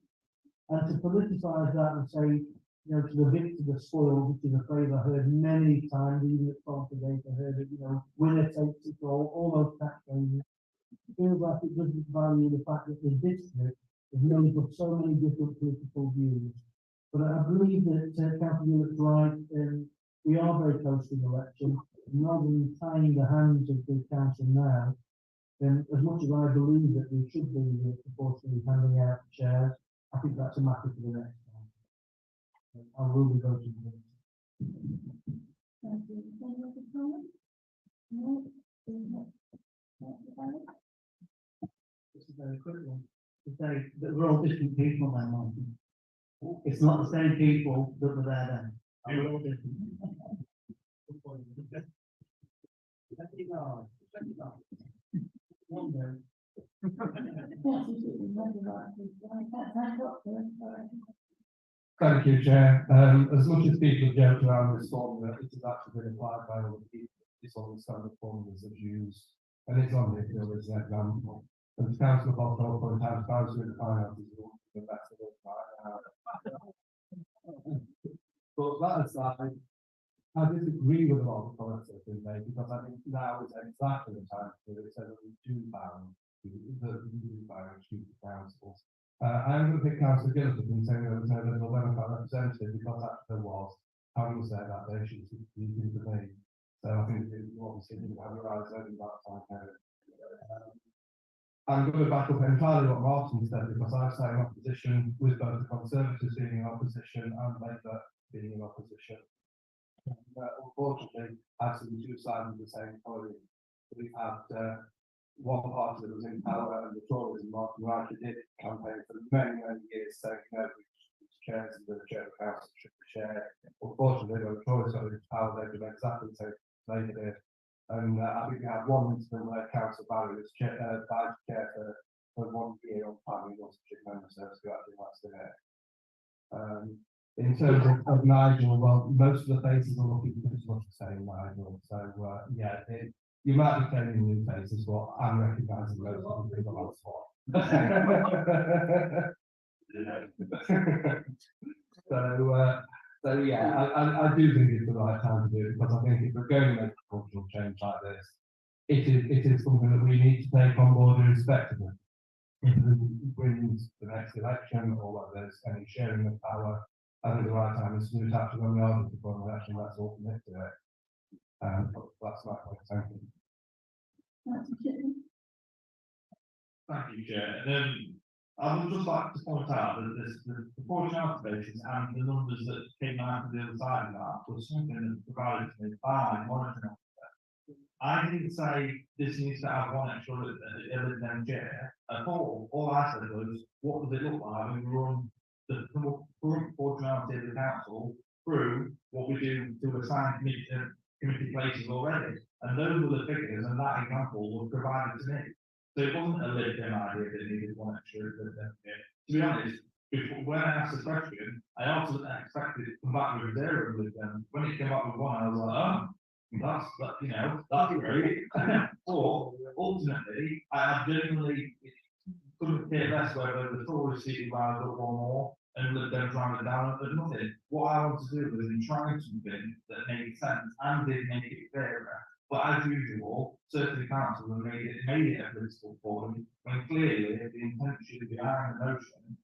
And to politicise that and say, to the victor, the spoiled, which is a phrase I heard many times, even at Conference, I heard it, winner takes it all those catchphrases. It feels like it doesn't value the fact that the district is made of so many different political views. But I believe that Councillor Gillett's right, we are very close to the election. Rather than tying the hands of the council now, then as much as I believe that we should be proportionally handing out chairs, I think that's a matter for the next time. I will be voting for it. Thank you. Any other comments? No? very quick one, to say that we're all different people now, Martin. It's not the same people that were there then. We're all different. One day. Thank you, Chair. As much as people joke around this formula, it has actually been applied by other people. It's on the standard formulas that's used, and it's on here for as an example. And the council of Oslo, for time, council in finances, the best of it right now. But that aside, I disagree with a lot of the comments that have been made, because I think now is exactly the time to do it, so that we do bound the councils. I'm going to pick Councillor Gillespie and saying there was no Liberal Democrat representative, because actually there was. Having said that, they should be speaking to me. So I think you obviously didn't have your eyes open that time. I'm going to back up entirely what Martin said, because I say in opposition with both the Conservatives being in opposition and Labour being in opposition. Unfortunately, I've seen two sides of the same coin. We've had one party that was in power, and the Tories and Martin Wright did campaign for many, many years, saying no, which chairs of the chair of the council should be shared. Unfortunately, when the Tories got into power, they did exactly the same they did. And I think we had one incident where Council Barry was vice chair for 1 year on planning, wasn't she, member service, who actually wants to there. In terms of Nigel, well, most of the faces are looking pretty much the same, Nigel. So, yeah, you might be telling new faces, but I'm recognising most of the people on spot. So yeah, I do think it's the right time to do it, because I think if we're going to make a cultural change like this, it is something that we need to take on board irrespective of who wins the next election or whether there's any sharing of power. I think the right time is to do it after when we are before an election, let's all commit to it. That's my point, thank you. Thank you, Chair. I would just like to point out that the proportionality basis and the numbers that came out of the other side of that was something that provided to me by monitoring officer. I didn't say this needs to have one extra Lib chair at all. All I said was, what does it look like when we run the current proportionality of the council through what we do to assign committee places already? And those were the figures, and that example was provided to me. So it wasn't a Lib Dem idea that needed one extra Lib Dem chair. To be honest, when I asked the question, I also expected it to come back with 0 Lib Dem. When it came up with 1, I was like, oh, that's great. Or ultimately, I genuinely couldn't care less whether the Tories seated round up one more and Lib Dem rounded down, but nothing. What I want to do was try something that made sense and did make it fairer. But as usual, certain councils have made it a political forum, when clearly the intention behind the motion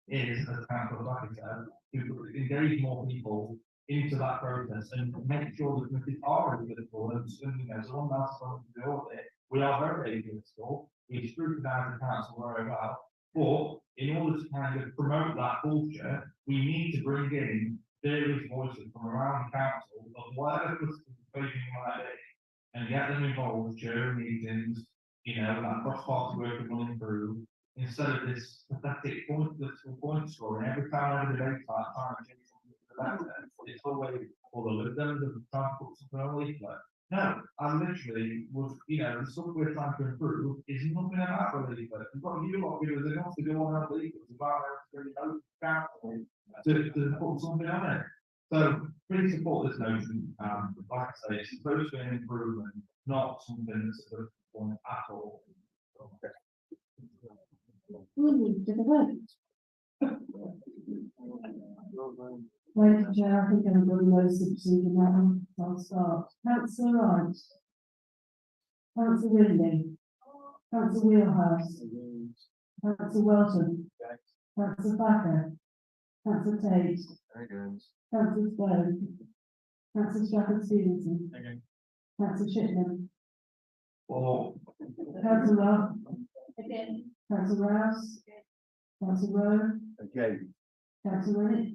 is, as Councillor Blackie said, to engage more people into that process and make sure the committees are political. And someone else going to do all of it. We are very political. We scrutinise the council very well. But in order to kind of promote that culture, we need to bring in various voices from around the council of whatever political persuasion you might be, and get them involved during meetings, that cross-party working will improve, instead of this pathetic political point scoring. Every time I have a debate like trying to change something to the better, it's always, although the Liberals are trying to put something on a leaflet. No, I literally was, the stuff we're trying to improve is nothing about the leaflet. You've got you lot givers enough to go on our leaflets about how to put something on it. So please support this motion. Like I say, it's supposed to be an improvement, not something that's a point at all. We need to vote. Ladies and Chair, I think everybody knows the procedure now, so I'll start. Councillor Wright. Councillor Winley. Councillor Wheelhouse. Councillor Welton. Councillor Thacker. Councillor Tate. Councillor Stone. Councillor Strafford Stevenson. Councillor Shipman. Councillor Love. Again. Councillor Rouse. Councillor Rowe. Again. Councillor Rennick.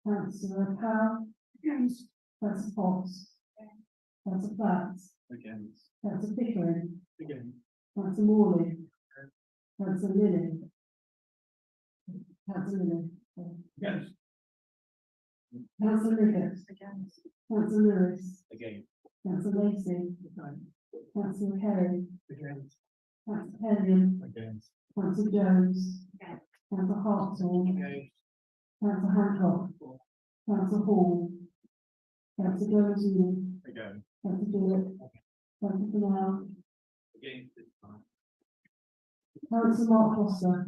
Councillor Powell. Councillor Fox. Councillor Platts. Councillor Pickering. Councillor Morley. Councillor Lilly. Councillor Lilly. Against. Councillor Liggett. Against. Councillor Lewis. Again. Councillor Lacey. Councillor Kerry. Against. Councillor Henry. Against. Councillor Jones. Councillor Hartshorn. Against. Councillor Hancock. Councillor Hall. Councillor Jones. Again. Councillor Stewart. Councillor Canal. Against this time. Councillor Mark Foster.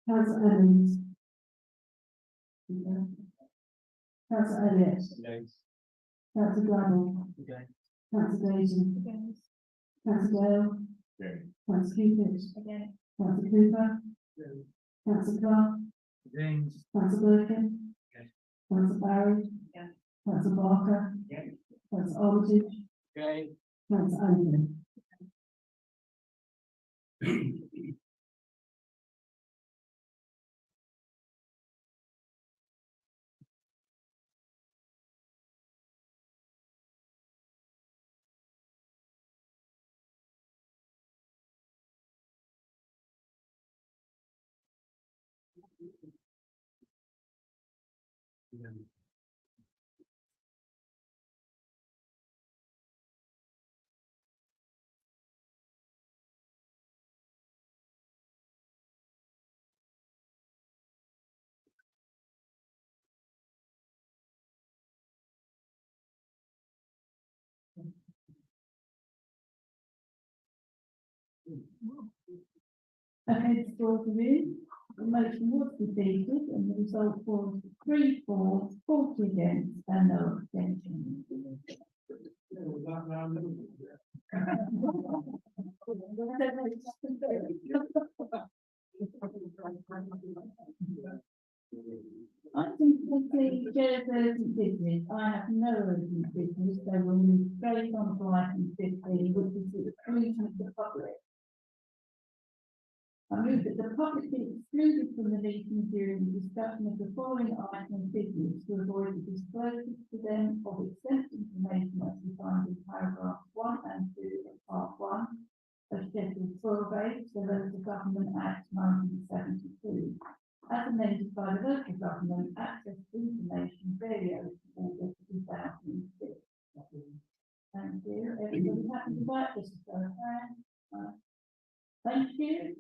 Councillor Evans. Councillor Elliott. Against. Councillor Gladwell. Against. Councillor Daisy. Councillor Dale. Again. Councillor Cupid. Councillor Cooper. Councillor Clark. Against. Councillor Birkin. Against. Councillor Barry. Councillor Barker. Councillor Armitage. Against. Councillor Anthony. Okay, the score for you. The motion was defeated and the result was 3 for, 40 against and no abstention. I think the chair's urgent business, I have no urgent business, so we'll move straight on to item 15, which is the exclusion of the public. I move that the public be excluded from the meeting during the discussion of the following item of business to avoid the disclosure to them of exempt information as defined in paragraphs 1 and 2 of part 1 of Schedule 12A, the Local Government Act 1972, as amended by the Local Government Access to Information Variation Order 2006. Thank you. Everybody happy with that? Just a show of hands. Thank you.